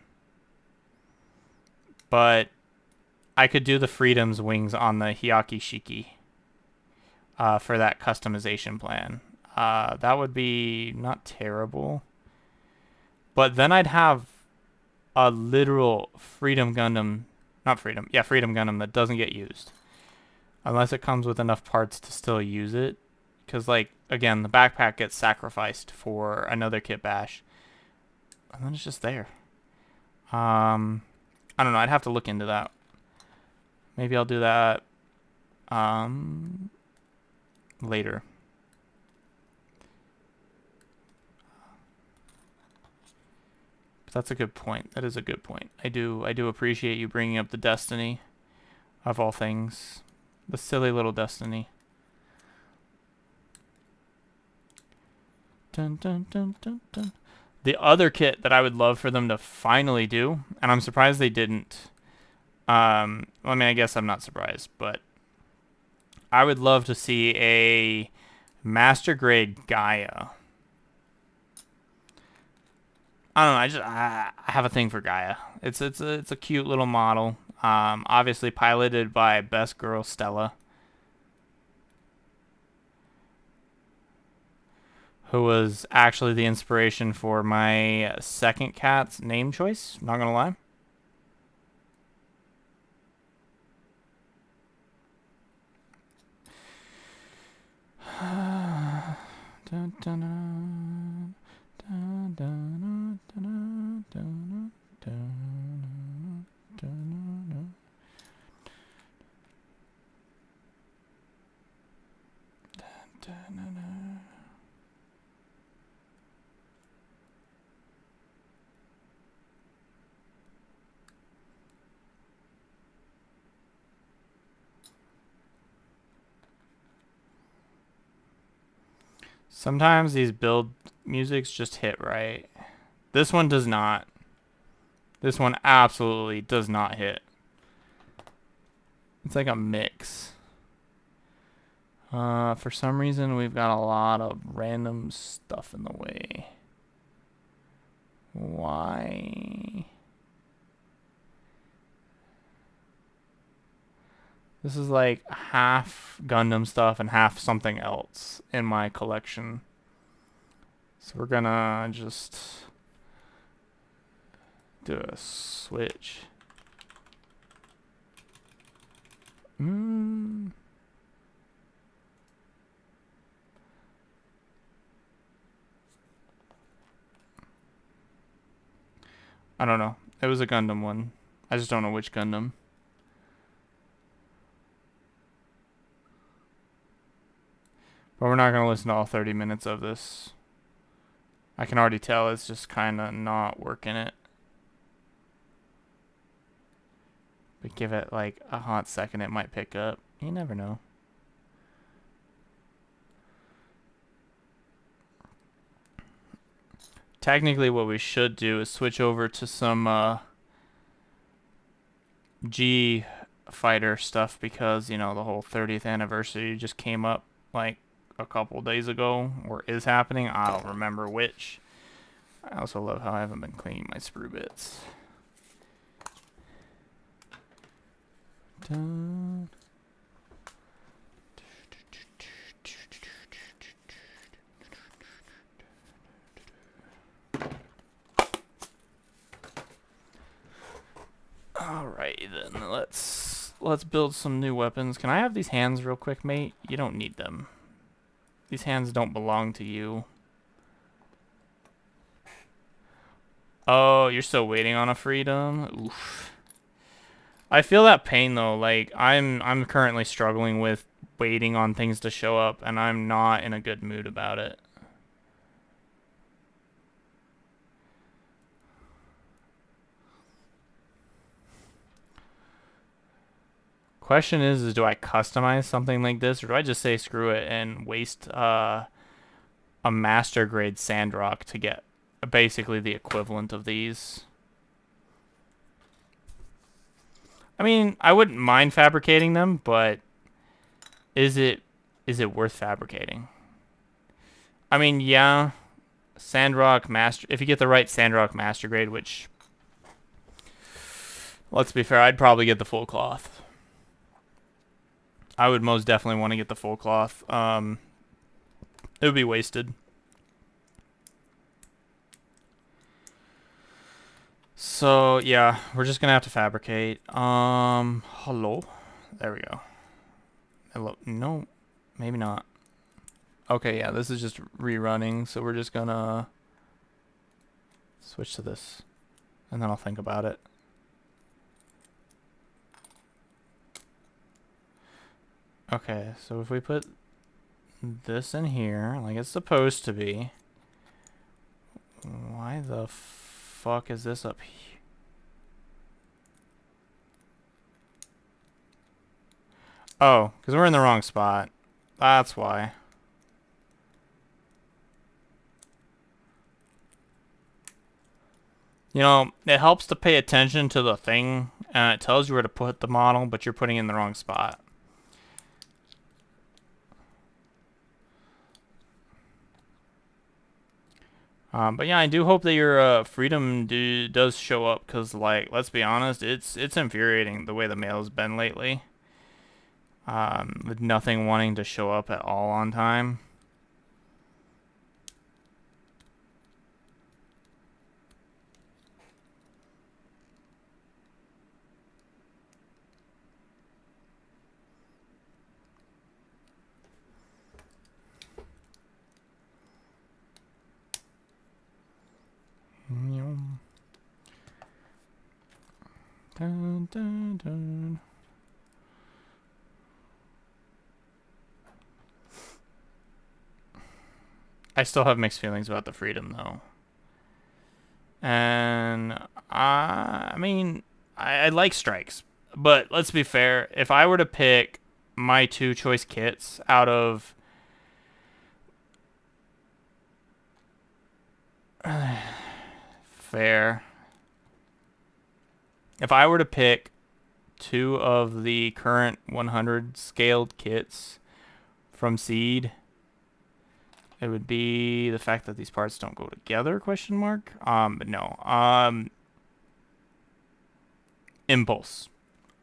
I could do the Freedom's wings on the Hyaki Shiki, for that customization plan. That would be not terrible, but then I'd have a literal Freedom Gundam, Freedom Gundam that doesn't get used. Unless it comes with enough parts to still use it. Because, like, again, the backpack gets sacrificed for another kit bash. And then it's just there. I don't know. I'd have to look into that. Maybe I'll do that later. But that's a good point. That is a good point. I do appreciate you bringing up the Destiny of all things. The silly little Destiny. Dun, dun, dun, dun, dun. The other kit that I would love for them to finally do, and I'm surprised they didn't. I mean, I guess I'm not surprised, but I would love to see a Master Grade Gaia. I don't know. I have a thing for Gaia. It's a cute little model. Obviously piloted by Best Girl Stella, who was actually the inspiration for my second cat's name choice. Not gonna lie. Dun, dun, dun, dun, dun, dun, dun, dun, dun. Sometimes these build musics just hit right. This one does not. This one absolutely does not hit. It's like a mix. For some reason, we've got a lot of random stuff in the way. Why? This is like half Gundam stuff and half something else in my collection. So we're gonna just do a switch. I don't know. It was a Gundam one. I just don't know which Gundam. But we're not going to listen to all 30 minutes of this. I can already tell it's just kind of not working it. But give it like a hot second, it might pick up. You never know. Technically what we should do is switch over to some G fighter stuff because, you know, the whole 30th anniversary just came up like a couple days ago, or is happening. I don't remember which. I also love how I haven't been cleaning my sprue bits. Dun. Alright then, let's build some new weapons. Can I have these hands real quick, mate? You don't need them. These hands don't belong to you. Oh, you're still waiting on a freedom? Oof. I feel that pain though. Like I'm currently struggling with waiting on things to show up, and I'm not in a good mood about it. Question is do I customize something like this, or do I just say screw it and waste a master grade SANDROCK to get basically the equivalent of these? I mean, I wouldn't mind fabricating them, but is it worth fabricating? I mean, yeah, SANDROCK master. If you get the right SANDROCK master grade, which, let's be fair, I'd probably get the full cloth. I would most definitely want to get the full cloth. It would be wasted. So yeah, we're just gonna have to fabricate. Hello. There we go. Hello. No, maybe not. Okay, yeah, this is just rerunning, so we're just gonna switch to this, and then I'll think about it. Okay, so if we put this in here, like it's supposed to be, why the fuck is this up here? Oh, because we're in the wrong spot. That's why. You know, it helps to pay attention to the thing, and it tells you where to put the model, but you're putting it in the wrong spot. But yeah, I do hope that your freedom does show up, because, like, let's be honest, it's infuriating the way the mail's been lately. With nothing wanting to show up at all on time. Dun, dun, dun. I still have mixed feelings about the freedom, though. And I mean, I like strikes, but let's be fair. If I were to pick my two choice kits out of fair, if I were to pick two of the current 100 scaled kits from Seed, it would be the fact that these parts don't go together, question mark. But no. Impulse.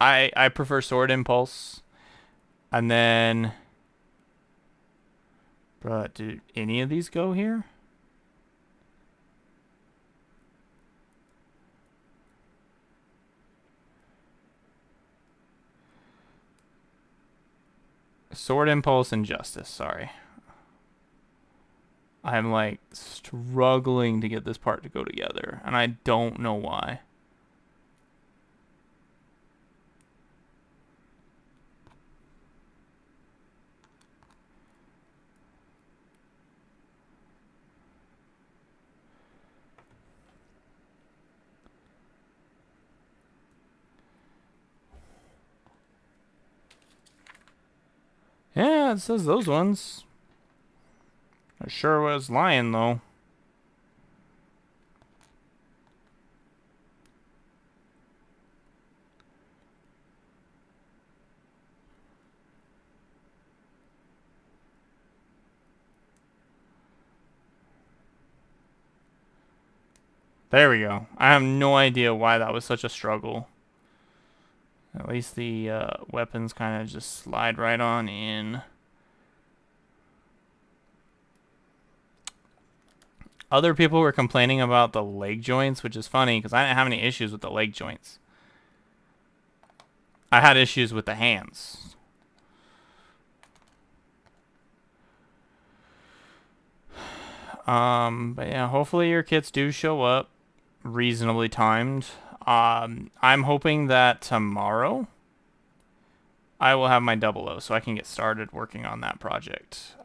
I prefer Sword Impulse. And then, bruh, do any of these go here? Sword Impulse and Justice, sorry. I'm like struggling to get this part to go together, and I don't know why. Yeah, it says those ones. I sure was lying, though. There we go. I have no idea why that was such a struggle. At least the weapons kind of just slide right on in. Other people were complaining about the leg joints, which is funny because I didn't have any issues with the leg joints. I had issues with the hands. But yeah, hopefully your kits do show up reasonably timed. I'm hoping that tomorrow I will have my 00, so I can get started working on that project.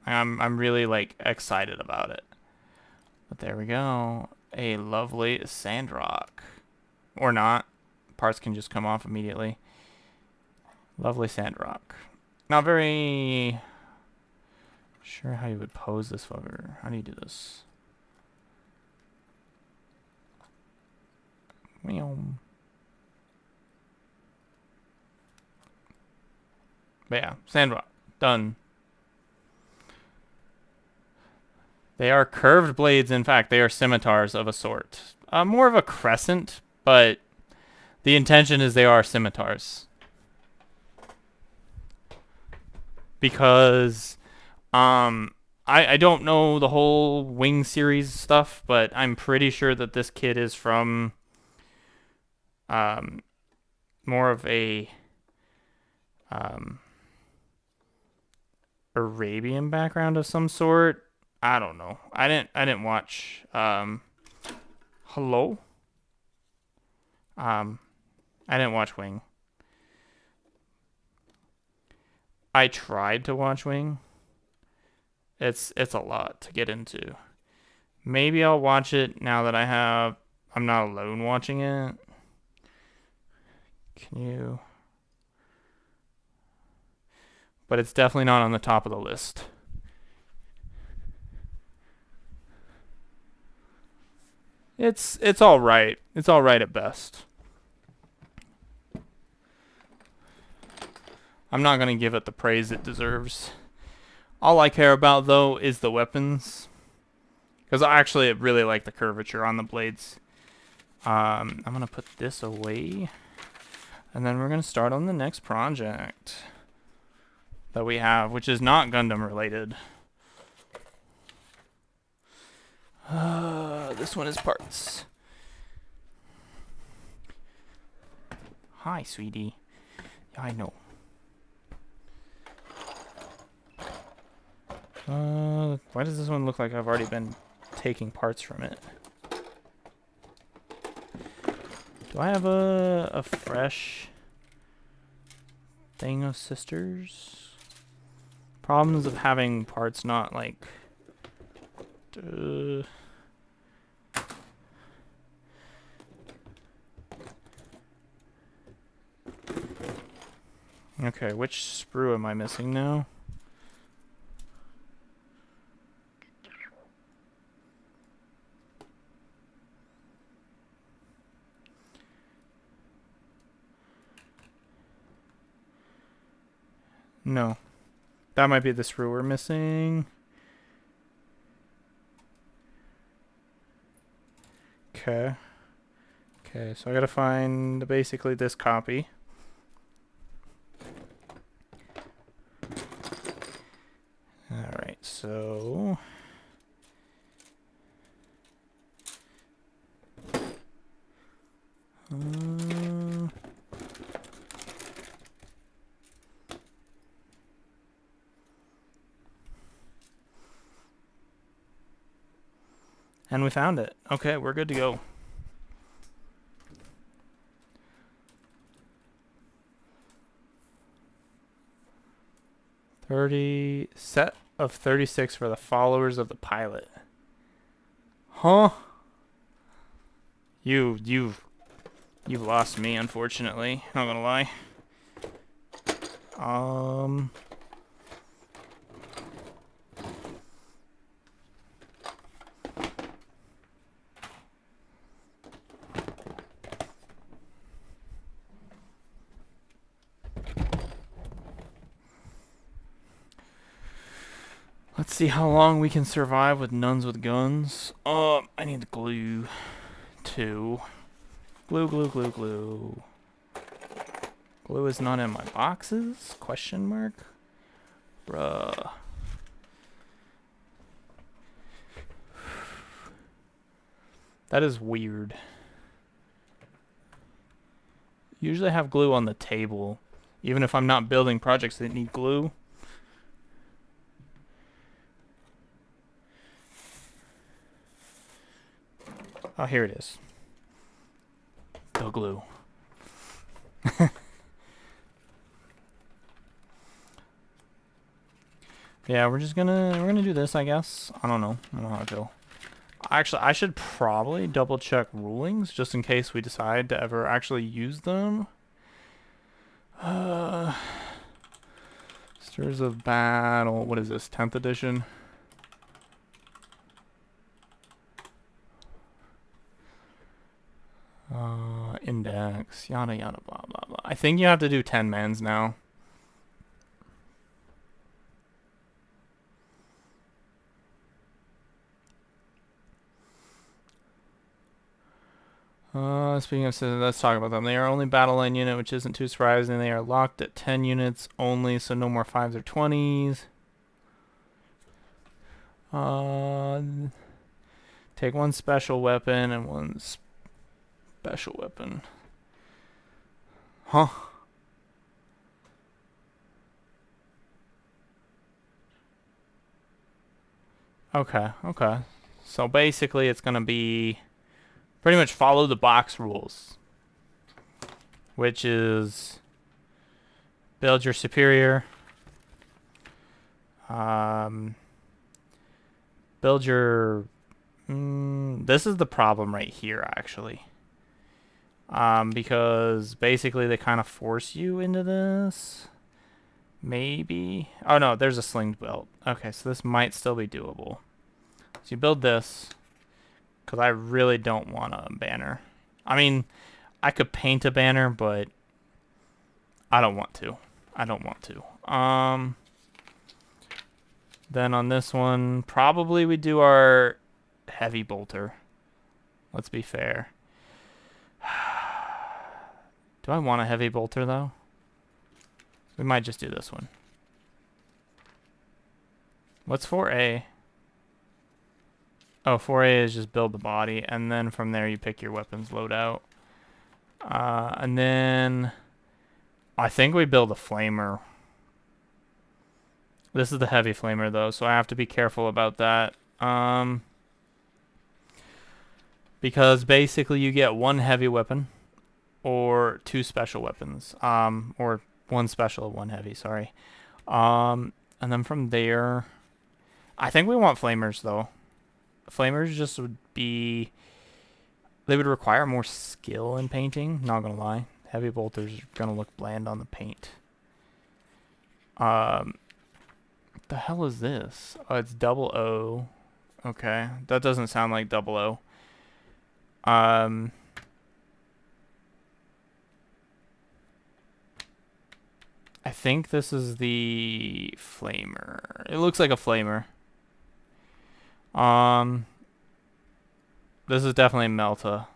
I'm really like excited about it. But there we go. A lovely SANDROCK. Or not. Parts can just come off immediately. Lovely SANDROCK. Not very sure how you would pose this fucker. How do you do this? But yeah, SANDROCK. Done. They are curved blades. In fact, they are scimitars of a sort. More of a crescent, but the intention is they are scimitars. Because I don't know the whole Wing series stuff, but I'm pretty sure that this kit is from more of a Arabian background of some sort. I don't know. I didn't watch Hello? I didn't watch Wing. I tried to watch Wing. It's a lot to get into. Maybe I'll watch it now that I'm not alone watching it. Can you? But it's definitely not on the top of the list. It's all right. It's all right at best. I'm not going to give it the praise it deserves. All I care about, though, is the weapons. Because I actually really like the curvature on the blades. I'm going to put this away. And then we're going to start on the next project that we have, which is not Gundam related. This one is parts. Hi, sweetie. Yeah, I know. Why does this one look like I've already been taking parts from it? Do I have a fresh thing of sisters? Problems of having parts not like... Okay, which sprue am I missing now? No. That might be the sprue we're missing. Okay. Okay, so I gotta find basically this copy. Alright, so... And we found it. Okay, we're good to go. Set of 36 for the followers of the pilot. Huh? You've lost me, unfortunately. Not gonna lie. Let's see how long we can survive with nuns with guns. I need the glue, too. Glue, glue, glue, glue. Glue is not in my boxes? Question mark? Bruh. That is weird. usually have glue on the table, even if I'm not building projects that need glue. Oh, here it is. The glue. Yeah, we're gonna do this, I guess. I don't know how I feel. Actually, I should probably double check rulings just in case we decide to ever actually use them. Stirs of Battle. What is this? 10th edition. Index. Yada yada blah blah blah. I think you have to do 10 mans now. Speaking of, let's talk about them. They are only battle line unit, which isn't too surprising. They are locked at 10 units only, so no more 5s or 20s. Take one special weapon and one special weapon. Huh? Okay, okay. So basically it's gonna be pretty much follow the box rules, which is build your superior, build your this is the problem right here actually, because basically they kind of force you into this. Maybe, oh no, there's a sling belt. Okay, so this might still be doable. So you build this because I really don't want a banner. I mean, I could paint a banner, but I don't want to. Then on this one, probably we do our heavy bolter. Let's be fair. Do I want a heavy bolter though? We might just do this one. What's 4A? Oh, 4A is just build the body, and then from there you pick your weapons loadout. And then I think we build a flamer. This is the heavy flamer though, so I have to be careful about that. Because basically you get one heavy weapon or two special weapons. Or one special, one heavy, sorry. And then from there, I think we want flamers though. Flamers just would be, they would require more skill in painting, not gonna lie. Heavy bolters are gonna look bland on the paint. What the hell is this? Oh, it's double O. Okay, that doesn't sound like double O. I think this is the flamer. It looks like a flamer. This is definitely Melta.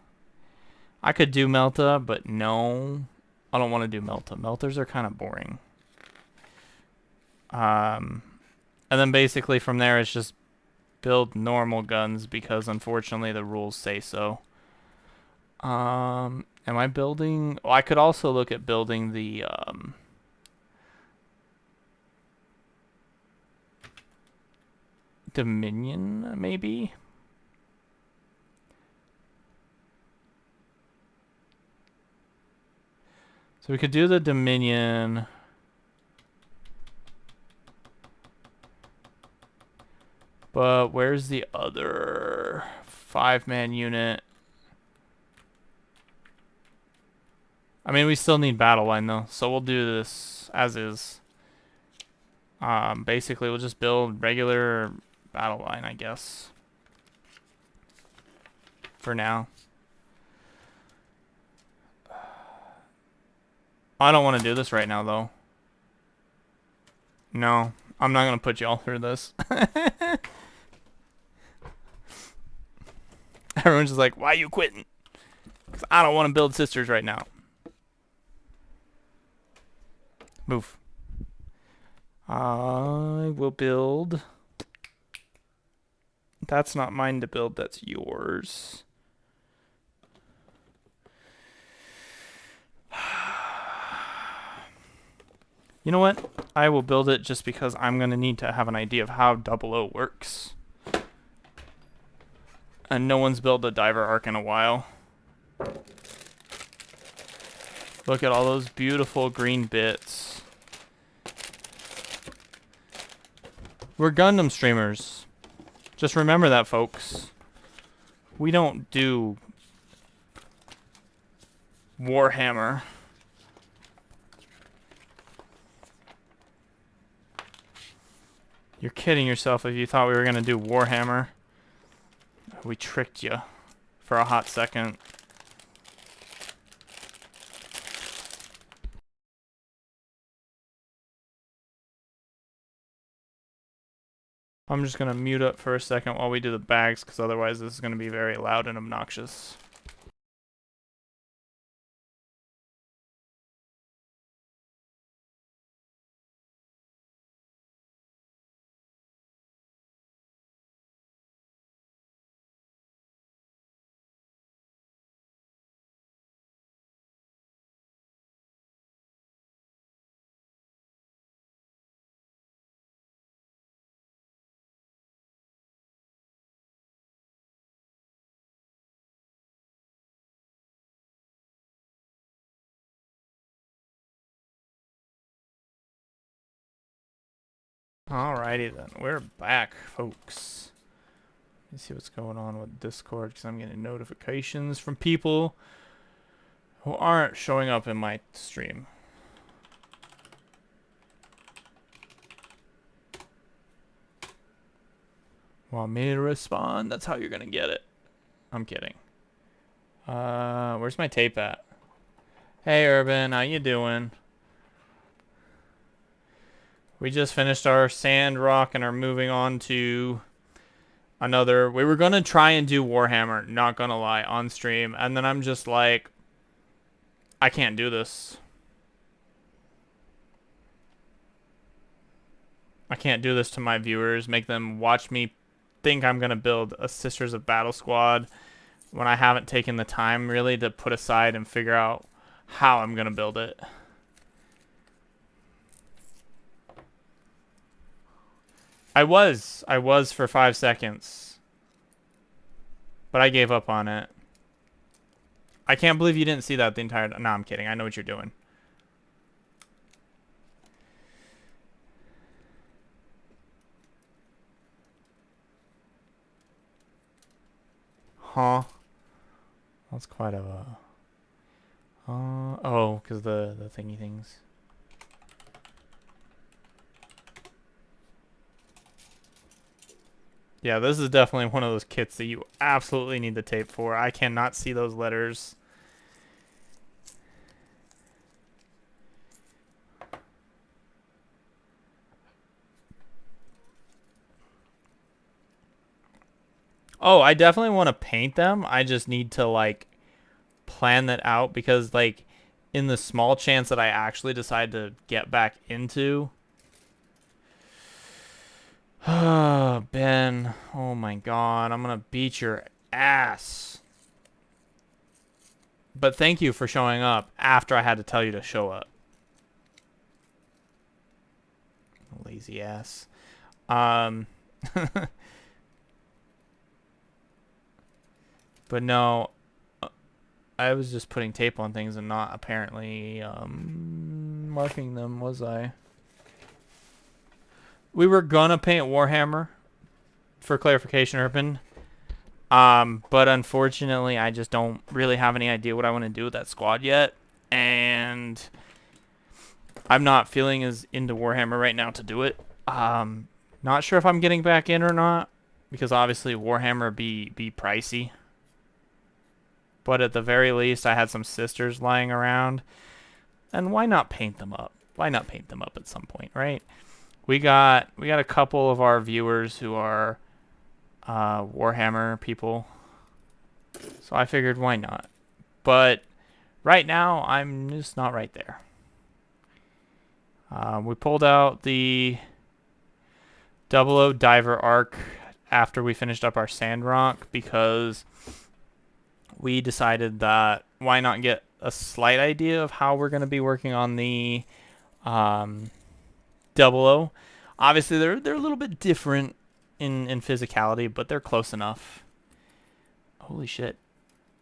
I could do Melta, but no. I don't want to do Melta. Melters are kind of boring. And then basically from there it's just build normal guns because unfortunately the rules say so. Am I building? Oh, I could also look at building the Dominion, maybe? So we could do the Dominion. But where's the other 5-man unit? I mean, we still need battle line though, so we'll do this as is. Basically, we'll just build regular battle line, I guess. For now. I don't want to do this right now, though. No, I'm not going to put y'all through this. Everyone's just like, why are you quitting? Because I don't want to build sisters right now. Move. I will build. That's not mine to build, that's yours. You know what? I will build it just because I'm going to need to have an idea of how 00 works. And no one's built a diver arc in a while. Look at all those beautiful green bits. We're Gundam streamers. Just remember that, folks. We don't do Warhammer. You're kidding yourself if you thought we were going to do Warhammer. We tricked you for a hot second. I'm just going to mute up for a second while we do the bags, because otherwise this is going to be very loud and obnoxious. Alrighty then, we're back, folks. Let's see what's going on with Discord, because I'm getting notifications from people who aren't showing up in my stream. Want me to respond? That's how you're gonna get it. I'm kidding. Where's my tape at? Hey Urban, how you doing? We just finished our SANDROCK and are moving on to another. We were gonna try and do Warhammer, not gonna lie, on stream, and then I'm just like, I can't do this. I can't do this to my viewers, make them watch me think I'm gonna build a Sisters of Battle squad when I haven't taken the time really to put aside and figure out how I'm gonna build it. I was for 5 seconds. But I gave up on it. I can't believe you didn't see that the entire... No, I'm kidding. I know what you're doing. Huh? That's quite a... oh, because the thingy things. Yeah, this is definitely one of those kits that you absolutely need the tape for. I cannot see those letters. Oh, I definitely want to paint them. I just need to, like, plan that out because, like, in the small chance that I actually decide to get back into... Oh, Ben. Oh my god. I'm gonna beat your ass. But thank you for showing up after I had to tell you to show up. Lazy ass. But no, I was just putting tape on things and not apparently marking them, was I? We were gonna paint Warhammer, for clarification, Urban. But unfortunately, I just don't really have any idea what I want to do with that squad yet. And I'm not feeling as into Warhammer right now to do it. Not sure if I'm getting back in or not, because obviously Warhammer be pricey. But at the very least, I had some sisters lying around. And why not paint them up? Why not paint them up at some point, right? We got a couple of our viewers who are Warhammer people. So I figured why not? But right now, I'm just not right there. We pulled out the 00 Diver Arc after we finished up our SANDROCK because we decided that why not get a slight idea of how we're going to be working on the Double O. Obviously, they're a little bit different in physicality, but they're close enough. Holy shit.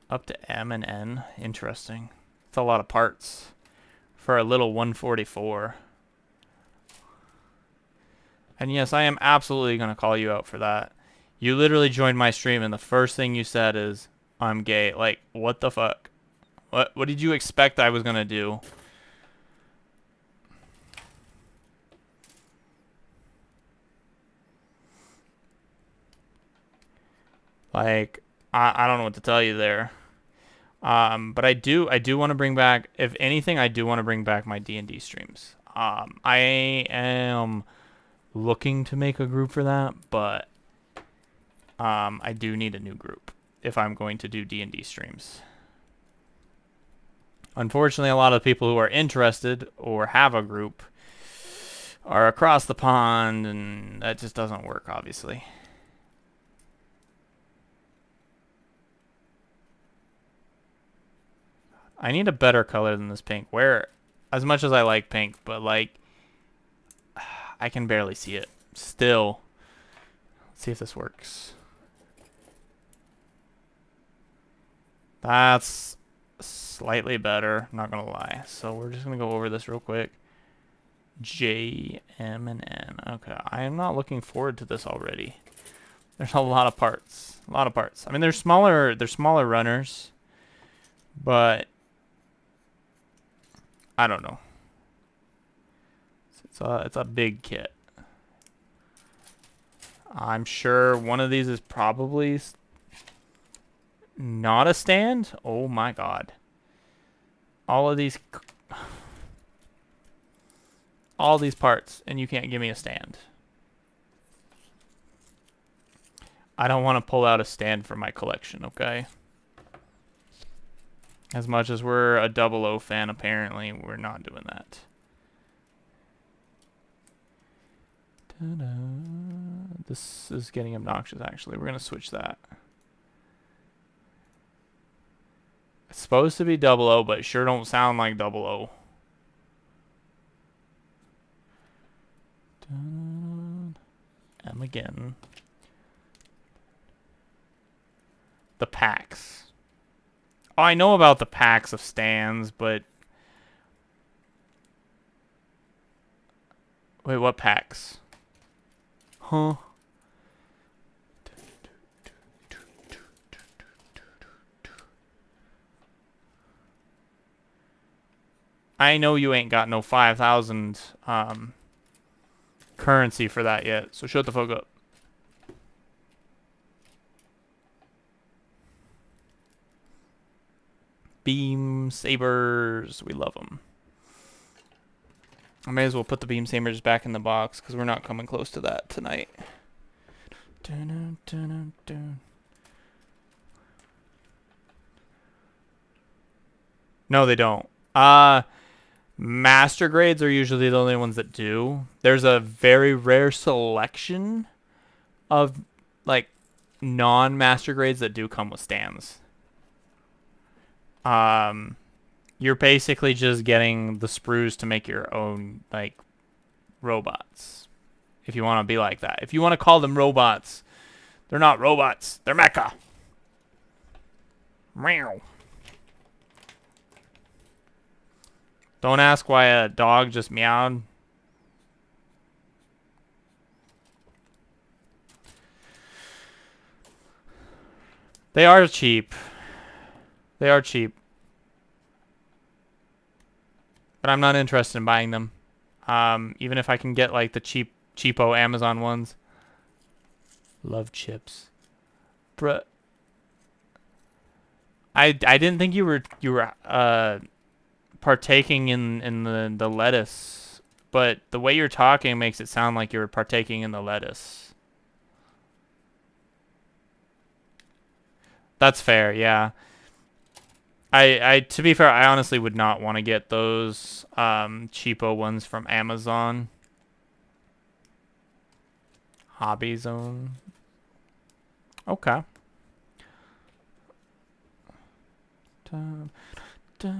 Up to M and N. Interesting. It's a lot of parts for a little 144. And yes, I am absolutely going to call you out for that. You literally joined my stream, and the first thing you said is, I'm gay. Like, what the fuck? What did you expect I was going to do? Like, I don't know what to tell you there. But I do want to bring back, if anything, I do want to bring back my D&D streams. I am looking to make a group for that, but I do need a new group if I'm going to do D&D streams. Unfortunately, a lot of people who are interested or have a group are across the pond, and that just doesn't work, obviously. I need a better color than this pink. Where, as much as I like pink, but like, I can barely see it. Still. Let's see if this works. That's slightly better, not gonna lie. So we're just gonna go over this real quick. J, M, and N. Okay, I am not looking forward to this already. There's a lot of parts. A lot of parts. I mean, they're smaller runners, but I don't know. It's a big kit. I'm sure one of these is probably not a stand. Oh my god. All these parts, and you can't give me a stand. I don't want to pull out a stand for my collection, okay? As much as we're a Double O fan, apparently, we're not doing that. This is getting obnoxious, actually. We're going to switch that. It's supposed to be Double O, but it sure don't sound like Double O. M again. The packs. Oh, I know about the packs of stands, but... Wait, what packs? Huh? I know you ain't got no 5,000 currency for that yet, so shut the fuck up. Beam sabers, we love them. I may as well put the beam sabers back in the box because we're not coming close to that tonight. Dun, dun, dun, dun. No, they don't. Master grades are usually the only ones that do. There's a very rare selection of like non-master grades that do come with stands. You're basically just getting the sprues to make your own like robots. If you want to be like that. If you want to call them robots, they're not robots. They're mecha. Meow. Don't ask why a dog just meowed. They are cheap. They are cheap. But I'm not interested in buying them. Even if I can get like the cheapo Amazon ones. Love chips. Bruh. I didn't think you were partaking in the lettuce, but the way you're talking makes it sound like you're partaking in the lettuce. That's fair, yeah. To be fair, I honestly would not want to get those cheapo ones from Amazon. Hobby Zone. Okay. Although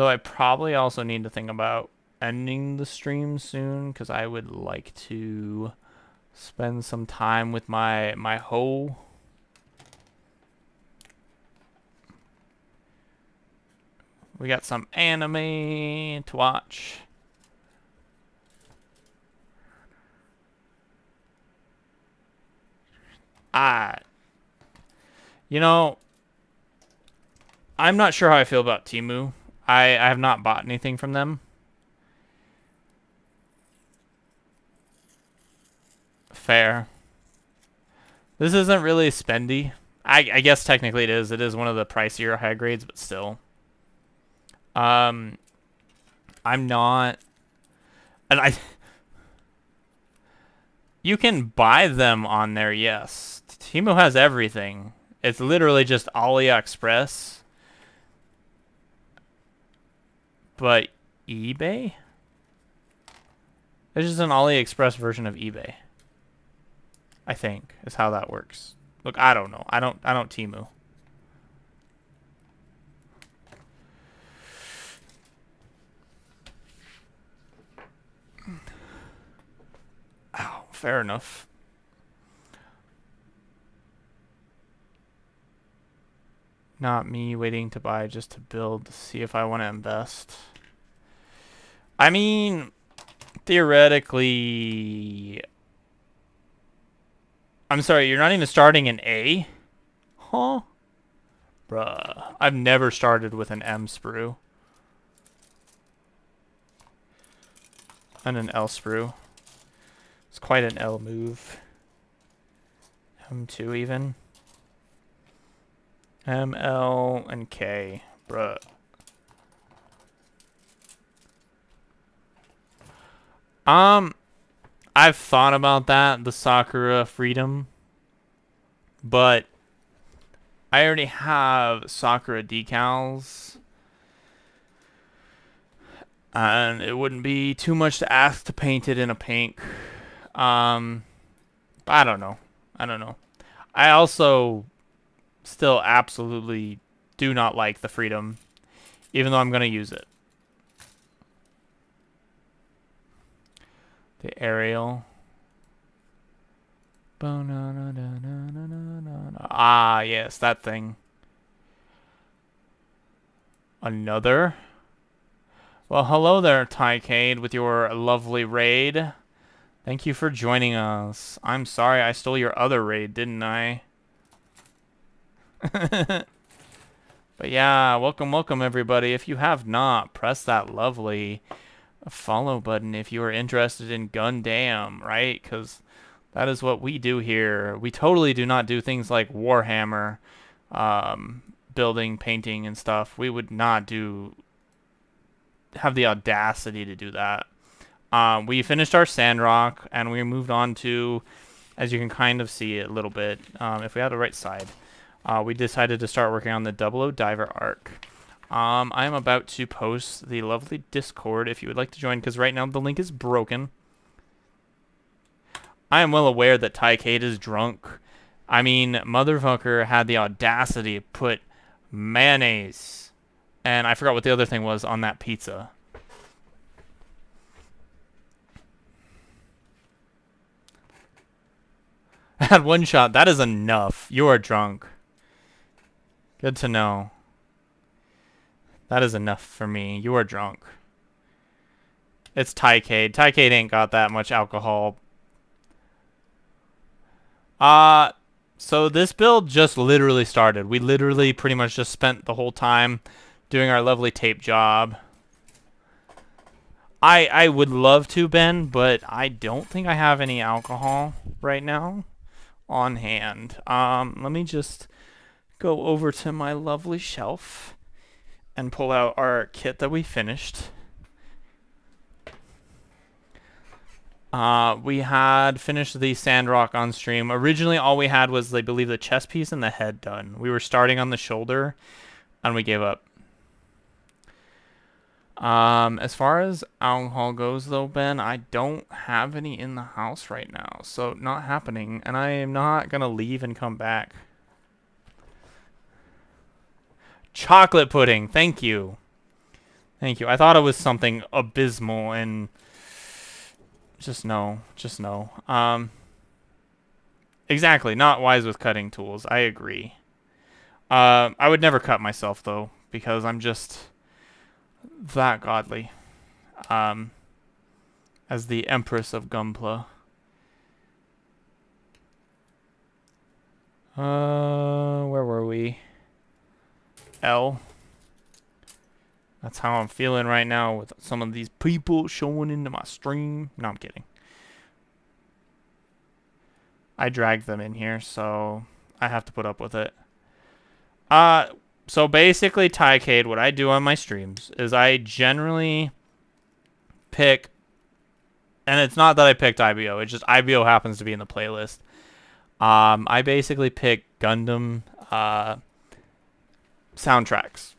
I probably also need to think about ending the stream soon, because I would like to spend some time with my hoe. We got some anime to watch. You know, I'm not sure how I feel about Temu. I have not bought anything from them. Fair. This isn't really spendy. I guess technically it is. It is one of the pricier high grades, but still. I'm not... And you can buy them on there, yes. Temu has everything. It's literally just AliExpress. But eBay? It's just an AliExpress version of eBay. I think is how that works. Look, I don't know. I don't Temu. Oh, fair enough. Not me waiting to buy just to build to see if I want to invest. I mean, theoretically... I'm sorry, you're not even starting an A? Huh? Bruh. I've never started with an M sprue. And an L sprue. It's quite an L move. M2 even. M, L, and K. Bruh. I've thought about that, the Sakura Freedom. But I already have Sakura decals. And it wouldn't be too much to ask to paint it in a pink. I don't know. I also still absolutely do not like the Freedom, even though I'm going to use it. The Ariel. Ah, yes, that thing. Another? Well, hello there, Tycade, with your lovely raid. Thank you for joining us. I'm sorry I stole your other raid, didn't I? But yeah, welcome everybody. If you have not, press that lovely follow button if you are interested in Gundam, right? Because that is what we do here. We totally do not do things like Warhammer, building, painting, and stuff. We would not have the audacity to do that. We finished our SANDROCK, and we moved on to, as you can kind of see a little bit, if we have the right side, we decided to start working on the 00 Diver arc. I am about to post the lovely Discord if you would like to join, because right now the link is broken. I am well aware that Tycade is drunk. I mean, motherfucker had the audacity to put mayonnaise, and I forgot what the other thing was, on that pizza. I had one shot. That is enough. You are drunk. Good to know. That is enough for me. You are drunk. It's Tycade. Tycade ain't got that much alcohol. So this build just literally started. We literally pretty much just spent the whole time doing our lovely tape job. I would love to, Ben, but I don't think I have any alcohol right now on hand. Let me just go over to my lovely shelf and pull out our kit that we finished. We had finished the SANDROCK on stream. Originally, all we had was, I believe, the chest piece and the head done. We were starting on the shoulder, and we gave up. As far as alcohol goes, though, Ben, I don't have any in the house right now, so not happening, and I am not gonna leave and come back. Chocolate pudding, thank you. Thank you. I thought it was something abysmal, and just no, just no. Exactly, not wise with cutting tools. I agree. I would never cut myself, though, because I'm just that godly. As the Empress of Gunpla. Where were we? L. That's how I'm feeling right now with some of these people showing into my stream. No, I'm kidding. I dragged them in here, so I have to put up with it. So basically, Tycade, what I do on my streams is I generally pick, and it's not that I picked IBO, it's just IBO happens to be in the playlist. I basically pick Gundam soundtracks,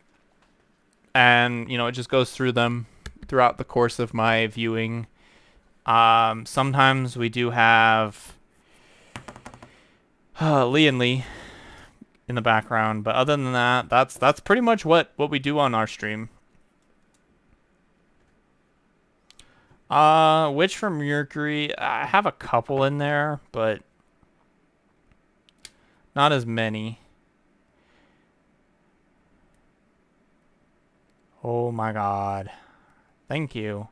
and it just goes through them throughout the course of my viewing. Sometimes we do have Lee and Lee in the background, but other than that, that's pretty much what we do on our stream. Witch from Mercury, I have a couple in there, but not as many. Oh my god. Thank you.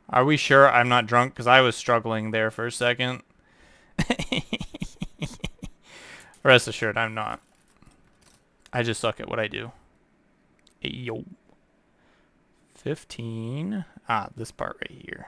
Are we sure I'm not drunk? Because I was struggling there for a second. Rest assured, I'm not. I just suck at what I do. Hey, yo. 15. This part right here.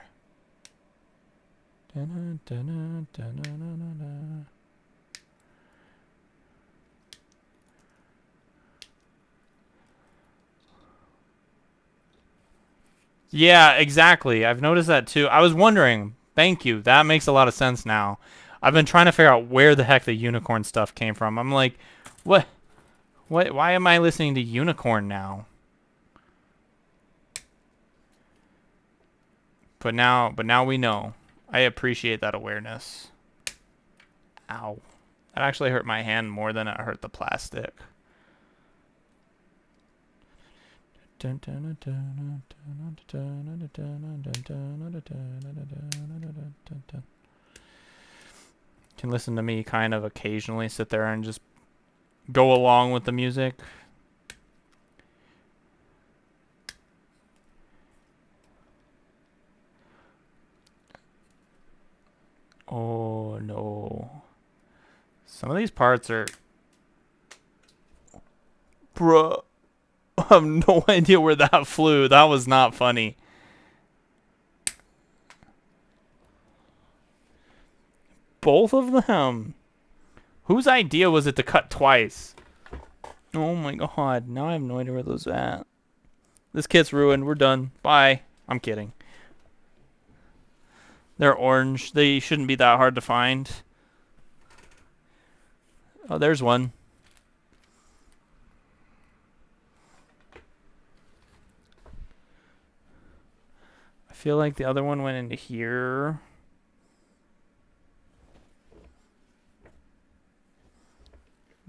Yeah, exactly. I've noticed that too. I was wondering. Thank you. That makes a lot of sense now. I've been trying to figure out where the heck the unicorn stuff came from. I'm like, what? Why am I listening to unicorn now? But now we know. I appreciate that awareness. Ow. That actually hurt my hand more than it hurt the plastic. Can listen to me kind of occasionally sit there and just go along with the music. Oh no. Some of these parts are... Bruh. I have no idea where that flew. That was not funny. Both of them. Whose idea was it to cut twice? Oh my god. Now I have no idea where those are at. This kit's ruined. We're done. Bye. I'm kidding. They're orange. They shouldn't be that hard to find. Oh, there's one. I feel like the other one went into here.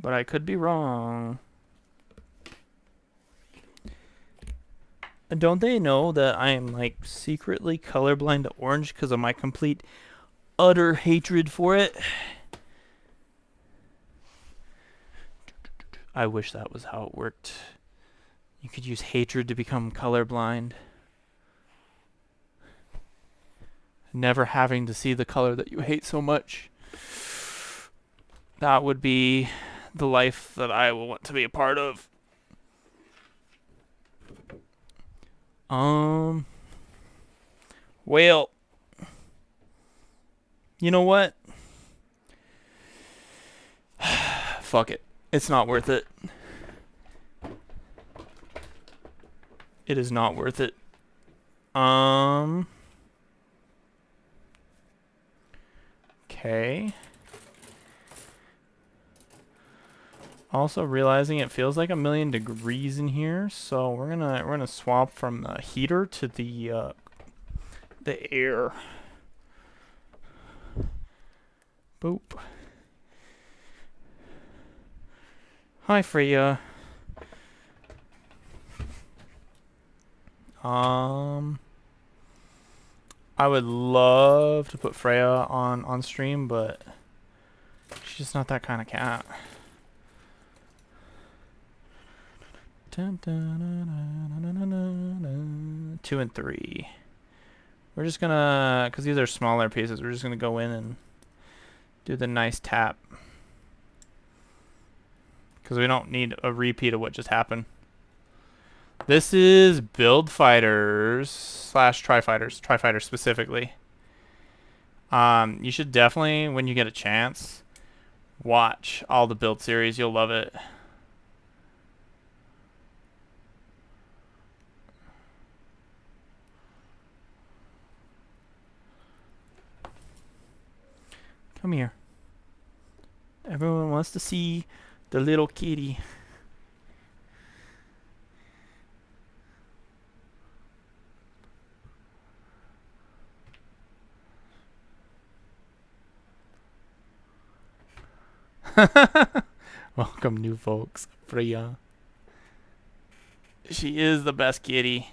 But I could be wrong. And don't they know that I am like secretly colorblind to orange because of my complete utter hatred for it? I wish that was how it worked. You could use hatred to become colorblind. Never having to see the color that you hate so much. That would be the life that I will want to be a part of. Well, you know what? Fuck it. It's not worth it. It is not worth it. Okay. Also realizing it feels like 1,000,000 degrees in here, so we're gonna swap from the heater to the air. Boop. Hi, Freya. I would love to put Freya on stream, but she's just not that kind of cat. Dun, dun, 2 and 3. We're just gonna, because these are smaller pieces, we're just gonna go in and do the nice tap. Because we don't need a repeat of what just happened. This is Build Fighters / Tri-Fighters. Tri-Fighters specifically. You should definitely, when you get a chance, watch all the build series. You'll love it. Come here. Everyone wants to see the little kitty. Welcome, new folks. Freya. She is the best kitty.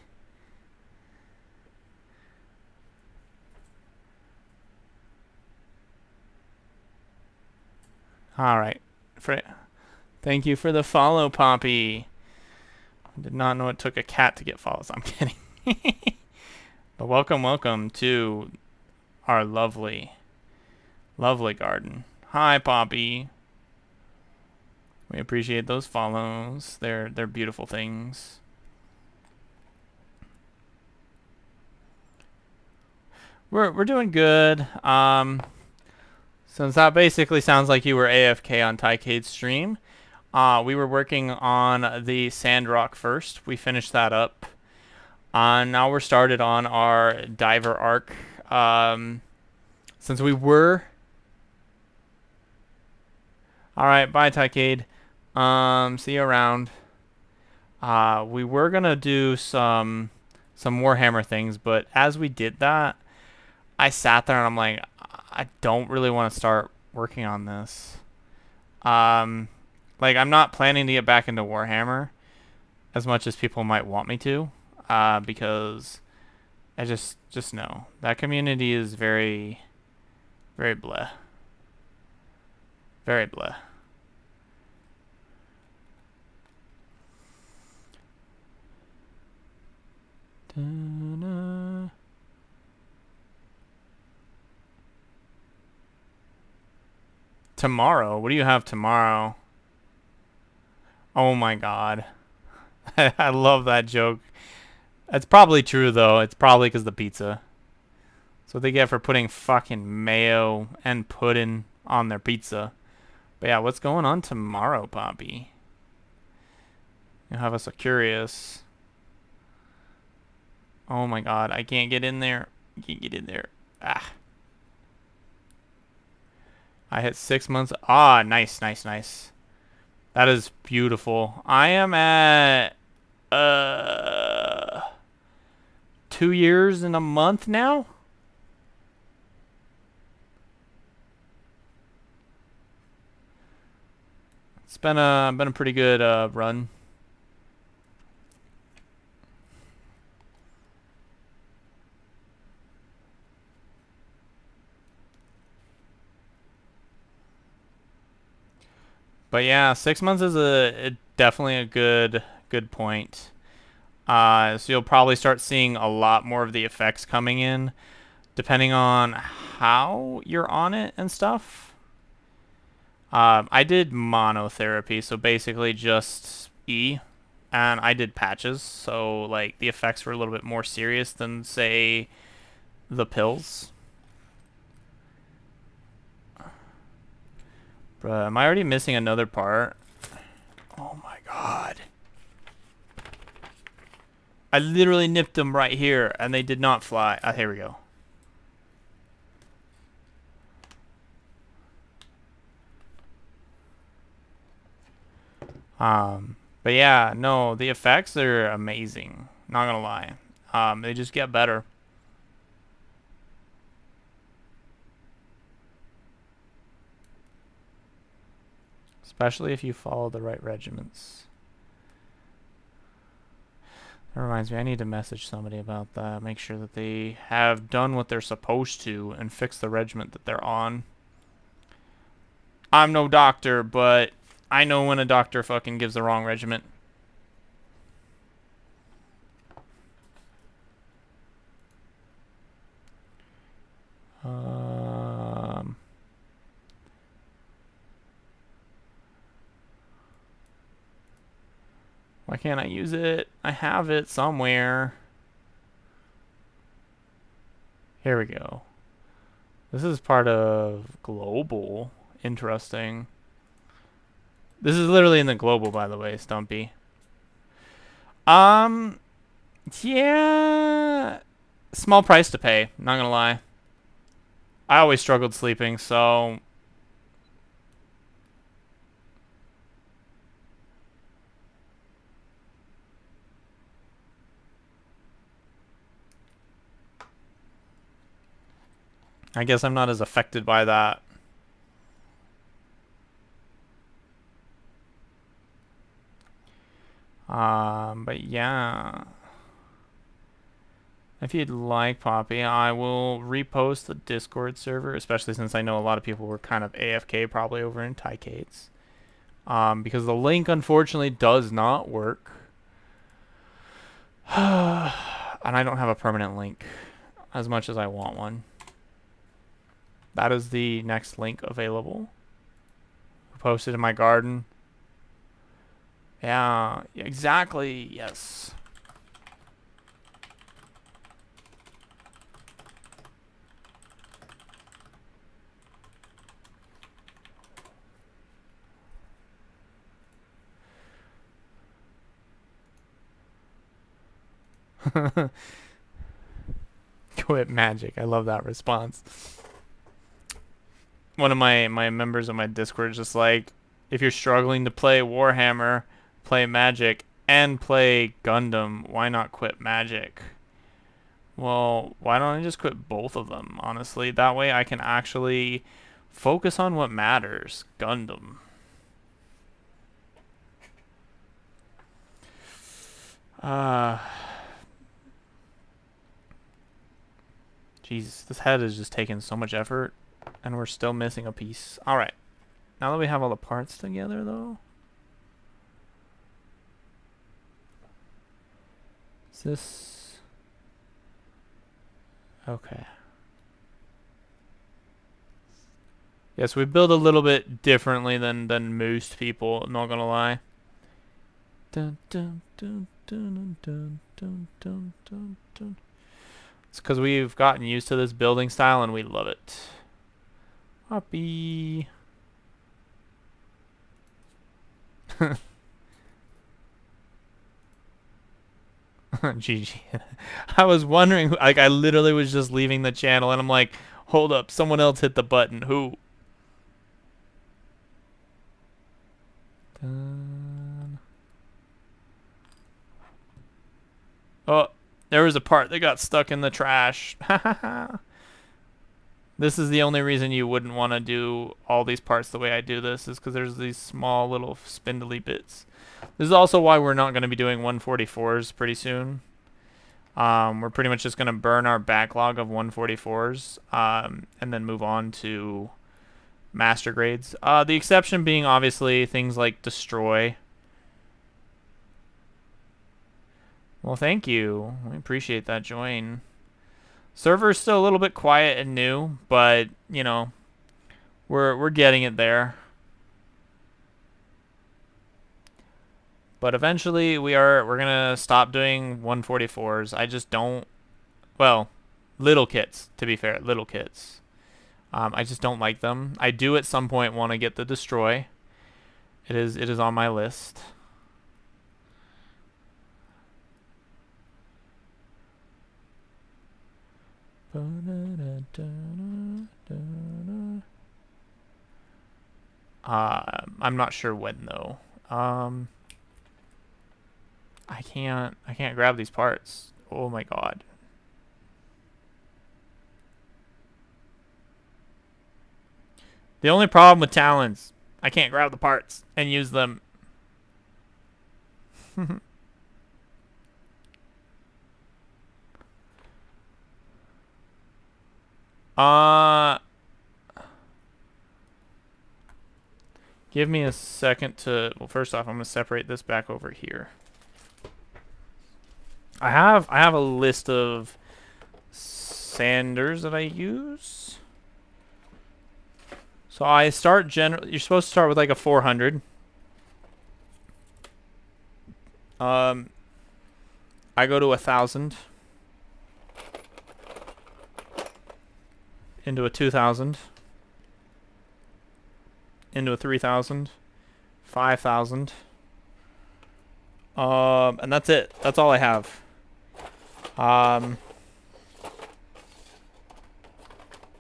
Alright. Freya. Thank you for the follow, Poppy. I did not know it took a cat to get follows. I'm kidding. But welcome to our lovely garden. Hi, Poppy. We appreciate those follows. They're beautiful things. We're doing good. Since that basically sounds like you were AFK on Tycade's stream, we were working on the SANDROCK first. We finished that up. Now we're started on our diver arc. Since we were... Alright, bye Tycade. See you around. We were gonna do some Warhammer things, but as we did that, I sat there and I'm like, I don't really want to start working on this. Like, I'm not planning to get back into Warhammer as much as people might want me to, because I just know that community is very, very bleh. Very bleh. Da-na. Tomorrow? What do you have tomorrow? Oh my god. I love that joke. It's probably true, though. It's probably because of the pizza. That's what they get for putting fucking mayo and pudding on their pizza. But yeah, what's going on tomorrow, Poppy? You have us so curious. Oh my god, I can't get in there. I can't get in there. Ah. I hit 6 months. Ah, nice. That is beautiful. I am at 2 years and a month now. It's been a pretty good run. But yeah, 6 months is definitely a good point. So you'll probably start seeing a lot more of the effects coming in, depending on how you're on it and stuff. I did monotherapy, so basically just E, and I did patches, so like the effects were a little bit more serious than, say, the pills. Bruh, am I already missing another part? Oh my god. I literally nipped them right here, and they did not fly. Here we go. But yeah, no, the effects are amazing. Not gonna lie. They just get better. Especially if you follow the right regiments. That reminds me, I need to message somebody about that. Make sure that they have done what they're supposed to and fix the regiment that they're on. I'm no doctor, but I know when a doctor fucking gives the wrong regiment. Why can't I use it? I have it somewhere. Here we go. This is part of global. Interesting. This is literally in the global, by the way, Stumpy. Yeah. Small price to pay, not gonna lie. I always struggled sleeping, so I guess I'm not as affected by that. But yeah. If you'd like, Poppy, I will repost the Discord server, especially since I know a lot of people were kind of AFK probably over in Tycates. Because the link unfortunately does not work. And I don't have a permanent link as much as I want one. That is the next link available. Posted in my garden. Yeah, exactly. Yes. Quit magic. I love that response. One of my members of my Discord is just like, if you're struggling to play Warhammer, play Magic, and play Gundam, why not quit Magic? Well, why don't I just quit both of them, honestly? That way I can actually focus on what matters. Gundam. Jesus, this head is just taking so much effort, and we're still missing a piece. Alright. Now that we have all the parts together, though. Is this... Okay. Yes, we build a little bit differently than most people, not gonna lie. Dun, dun, dun, dun, dun, dun, dun, dun, dun. It's because we've gotten used to this building style and we love it. Happy. GG. I was wondering, like, I literally was just leaving the channel and I'm like, hold up, someone else hit the button. Who? Dun. Oh, there was a part that got stuck in the trash. This is the only reason you wouldn't want to do all these parts the way I do this, is because there's these small little spindly bits. This is also why we're not going to be doing 144s pretty soon. We're pretty much just going to burn our backlog of 144s and then move on to master grades. The exception being obviously things like destroy. Well, thank you. I appreciate that join. Server's still a little bit quiet and new, but you know, we're getting it there. But eventually we're gonna stop doing 144s. I just don't. Well, little kits, to be fair, little kits. I just don't like them. I do at some point want to get the destroy. It is on my list. I'm not sure when though. I can't grab these parts. Oh my god. The only problem with talons, I can't grab the parts and use them. uh Give me a second to, well, first off, I'm going to separate this back over here. I have a list of sanders that I use. So I start you're supposed to start with like a 400. I go to 1,000 into a 2,000 into a 3,000, 5,000. And that's it. That's all I have. I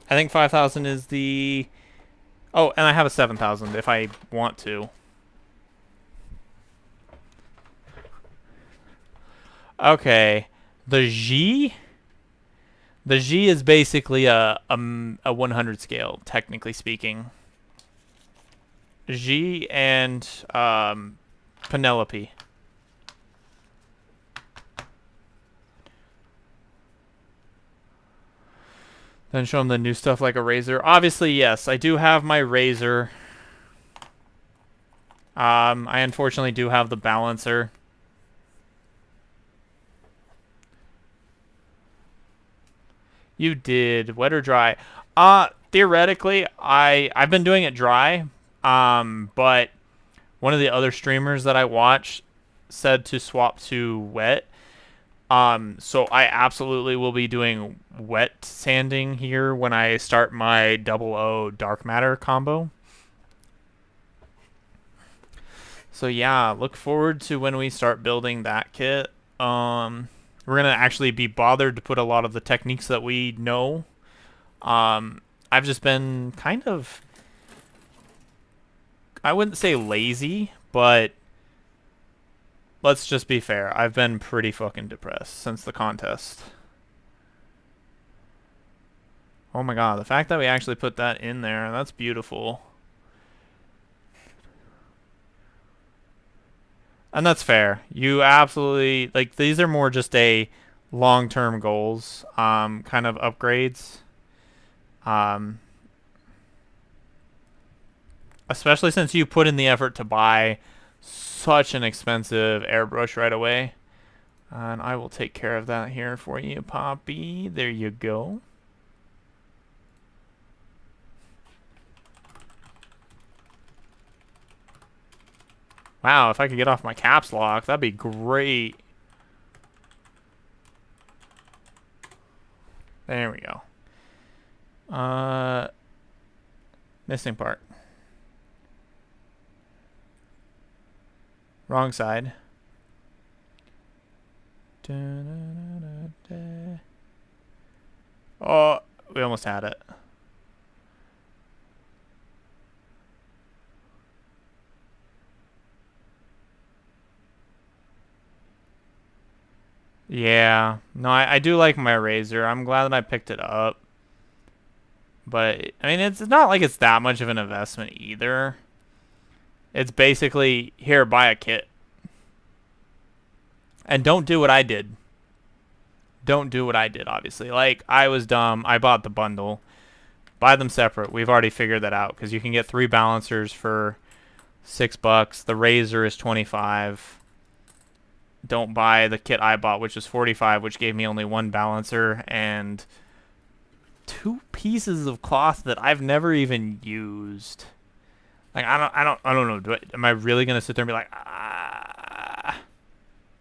think 5,000 is the... Oh, and I have a 7,000 if I want to. Okay. The G is basically a 100 scale, technically speaking. G and Penelope. Then show them the new stuff like a razor. Obviously, yes, I do have my razor. I unfortunately do have the balancer. You did. Wet or dry? Theoretically, I've been doing it dry. But one of the other streamers that I watch said to swap to wet. So I absolutely will be doing wet sanding here when I start my 00 dark matter combo. So yeah, look forward to when we start building that kit. We're gonna actually be bothered to put a lot of the techniques that we know. I've just been kind of, I wouldn't say lazy, but let's just be fair. I've been pretty fucking depressed since the contest. Oh my god, the fact that we actually put that in there, that's beautiful. And that's fair. You absolutely, like, these are more just a long-term goals, kind of upgrades. Especially since you put in the effort to buy such an expensive airbrush right away. And I will take care of that here for you, Poppy. There you go. Wow, if I could get off my caps lock, that'd be great. There we go. Missing part. Wrong side. Oh, we almost had it. Yeah. No, I do like my razor. I'm glad that I picked it up. But, I mean, it's not like it's that much of an investment either. It's basically, here, buy a kit. And don't do what I did. Don't do what I did, obviously. Like, I was dumb. I bought the bundle. Buy them separate. We've already figured that out. Because you can get 3 balancers for $6. The razor is 25. Don't buy the kit I bought, which is 45, which gave me only 1 balancer and 2 pieces of cloth that I've never even used. Like, I don't know. Am I really gonna sit there and be like, ah?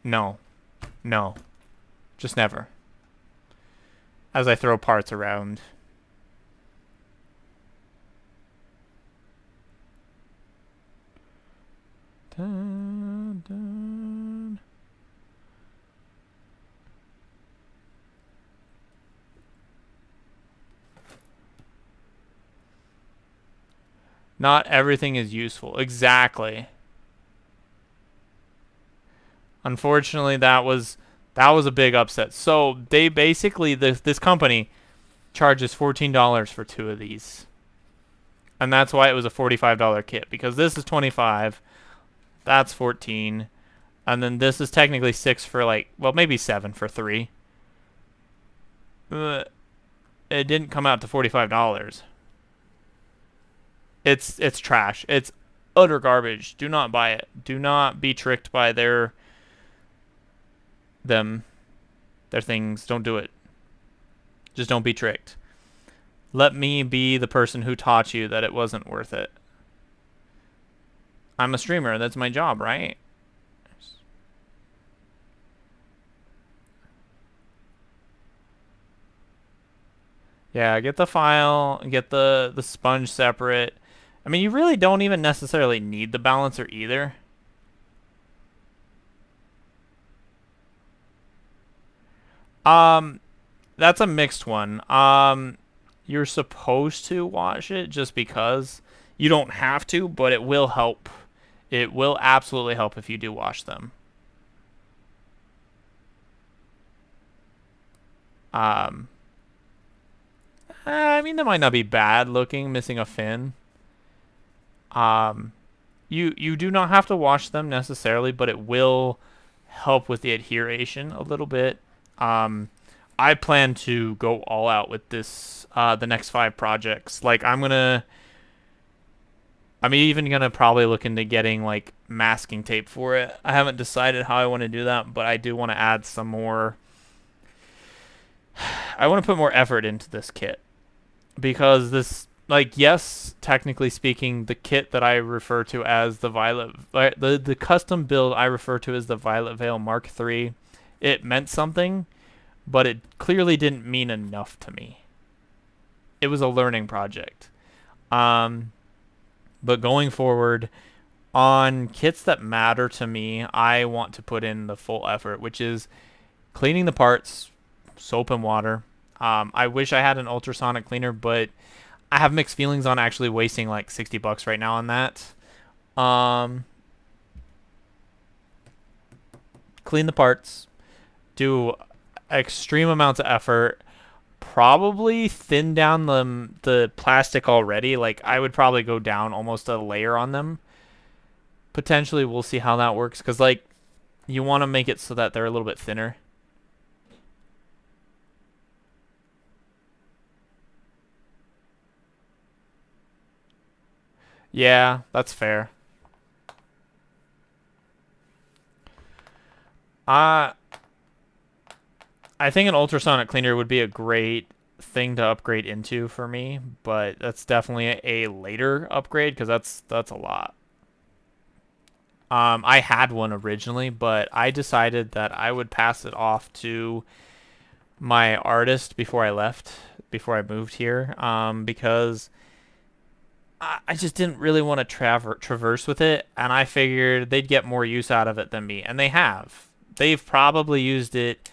No, no, just never. As I throw parts around. Dun, dun. Not everything is useful. Exactly. Unfortunately, that was a big upset. So they basically this company charges $14 for 2 of these, and that's why it was a $45 kit, because this is 25, that's 14, and then this is technically 6 for like, well, maybe 7 for 3. It didn't come out to $45. It's trash. It's utter garbage. Do not buy it. Do not be tricked by their things. Don't do it. Just don't be tricked. Let me be the person who taught you that it wasn't worth it. I'm a streamer. That's my job, right? Yeah, get the file, get the sponge separate. I mean, you really don't even necessarily need the balancer either. Um, that's a mixed one. You're supposed to wash it just because. You don't have to, but it will help. It will absolutely help if you do wash them. Um, I mean, they might not be bad looking, missing a fin. Um, you do not have to wash them necessarily, but it will help with the adheration a little bit. I plan to go all out with this the next 5 projects. Like I'm even gonna probably look into getting like masking tape for it. I haven't decided how I want to do that, but I do want to add some more. I want to put more effort into this kit, because this, like, yes, technically speaking, the kit that I refer to as the the custom build I refer to as the Violet Veil Mark III, it meant something, but it clearly didn't mean enough to me. It was a learning project. Um, but going forward, on kits that matter to me, I want to put in the full effort, which is cleaning the parts, soap and water. I wish I had an ultrasonic cleaner, but I have mixed feelings on actually wasting like $60 right now on that. Um, Clean the parts, do extreme amounts of effort, probably thin down the plastic already. Like, I would probably go down almost a layer on them. Potentially, we'll see how that works, because like you want to make it so that they're a little bit thinner. Yeah, that's fair. Uh, I think an ultrasonic cleaner would be a great thing to upgrade into for me, but that's definitely a later upgrade, because that's a lot. I had one originally, but I decided that I would pass it off to my artist before I moved here, because I just didn't really want to traverse with it, and I figured they'd get more use out of it than me, and they have. They've probably used it,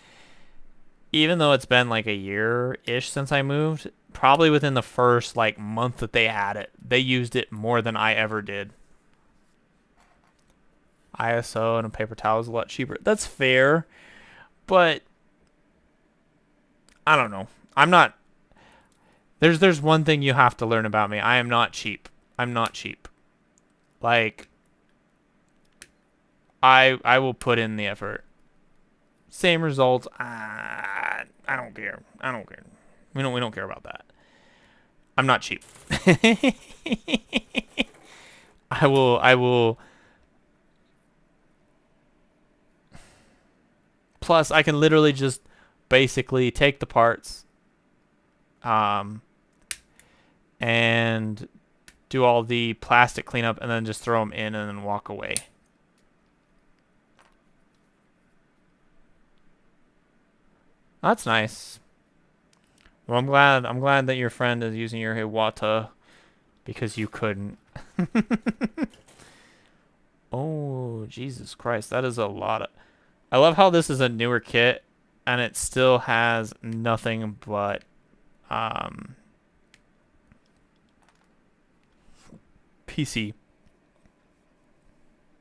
even though it's been like a year-ish since I moved, probably within the first like month that they had it, they used it more than I ever did. ISO and a paper towel is a lot cheaper. That's fair, but I don't know. I'm not. There's one thing you have to learn about me. I am not cheap. I'm not cheap. Like, I will put in the effort. Same results. I don't care. I don't care. We don't care about that. I'm not cheap. I will. Plus, I can literally just basically take the parts, um, and do all the plastic cleanup, and then just throw them in and then walk away. That's nice. Well, I'm glad that your friend is using your Hiwata, because you couldn't. Oh, Jesus Christ. That is a lot of... I love how this is a newer kit, and it still has nothing but PC.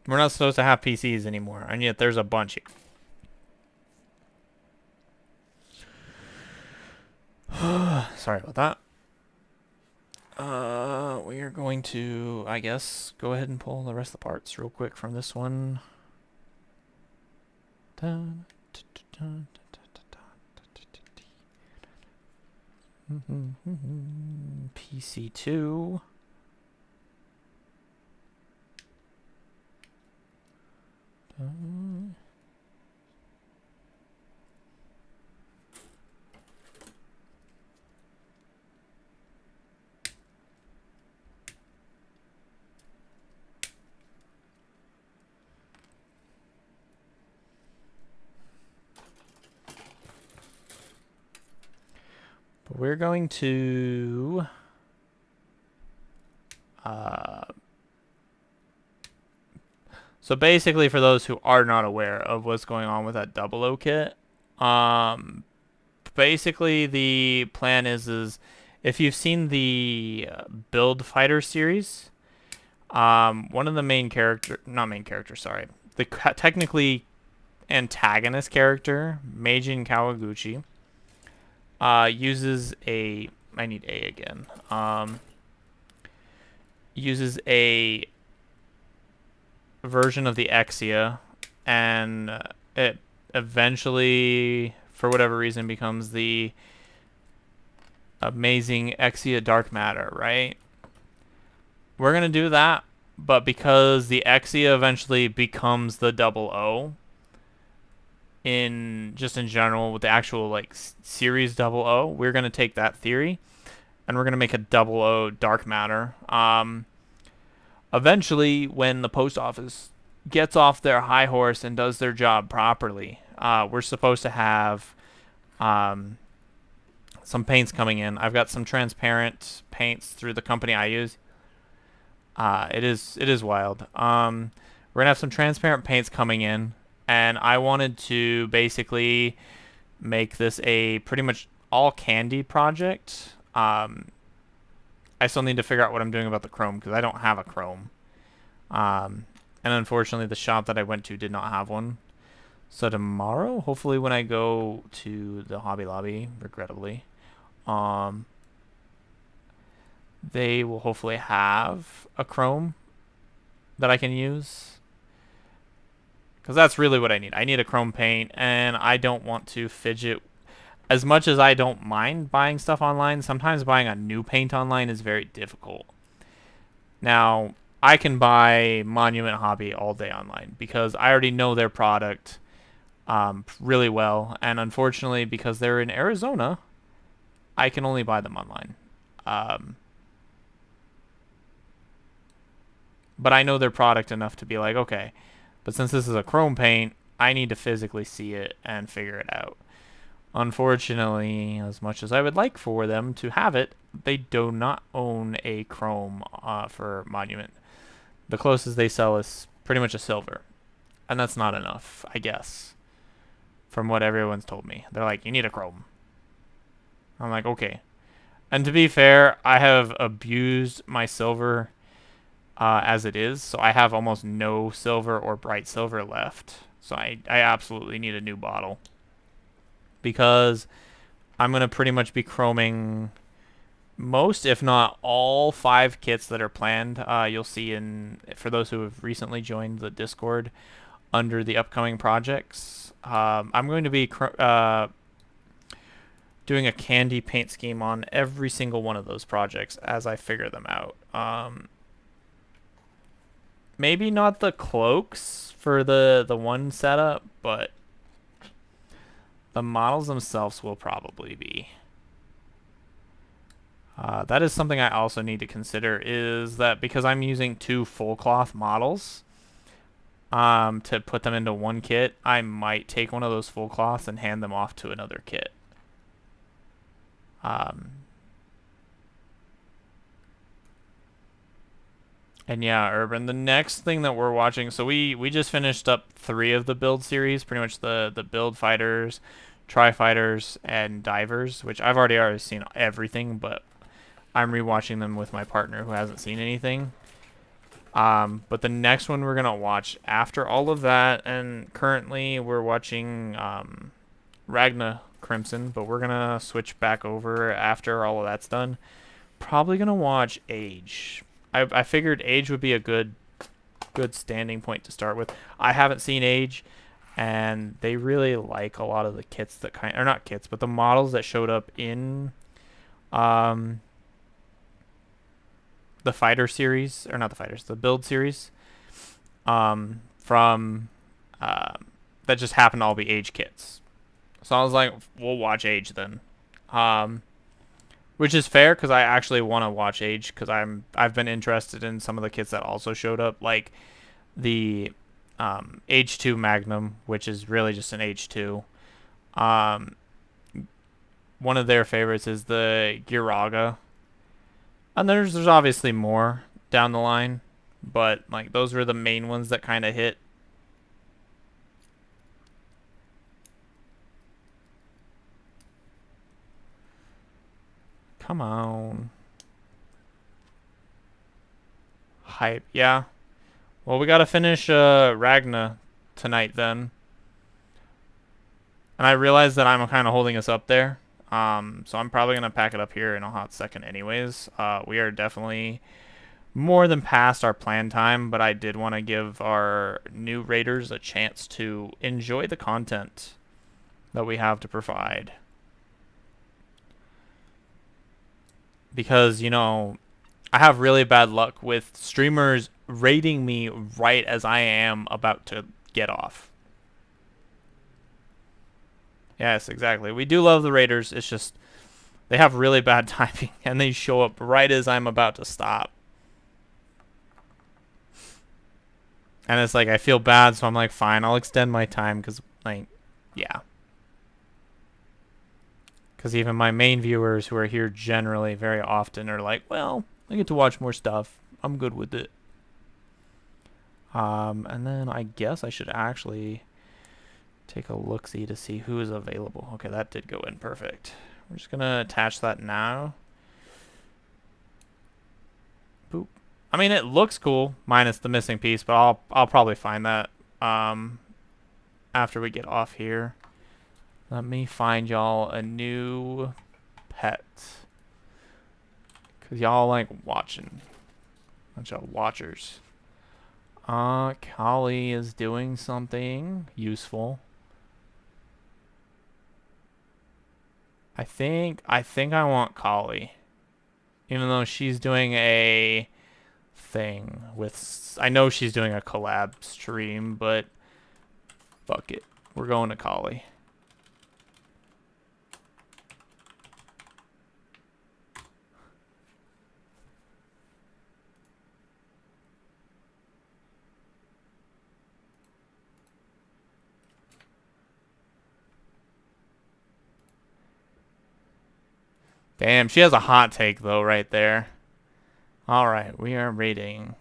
We're not supposed to have PCs anymore, and yet there's a bunch here. Sorry about that. We are going to, I guess, go ahead and pull the rest of the parts real quick from this one. PC2. But we're going to so basically, for those who are not aware of what's going on with that 00 kit, basically the plan is if you've seen the Build Fighter series, one of the sorry, the technically antagonist character, Meijin Kawaguchi, uses a, I need A again, uses a version of the Exia, and it eventually, for whatever reason, becomes the amazing Exia Dark Matter, right? We're going to do that, but because the Exia eventually becomes the 00, in general with the actual like series 00, we're going to take that theory and we're going to make a 00 Dark Matter. Eventually, when the post office gets off their high horse and does their job properly, we're supposed to have some paints coming in. I've got some transparent paints through the company I use. It is wild. We're gonna have some transparent paints coming in, and I wanted to basically make this a pretty much all candy project. I still need to figure out what I'm doing about the chrome because I don't have a chrome. And unfortunately, the shop that I went to did not have one. So tomorrow, hopefully when I go to the Hobby Lobby, regrettably, they will hopefully have a chrome that I can use. Because that's really what I need. I need a chrome paint, and I don't want to fidget. As much as I don't mind buying stuff online, sometimes buying a new paint online is very difficult. Now, I can buy Monument Hobby all day online because I already know their product really well. And unfortunately, because they're in Arizona, I can only buy them online. But I know their product enough to be like, okay. But since this is a chrome paint, I need to physically see it and figure it out. Unfortunately, as much as I would like for them to have it, they do not own a chrome for Monument. The closest they sell is pretty much a silver. And that's not enough, I guess. From what everyone's told me. They're like, you need a chrome. I'm like, okay. And to be fair, I have abused my silver as it is. So I have almost no silver or bright silver left. So I absolutely need a new bottle. Because I'm going to pretty much be chroming most, if not all, 5 kits that are planned. You'll see for those who have recently joined the Discord under the upcoming projects. I'm going to be doing a candy paint scheme on every single one of those projects as I figure them out. Maybe not the cloaks for the one setup, but the models themselves will probably be. That is something I also need to consider, is that because I'm using 2 full cloth models to put them into one kit, I might take one of those full cloths and hand them off to another kit. And yeah, Urban, the next thing that we're watching, so we just finished up 3 of the build series, pretty much the build fighters, tri-fighters, and divers, which I've already seen everything, but I'm rewatching them with my partner who hasn't seen anything. But the next one we're gonna watch after all of that, and currently we're watching Ragna Crimson, but we're gonna switch back over after all of that's done. Probably gonna watch Age. I figured Age would be a good standing point to start with. I haven't seen Age, and they really like a lot of the kits that or not kits, but the models that showed up in um, the fighter series, or not the fighters, the build series, from that just happened to all be Age kits. So I was like, we'll watch Age then, which is fair because I actually want to watch Age because I've been interested in some of the kits that also showed up, like the H2 Magnum, which is really just an H2. One of their favorites is the Giraga, and there's obviously more down the line, but like those were the main ones that kind of hit. Come on. Hype, yeah. Well, we gotta finish Ragna tonight then. And I realize that I'm kind of holding us up there. So I'm probably going to pack it up here in a hot second anyways. We are definitely more than past our planned time, but I did want to give our new raiders a chance to enjoy the content that we have to provide. Because, you know, I have really bad luck with streamers raiding me right as I am about to get off. Yes, exactly. We do love the raiders. It's just they have really bad timing, and they show up right as I'm about to stop. And it's like, I feel bad, so I'm like, fine, I'll extend my time, because, like, yeah. Because even my main viewers who are here generally very often are like, well, I get to watch more stuff. I'm good with it. And then I guess I should actually take a look-see to see who is available. Okay, that did go in perfect. We're just going to attach that now. Boop. I mean, it looks cool, minus the missing piece, but I'll probably find that after we get off here. Let me find y'all a new pet. Because y'all like watching. Bunch of watchers. Kali is doing something useful. I think I want Kali. Even though she's doing a thing with... I know she's doing a collab stream, but fuck it. We're going to Kali. Damn, she has a hot take, though, right there. Alright, we are rating